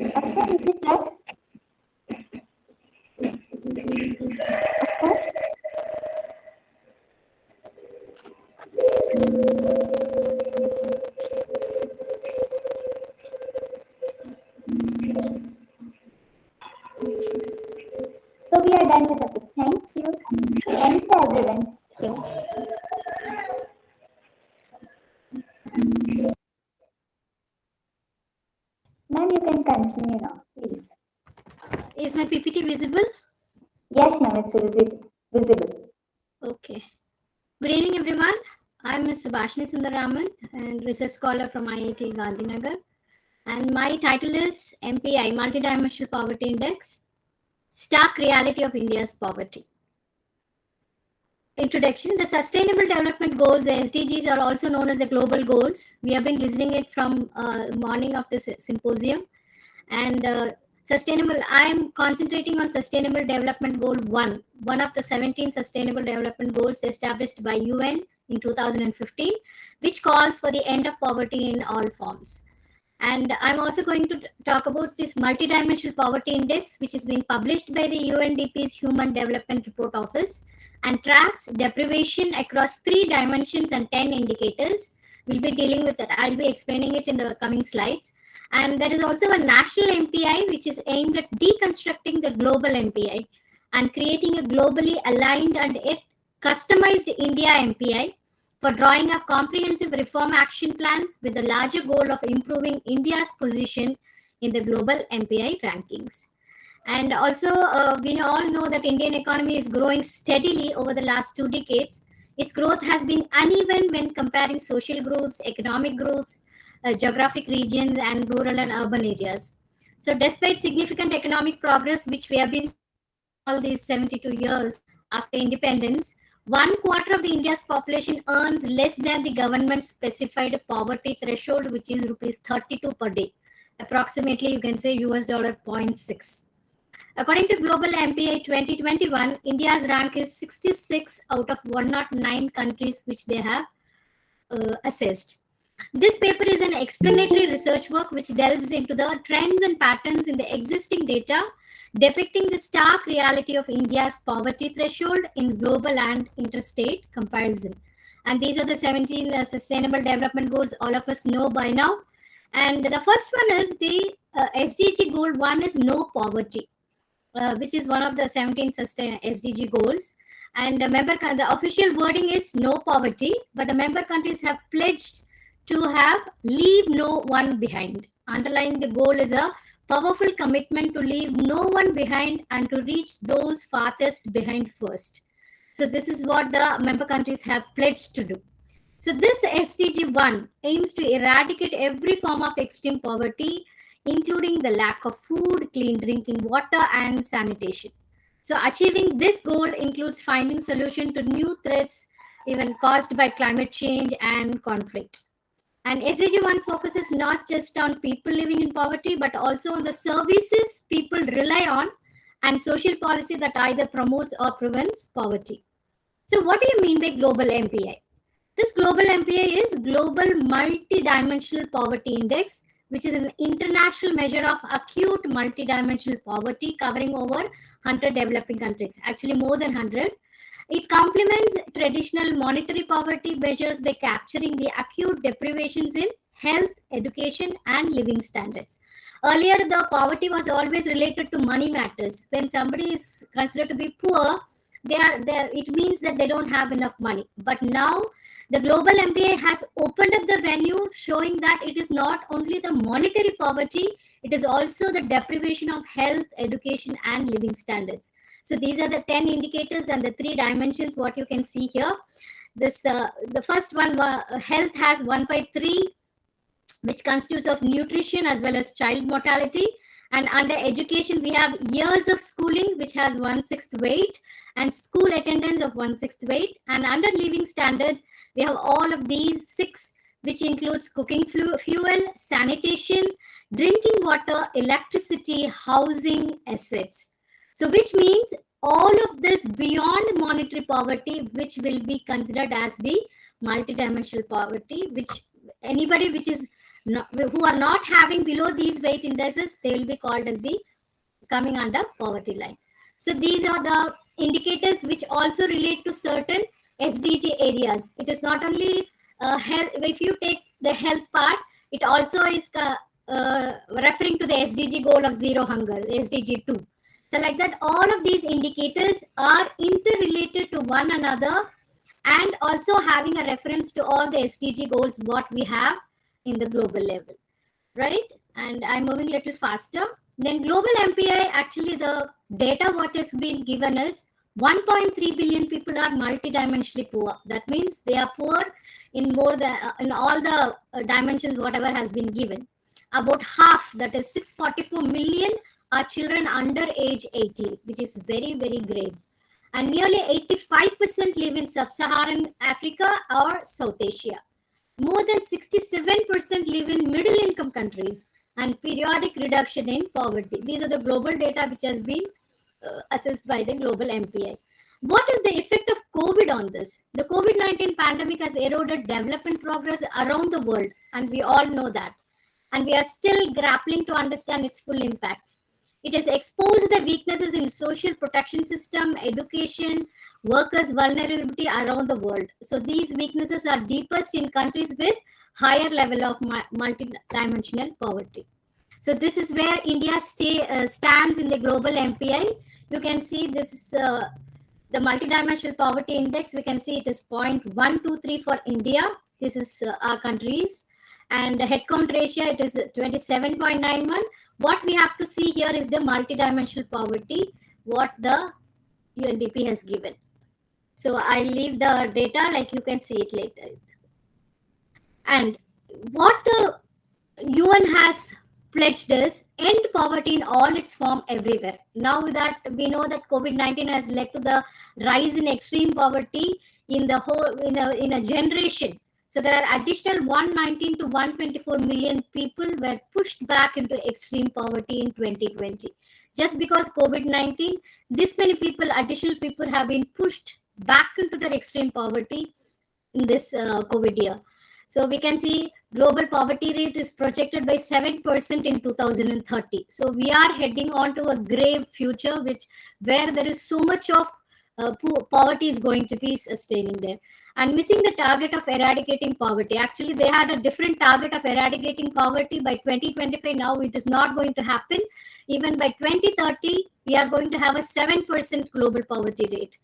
Okay, is it right? So we are done with the book. Thank you. Thank you, everyone. Thank you. continue now, please. Is my PPT visible? Yes, ma'am, it's visible. Okay. Good evening, everyone. I'm Ms. Subhashini Sundaraman and research scholar from IIT Gandhinagar. And my title is MPI, Multidimensional Poverty Index, Stark Reality of India's Poverty. Introduction. The Sustainable Development Goals, the SDGs, are also known as the global goals. We have been listening it from morning of this symposium. And I'm concentrating on Sustainable Development Goal 1, one of the 17 Sustainable Development Goals established by UN in 2015, which calls for the end of poverty in all forms. And I'm also going to talk about this Multidimensional Poverty Index, which is being published by the UNDP's Human Development Report Office and tracks deprivation across 3 dimensions and 10 indicators. We'll be dealing with that. I'll be explaining it in the coming slides. And there is also a national MPI, which is aimed at deconstructing the global MPI and creating a globally aligned and customized India MPI for drawing up comprehensive reform action plans with the larger goal of improving India's position in the global MPI rankings. And also, we all know that Indian economy is growing steadily over the last 2 decades. Its growth has been uneven when comparing social groups, economic groups, geographic regions, and rural and urban areas. So despite significant economic progress, which we have been all these 72 years after independence, 1/4 of the India's population earns less than the government specified poverty threshold, which is rupees 32 per day. Approximately, you can say $0.6. According to Global MPI 2021, India's rank is 66 out of 109 countries which they have assessed. This paper is an explanatory research work which delves into the trends and patterns in the existing data, depicting the stark reality of India's poverty threshold in global and interstate comparison. And these are the 17 Sustainable Development Goals all of us know by now. And the first one is the SDG Goal 1 is no poverty, which is one of the 17 SDG goals. And the official wording is no poverty, but the member countries have pledged to have leave no one behind. Underlying the goal is a powerful commitment to leave no one behind and to reach those farthest behind first. So this is what the member countries have pledged to do. So this SDG 1 aims to eradicate every form of extreme poverty, including the lack of food, clean drinking water, and sanitation. So achieving this goal includes finding solution to new threats even caused by climate change and conflict. And SDG 1 focuses not just on people living in poverty, but also on the services people rely on and social policy that either promotes or prevents poverty. So what do you mean by global MPI? This global MPI is Global Multidimensional Poverty Index, which is an international measure of acute multidimensional poverty covering over 100 developing countries, actually more than 100. It complements traditional monetary poverty measures by capturing the acute deprivations in health, education, and living standards. Earlier, the poverty was always related to money matters. When somebody is considered to be poor, it means that they don't have enough money. But now, the global MPI has opened up the venue, showing that it is not only the monetary poverty, it is also the deprivation of health, education, and living standards. So these are the 10 indicators and the 3 dimensions, what you can see here. The first one, health, has 1/3, which constitutes of nutrition as well as child mortality. And under education, we have years of schooling, which has 1/6 weight, and school attendance of 1/6 weight. And under living standards, we have all of these 6, which includes cooking fuel, sanitation, drinking water, electricity, housing, assets. So which means all of this beyond monetary poverty, which will be considered as the multidimensional poverty, which anybody which is who are not having below these weight indices, they will be called as the coming under poverty line. So these are the indicators which also relate to certain SDG areas. It is not only health. If you take the health part, it also is referring to the SDG goal of zero hunger, SDG 2. So like that, all of these indicators are interrelated to one another and also having a reference to all the SDG goals what we have in the global level, right? and I'm moving a little faster. Then global MPI, actually the data what has been given is 1.3 billion people are multidimensionally poor. That means they are poor in more than in all the dimensions whatever has been given. About half, that is 644 million, are children under age 18, which is very, very grave. And nearly 85% live in sub-Saharan Africa or South Asia. More than 67% live in middle-income countries, and periodic reduction in poverty. These are the global data which has been assessed by the global MPI. What is the effect of COVID on this? The COVID-19 pandemic has eroded development progress around the world, and we all know that. And we are still grappling to understand its full impacts. It has exposed the weaknesses in social protection system, education, workers' vulnerability around the world. So these weaknesses are deepest in countries with higher level of multidimensional poverty. So this is where India stands in the global MPI. You can see this is the multidimensional poverty index. We can see it is 0.123 for India. This is our countries. And the head count ratio, it is 27.91. What we have to see here is the multidimensional poverty, what the UNDP has given. So I leave the data, like you can see it later. And what the UN has pledged is end poverty in all its form everywhere. Now that we know that COVID-19 has led to the rise in extreme poverty in the whole in a generation. So there are additional 119 to 124 million people were pushed back into extreme poverty in 2020. Just because COVID-19, this many people, additional people have been pushed back into their extreme poverty in this COVID year. So we can see global poverty rate is projected by 7% in 2030. So we are heading on to a grave future, where there is so much of poverty is going to be sustaining there. And missing the target of eradicating poverty. Actually, they had a different target of eradicating poverty by 2025. Now it is not going to happen. Even by 2030, we are going to have a 7% global poverty rate.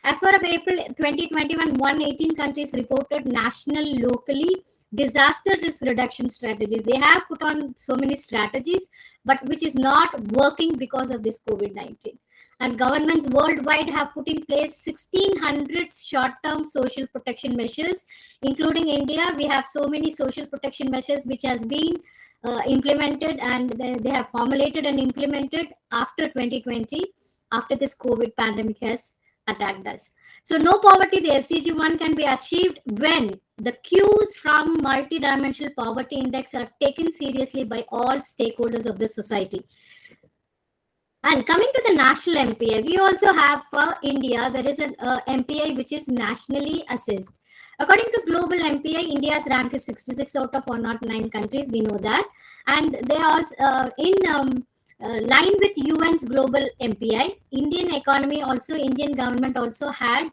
As far as April 2021, 118 countries reported national, locally disaster risk reduction strategies. They have put on so many strategies, but which is not working because of this COVID-19. And governments worldwide have put in place 1,600 short-term social protection measures, including India. We have so many social protection measures which has been implemented, and they have formulated and implemented after 2020, after this COVID pandemic has attacked us. So no poverty, the SDG 1 can be achieved when the cues from multidimensional poverty index are taken seriously by all stakeholders of the society. And coming to the national MPI, we also have for India, there is an MPI which is nationally assessed. According to global MPI, India's rank is 66 out of 109 countries, we know that. And they are also in line with UN's global MPI. Indian economy also, Indian government also had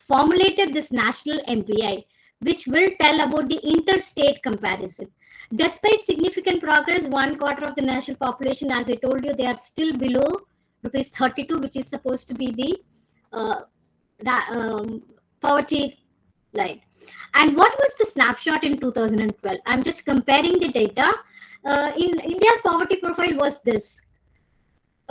formulated this national MPI, which will tell about the interstate comparison. Despite significant progress, 1/4 of the national population, as I told you, they are still below rupees 32, which is supposed to be the poverty line. And what was the snapshot in 2012? I'm just comparing the data. In India's poverty profile was this.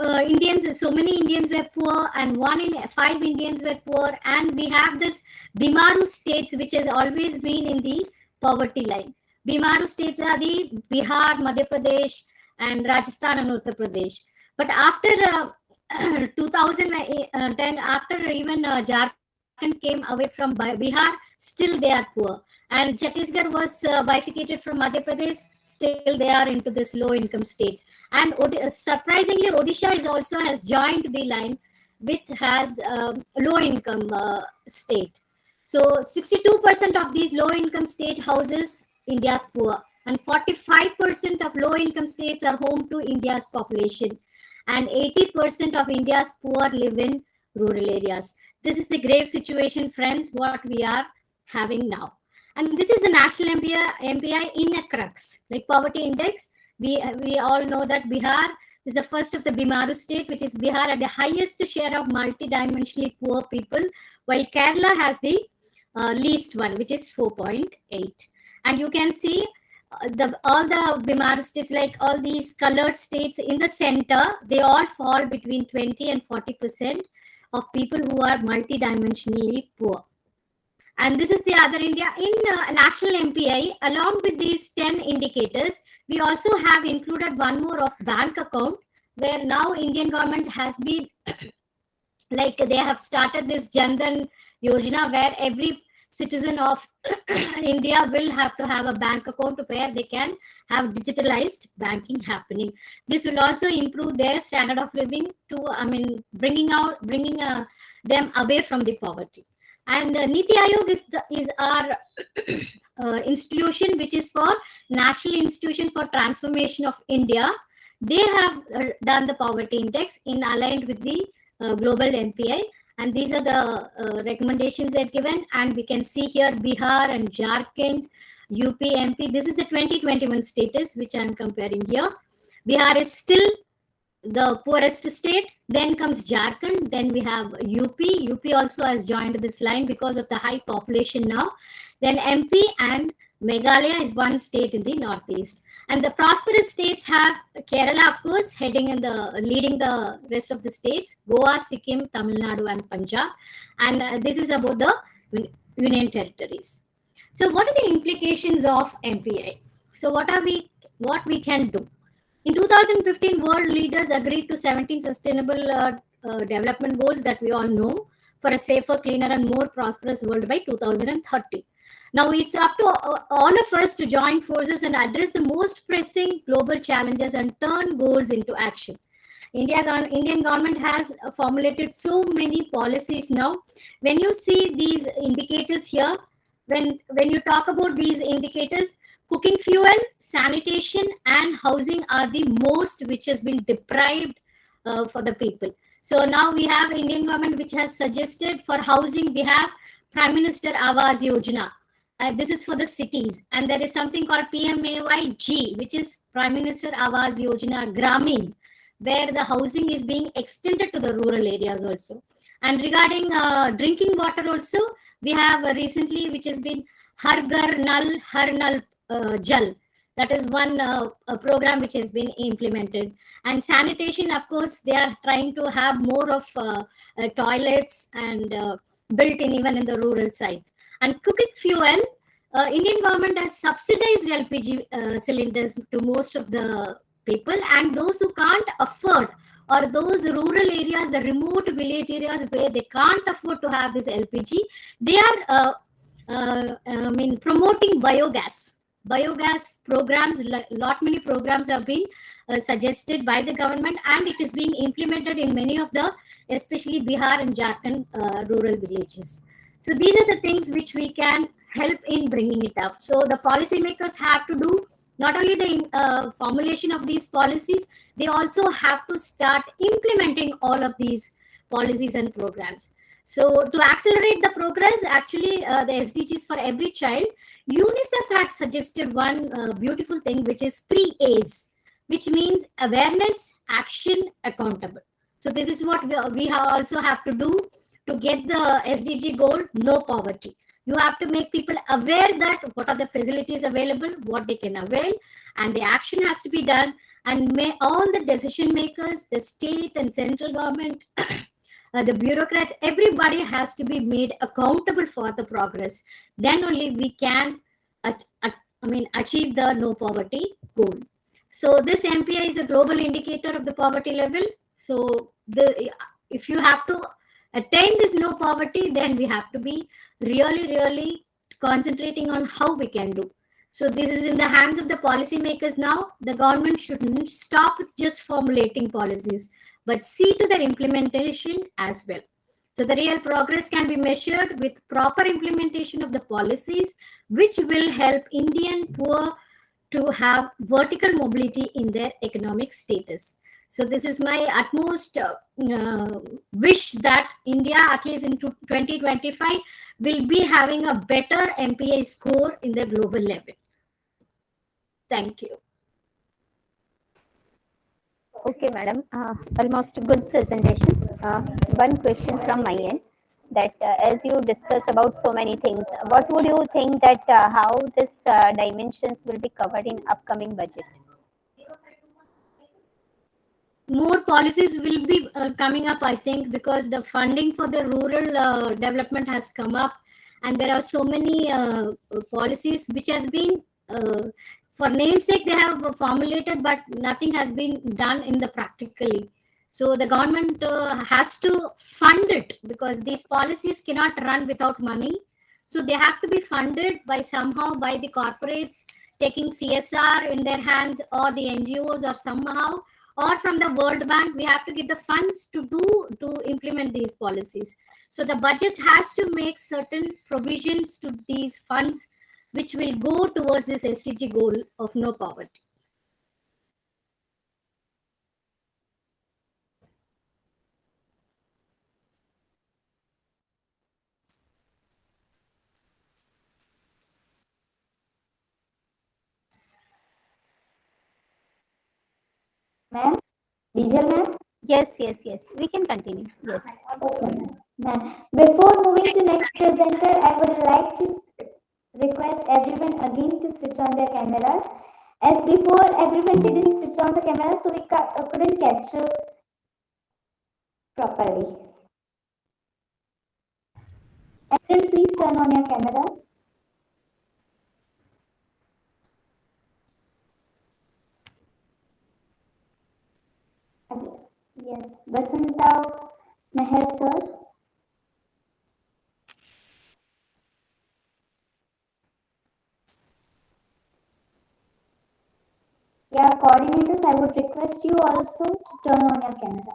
So many Indians were poor, and 1 in 5 Indians were poor. And we have this Bimaru states, which has always been in the poverty line. Bimaru states are the Bihar, Madhya Pradesh, and Rajasthan and Uttar Pradesh. But after 2010, after even Jharkhand came away from Bihar, still they are poor. And Chhattisgarh was bifurcated from Madhya Pradesh, still they are into this low income state. And surprisingly, Odisha also has joined the line, which has low income state. So 62% of these low income state houses India's poor, and 45% of low income states are home to India's population, and 80% of India's poor live in rural areas. This is the grave situation, friends, what we are having now. And this is the national MPI in a crux, like poverty index. We all know that Bihar is the first of the Bimaru state, which is Bihar at the highest share of multidimensionally poor people, while Kerala has the least one, which is 4.8. And you can see all the BIMAR states, like all these colored states in the center, they all fall between 20 and 40% of people who are multidimensionally poor. And this is the other India. In national MPI, along with these 10 indicators, we also have included one more of bank account, where now Indian government has been like they have started this Jan Dhan Yojana, where every citizen of India will have to have a bank account where they can have digitalized banking happening. This will also improve their standard of living to, bringing them away from the poverty. And Niti Aayog is our institution, which is for National Institution for Transformation of India. They have done the poverty index in aligned with the global MPI, and these are the recommendations they're given. And we can see here Bihar and Jharkhand, UP, MP. This is the 2021 status which I'm comparing here. Bihar is still the poorest state. Then comes Jharkhand. Then we have UP. UP also has joined this line because of the high population now. Then MP and Meghalaya is one state in the northeast. And the prosperous states have Kerala, of course, leading the rest of the states, Goa, Sikkim, Tamil Nadu, and Punjab. And this is about the union territories. So what are the implications of MPI? So what we can do? In 2015, world leaders agreed to 17 sustainable development goals that we all know for a safer, cleaner, and more prosperous world by 2030. Now it's up to all of us to join forces and address the most pressing global challenges and turn goals into action. Indian government has formulated so many policies now. When you see these indicators here, when you talk about these indicators, cooking fuel, sanitation, and housing are the most which has been deprived for the people. So now we have Indian government which has suggested for housing, we have Prime Minister Awas Yojana. This is for the cities, and there is something called PMAYG, which is Prime Minister Awas Yojana Gramin, where the housing is being extended to the rural areas also. And regarding drinking water also, we have recently, which has been Har Ghar Nal, Har Nal Jal. That is one program which has been implemented. And sanitation, of course, they are trying to have more of toilets and built in even in the rural sites. And cooking fuel, Indian government has subsidized LPG cylinders to most of the people, and those who can't afford, or those rural areas, the remote village areas where they can't afford to have this LPG, they are promoting biogas programs. Many programs have been suggested by the government, and it is being implemented in many of the, especially Bihar and Jharkhand rural villages. So these are the things which we can help in bringing it up. So the policymakers have to do not only the formulation of these policies, they also have to start implementing all of these policies and programs. So to accelerate the progress, actually the SDGs for every child, UNICEF had suggested one beautiful thing, which is 3 A's, which means awareness, action, accountable. So this is what we also have to do to get the SDG goal, no poverty. You have to make people aware that what are the facilities available, what they can avail, and the action has to be done. And all the decision makers, the state and central government, the bureaucrats, everybody has to be made accountable for the progress. Then only we can achieve the no poverty goal. So this MPI is a global indicator of the poverty level. So if you have to attain this no poverty, then we have to be really concentrating on how we can do. So this is in the hands of the policymakers now. The government shouldn't stop with just formulating policies, but see to their implementation as well. So the real progress can be measured with proper implementation of the policies, which will help Indian poor to have vertical mobility in their economic status. So this is my utmost wish that India, at least in 2025, will be having a better MPI score in the global level. Thank you. Okay, madam. Almost good presentation. One question from my end. that as you discussed about so many things, what would you think that how this dimensions will be covered in upcoming budget? More policies will be coming up, I think, because the funding for the rural development has come up, and there are so many policies which has been for namesake they have formulated, but nothing has been done in the practically. So the government has to fund it, because these policies cannot run without money. So they have to be funded by somehow by the corporates taking CSR in their hands, or the NGOs, or somehow, or from the World Bank. We have to get the funds to implement these policies. So the budget has to make certain provisions to these funds which will go towards this SDG goal of no poverty. Ma'am? Diesel ma'am? Yes, we can continue. Yes. Okay, ma'am. Before moving to next presenter, I would like to request everyone again to switch on their cameras. As before, everyone didn't switch on the camera, so we couldn't capture properly. Everyone, please turn on your camera. Yes, Basanta Meher sir. Yeah, coordinators, I would request you also to turn on your camera.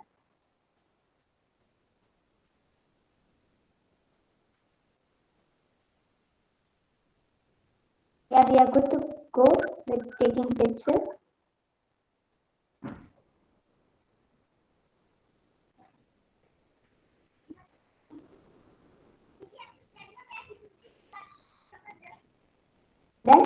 Yeah, we are good to go with taking picture. Then,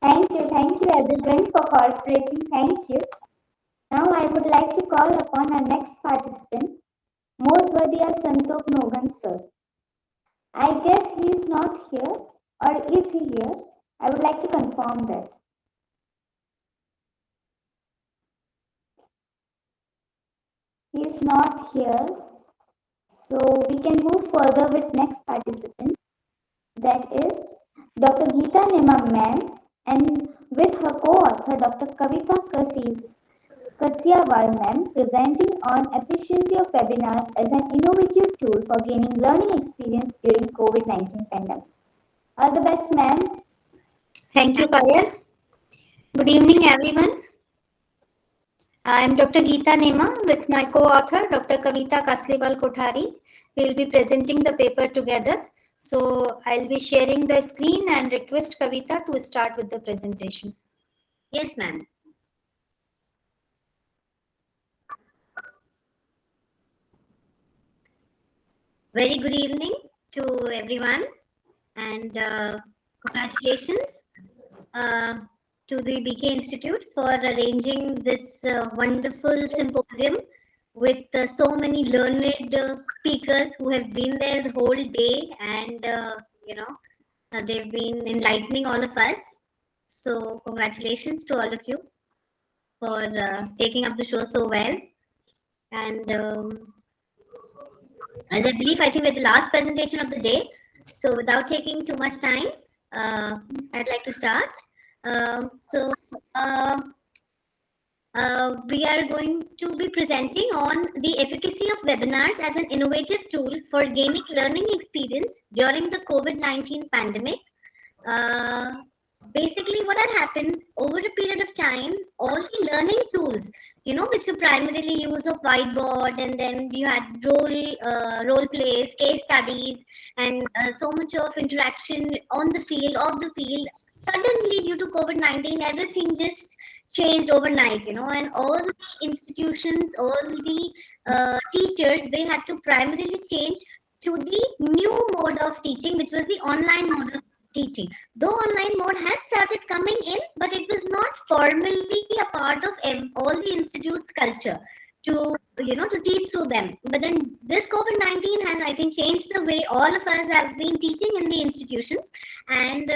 thank you everyone for cooperating. Thank you. Now I would like to call upon our next participant, Modhvadiya Santokh Nogan sir. I guess he is not here, or is he here? I would like to confirm that. He is not here. So we can move further with next participant. That is Dr. Geeta Nema ma'am, and with her co-author Dr. Kavita Kasiyawal ma'am, presenting on efficiency of webinars as an innovative tool for gaining learning experience during COVID-19 pandemic. All the best, ma'am. Thank you, Payal. Good evening, everyone. I am Dr. Geeta Nema with my co-author, Dr. Kavita Kasliwal Kothari. We will be presenting the paper together. So I'll be sharing the screen and request Kavita to start with the presentation. Yes, ma'am. Very good evening to everyone, and congratulations to the BK Institute for arranging this wonderful symposium with so many learned speakers who have been there the whole day, and they've been enlightening all of us. So congratulations to all of you for taking up the show so well. And as I believe, I think we're the last presentation of the day. So without taking too much time, I'd like to start. We are going to be presenting on the efficacy of webinars as an innovative tool for gaining learning experience during the COVID-19 pandemic. Basically, what had happened over a period of time, all the learning tools, which you primarily use of whiteboard, and then you had role plays, case studies, and so much of interaction on the field, off the field. Suddenly, due to COVID-19, everything just changed overnight, and all the institutions, all the teachers, they had to primarily change to the new mode of teaching, which was the online mode of teaching. Though online mode has started coming in, but it was not formally a part of all the institute's culture. to to teach through them. But then this COVID-19 has, I think, changed the way all of us have been teaching in the institutions, and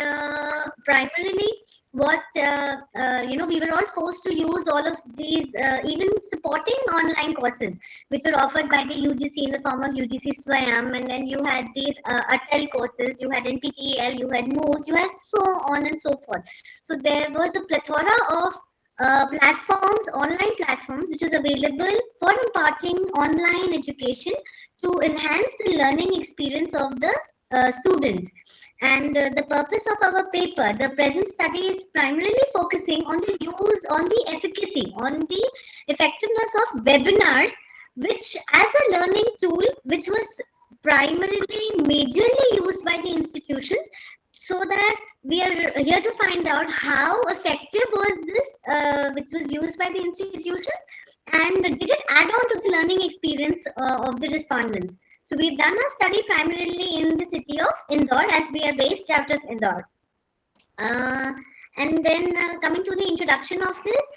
primarily what we were all forced to use all of these even supporting online courses which were offered by the UGC in the form of UGC Swayam, and then you had these ATEL courses, you had NPTEL, you had MOOCs, you had so on and so forth. So there was a plethora of platforms, online platforms, which was available for imparting online education to enhance the learning experience of the students. And the purpose of our paper, the present study, is primarily focusing on the use, on the efficacy, on the effectiveness of webinars, which as a learning tool, which was primarily majorly used by the institutions, so that we are here to find out how effective was this, which was used by the institutions, and did it add on to the learning experience of the respondents. So we've done our study primarily in the city of Indore, as we are based out of Indore. And then coming to the introduction of this,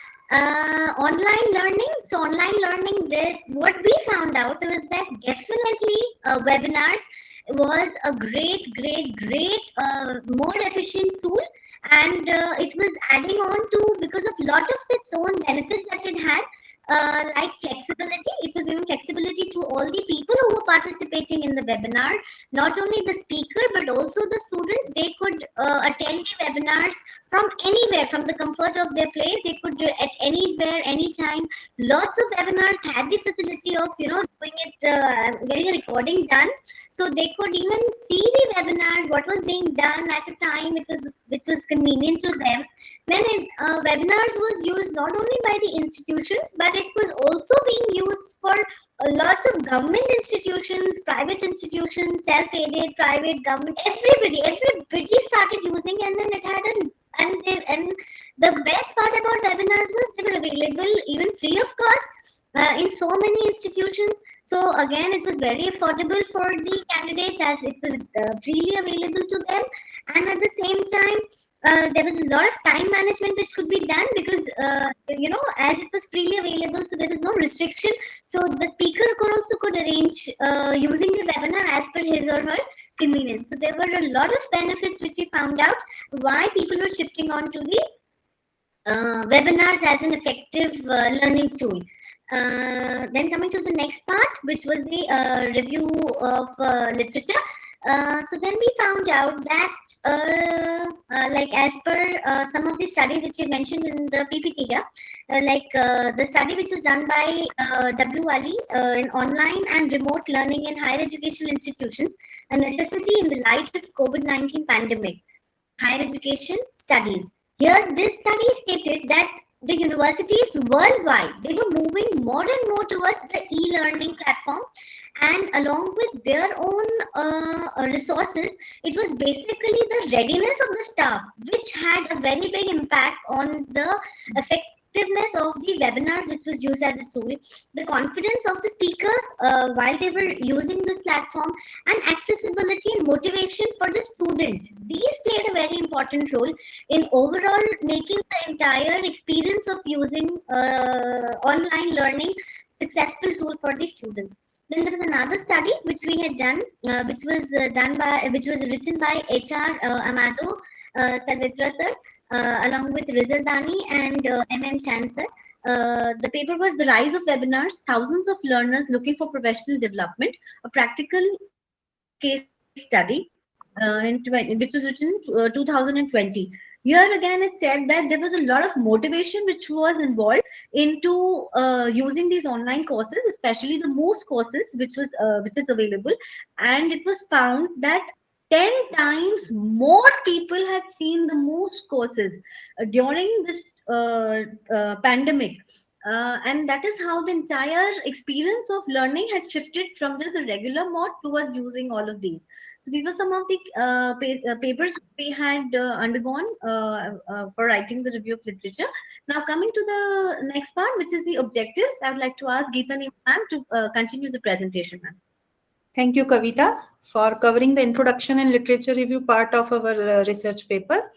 online learning. So online learning, what we found out was that definitely webinars was a great, more efficient tool, and it was adding on to, because of lot of its own benefits that it had, like flexibility. It was giving flexibility to all the people who were participating in the webinar, not only the speaker but also the students. They could attend the webinars from anywhere, from the comfort of their place. They could do it at anywhere, anytime. Lots of webinars had the facility of doing it, getting a recording done, so they could even see the webinars, what was being done at a time which was convenient to them. Then webinars was used not only by the institutions, but it was also being used for lots of government institutions, private institutions, self-aided, private, government. Everybody started using, and then it had and the best part about webinars was they were available even free of cost in so many institutions. So again, it was very affordable for the candidates, as it was freely available to them, and at the same time, there was a lot of time management which could be done, because as it was freely available, so there was no restriction. So the speaker could arrange using the webinar as per his or her convenience. So there were a lot of benefits which we found out why people were shifting on to the webinars as an effective learning tool. Then coming to the next part, which was the review of literature. So then we found out that like as per some of the studies which you mentioned in the PPT here, the study which was done by W. Ali in online and remote learning in higher educational institutions, a necessity in the light of COVID-19 pandemic, higher education studies. Here, this study stated that the universities worldwide, they were moving more and more towards the e-learning platform, and along with their own resources, it was basically the readiness of the staff which had a very big impact on the effectiveness of the webinars which was used as a tool, the confidence of the speaker while they were using this platform, and accessibility and motivation for the students. These played a very important role in overall making the entire experience of using online learning successful tool for the students. Then there was another study which we had done, which was written by H.R. Amado Salvitra sir, along with Rizaldani and M.M. Chan sir. The paper was The Rise of Webinars, Thousands of Learners Looking for Professional Development, a practical case study, which was written 2020. Here again, it said that there was a lot of motivation which was involved into using these online courses, especially the MOOCs courses, which is available, and it was found that 10 times more people had seen the MOOCs courses during this pandemic. And that is how the entire experience of learning had shifted from just a regular mode towards using all of these. So these were some of the papers we had undergone for writing the review of literature. Now coming to the next part, which is the objectives, I would like to ask Geeta ma'am to continue the presentation, ma'am. Thank you, Kavita, for covering the introduction and literature review part of our research paper.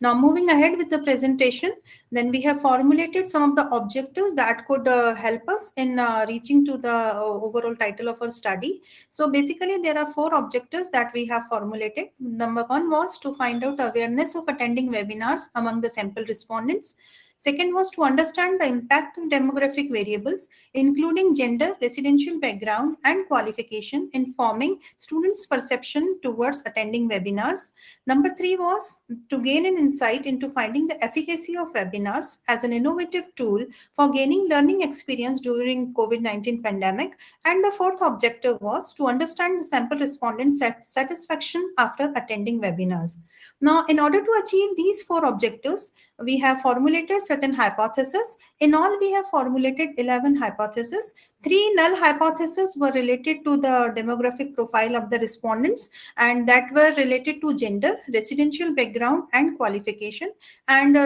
Now, moving ahead with the presentation, then we have formulated some of the objectives that could help us in reaching to the overall title of our study. So basically, there are 4 objectives that we have formulated. Number 1 was to find out awareness of attending webinars among the sample respondents. Second was to understand the impact of demographic variables, including gender, residential background, and qualification in forming students' perception towards attending webinars. Number 3 was to gain an insight into finding the efficacy of webinars as an innovative tool for gaining learning experience during COVID-19 pandemic. And the 4th objective was to understand the sample respondent satisfaction after attending webinars. Now, in order to achieve these 4 objectives, we have formulated certain hypotheses. In all, we have formulated 11 hypotheses. 3 null hypotheses were related to the demographic profile of the respondents, and that were related to gender, residential background, and qualification. And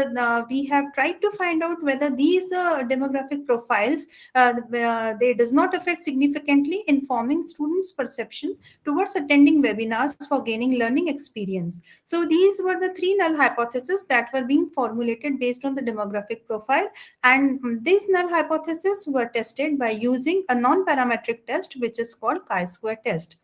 we have tried to find out whether these demographic profiles, they does not affect significantly in forming students' perception towards attending webinars for gaining learning experience. So these were the 3 null hypotheses that were being formulated based on the demographic profile, and these null hypotheses were tested by using a non-parametric test, which is called chi-square test.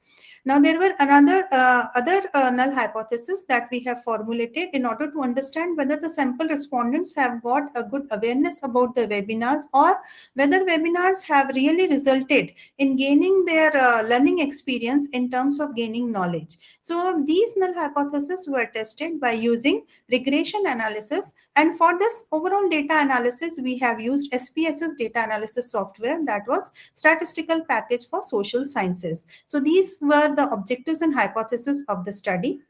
Now, there were other null hypotheses that we have formulated in order to understand whether the sample respondents have got a good awareness about the webinars, or whether webinars have really resulted in gaining their learning experience in terms of gaining knowledge. So these null hypotheses were tested by using regression analysis. And for this overall data analysis, we have used SPSS data analysis software, that was Statistical Package for Social Sciences. So these were the objectives and hypotheses of the study.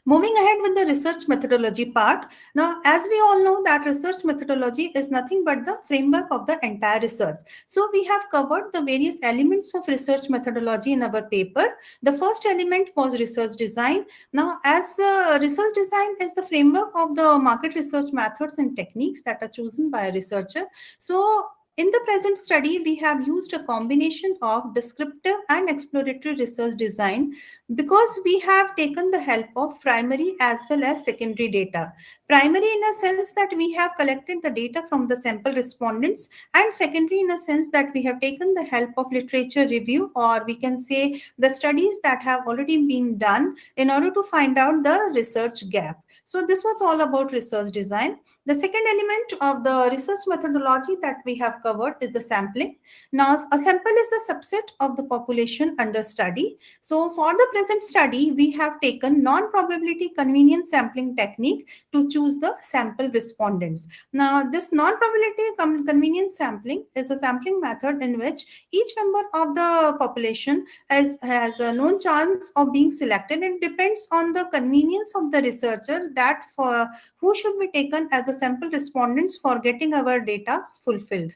Moving ahead with the research methodology part. Now, as we all know that research methodology is nothing but the framework of the entire research. So we have covered the various elements of research methodology in our paper. The first element was research design. Now, as research design is the framework of the market research methods and techniques that are chosen by a researcher. So in the present study, we have used a combination of descriptive and exploratory research design because we have taken the help of primary as well as secondary data. Primary in a sense that we have collected the data from the sample respondents, and secondary in a sense that we have taken the help of literature review, or we can say the studies that have already been done in order to find out the research gap. So this was all about research design. The second element of the research methodology that we have covered is the sampling. Now, a sample is the subset of the population under study. So for the present study, we have taken non-probability convenience sampling technique to choose the sample respondents. Now, this non-probability convenience sampling is a sampling method in which each member of the population has a known chance of being selected. It depends on the convenience of the researcher that for who should be taken as the sample respondents for getting our data fulfilled.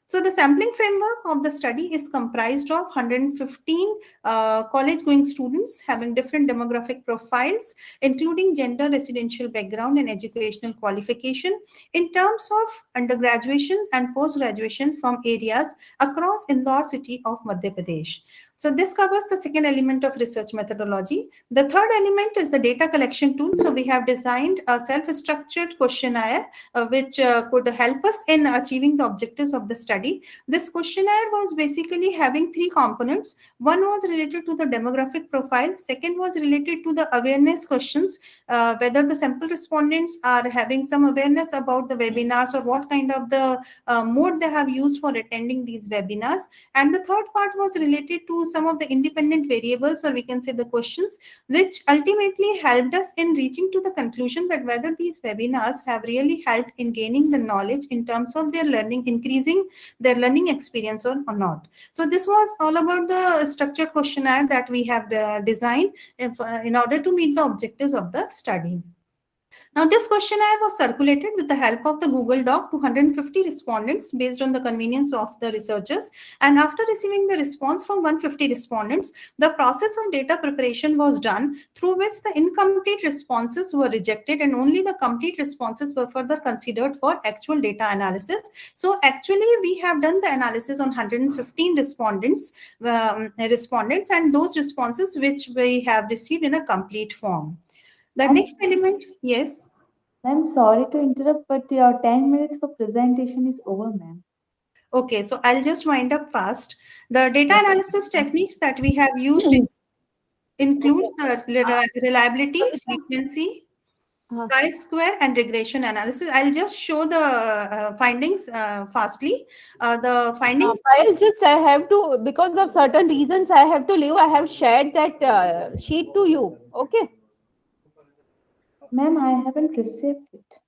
So the sampling framework of the study is comprised of 115 college-going students having different demographic profiles, including gender, residential background, and educational qualification in terms of undergraduation and post-graduation from areas across Indore city of Madhya Pradesh. So this covers the second element of research methodology. The third element is the data collection tool. So we have designed a self-structured questionnaire which could help us in achieving the objectives of the study. This questionnaire was basically having 3 components. One was related to the demographic profile. Second was related to the awareness questions, whether the sample respondents are having some awareness about the webinars or what kind of the mode they have used for attending these webinars. And the third part was related to some of the independent variables, or we can say the questions, which ultimately helped us in reaching to the conclusion that whether these webinars have really helped in gaining the knowledge in terms of their learning, increasing their learning experience or not. So this was all about the structured questionnaire that we have designed in order to meet the objectives of the study. Now, this questionnaire was circulated with the help of the Google Doc to 150 respondents based on the convenience of the researchers. And after receiving the response from 150 respondents, the process of data preparation was done, through which the incomplete responses were rejected and only the complete responses were further considered for actual data analysis. So actually, we have done the analysis on 115 respondents, and those responses which we have received in a complete form. The next element, yes. Ma'am, sorry to interrupt, but your 10 minutes for presentation is over, ma'am. Okay, so I'll just wind up fast. The data analysis techniques that we have used includes the reliability, frequency, chi-square, and regression analysis. I'll just show the findings fastly. The findings. I have to, because of certain reasons, I have to leave. I have shared that sheet to you. Okay. Ma'am, I haven't received it.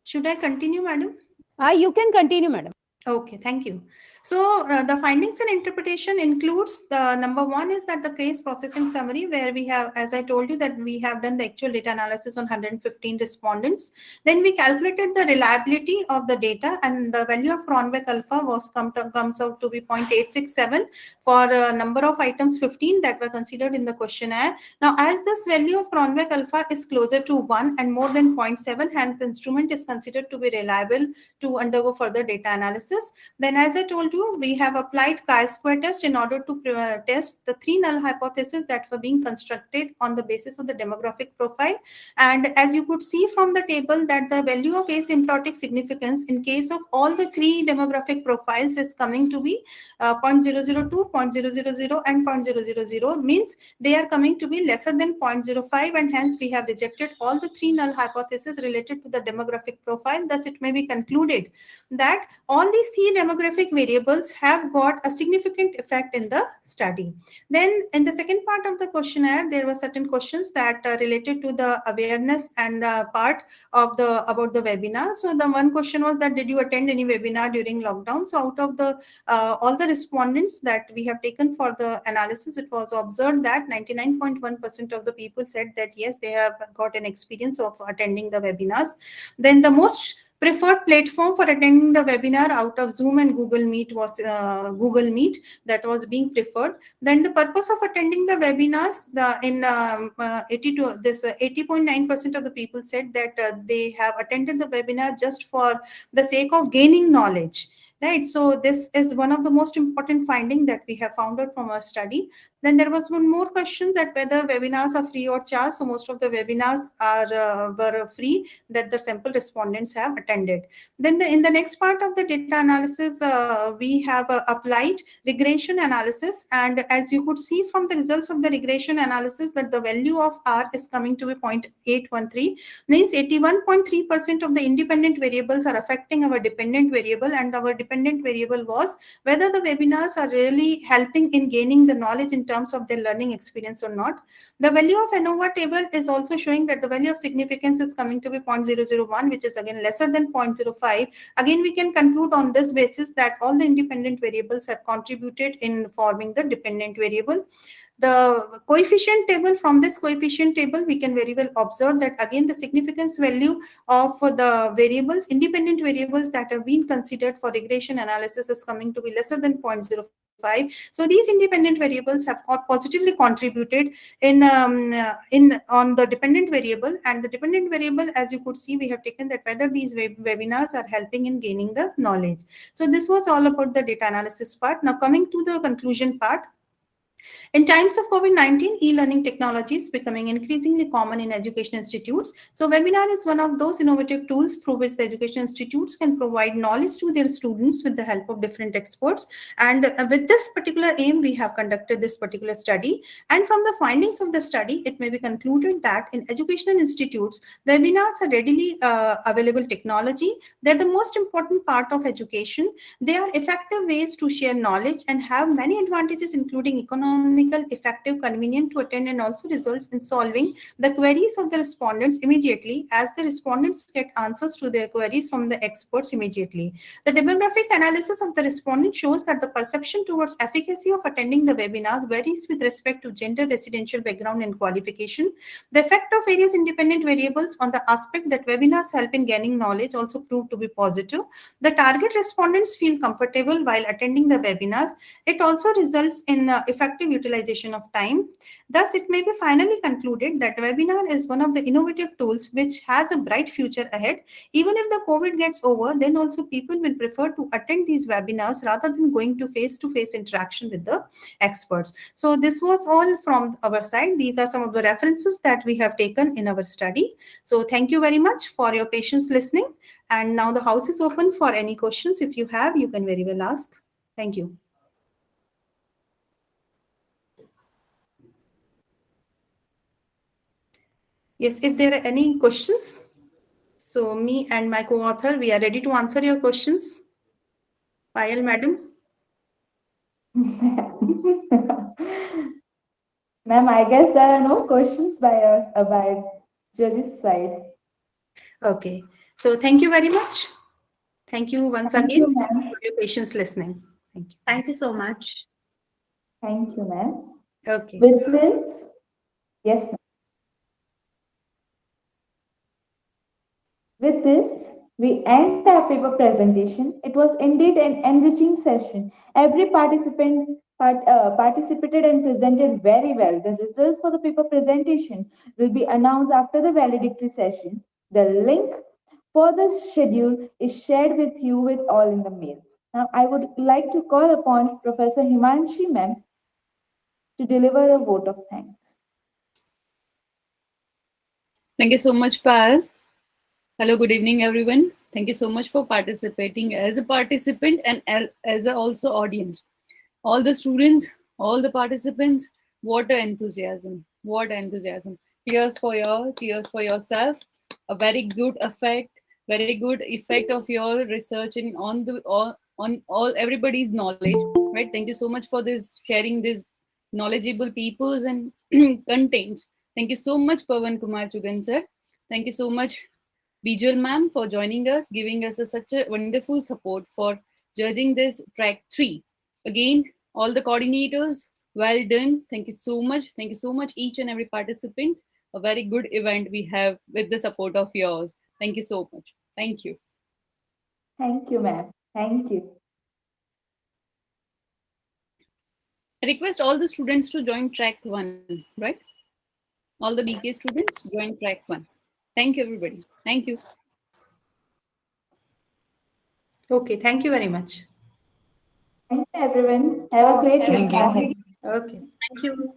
Should I continue, madam? You can continue, madam. Okay, thank you. So the findings and interpretation includes the number one is that the case processing summary, where we have, as I told you, that we have done the actual data analysis on 115 respondents. Then we calculated the reliability of the data, and the value of Cronbach alpha comes out to be 0.867 for a number of items 15 that were considered in the questionnaire. Now, as this value of Cronbach alpha is closer to 1 and more than 0.7, hence the instrument is considered to be reliable to undergo further data analysis. Then, as I told you, we have applied chi-square test in order to test the 3 null hypotheses that were being constructed on the basis of the demographic profile. And as you could see from the table, that the value of asymptotic significance in case of all the 3 demographic profiles is coming to be 0.002, 0.000, and 0.000, means they are coming to be lesser than 0.05, and hence we have rejected all the 3 null hypotheses related to the demographic profile. Thus, it may be concluded that all these 3 demographic variables have got a significant effect in the study. Then in the second part of the questionnaire, there were certain questions that are related to the awareness and part of about the webinar. So the one question was that, did you attend any webinar during lockdown? So out of the all the respondents that we have taken for the analysis, it was observed that 99.1% of the people said that yes, they have got an experience of attending the webinars. Then the most preferred platform for attending the webinar out of Zoom and Google Meet was Google Meet, that was being preferred. Then the purpose of attending the webinars, 80.9% of the people said that they have attended the webinar just for the sake of gaining knowledge. Right, so this is one of the most important findings that we have found out from our study. Then there was one more question that whether webinars are free or charged. So most of the webinars were free that the sample respondents have attended. Then in the next part of the data analysis, we have applied regression analysis, and as you could see from the results of the regression analysis, that the value of R is coming to be 0.813, means 81.3% of the independent variables are affecting our dependent variable, and our dependent variable was whether the webinars are really helping in gaining the knowledge in terms of their learning experience or not. The value of ANOVA table is also showing that the value of significance is coming to be 0.001, which is again lesser than 0.05. Again, we can conclude on this basis that all the independent variables have contributed in forming the dependent variable. The coefficient table, from this coefficient table, we can very well observe that again the significance value of the variables, independent variables that have been considered for regression analysis is coming to be lesser than 0.05. So these independent variables have positively contributed in on the dependent variable, and the dependent variable, as you could see, we have taken that whether these webinars are helping in gaining the knowledge. So this was all about the data analysis part. Now coming to the conclusion part. In times of COVID-19, e-learning technology is becoming increasingly common in education institutes. So webinar is one of those innovative tools through which the education institutes can provide knowledge to their students with the help of different experts. And with this particular aim, we have conducted this particular study. And from the findings of the study, it may be concluded that in educational institutes, webinars are readily available technology. They're the most important part of education. They are effective ways to share knowledge and have many advantages, including economical, effective, convenient to attend, and also results in solving the queries of the respondents immediately, as the respondents get answers to their queries from the experts immediately. The demographic analysis of the respondent shows that the perception towards efficacy of attending the webinar varies with respect to gender, residential background, and qualification. The effect of various independent variables on the aspect that webinars help in gaining knowledge also proved to be positive. The target respondents feel comfortable while attending the webinars. It also results in effective productive utilization of time. Thus, it may be finally concluded that webinar is one of the innovative tools which has a bright future ahead. Even if the COVID gets over, then also people will prefer to attend these webinars rather than going to face-to-face interaction with the experts. So this was all from our side. These are some of the references that we have taken in our study. So thank you very much for your patience listening. And now the house is open for any questions. If you have, you can very well ask. Thank you. Yes, if there are any questions, so me and my co-author, we are ready to answer your questions. Payal, madam. Ma'am, I guess there are no questions by us, by judges' side. Okay. So thank you very much. Thank you once Thank again you, ma'am. for your patience listening. Thank you. Thank you so much. Thank you, ma'am. Okay. With this, yes, ma'am. With this, we end our paper presentation. It was indeed an enriching session. Every participant participated and presented very well. The results for the paper presentation will be announced after the valedictory session. The link for the schedule is shared with you with all in the mail. Now, I would like to call upon Professor Himanshi ma'am to deliver a vote of thanks. Thank you so much, Payal. Hello, good evening, everyone. Thank you so much for participating as a participant and as a also audience. All the students, all the participants, what an enthusiasm! What enthusiasm! Cheers for yourself. A very good effect of your research in on all everybody's knowledge. Right? Thank you so much for this sharing this knowledgeable peoples and contents. Thank you so much, Pawan Kumar Chugan sir. Thank you so much, Bijal ma'am, for joining us, giving us such a wonderful support for judging this track 3. Again, all the coordinators, well done. Thank you so much. Thank you so much, each and every participant. A very good event we have with the support of yours. Thank you so much. Thank you. Thank you, ma'am. Thank you. I request all the students to join track 1, right? All the BK students join track 1. Thank you, everybody. Thank you. Okay, thank you very much. Thank you, everyone. Have a great day. Okay. Thank you.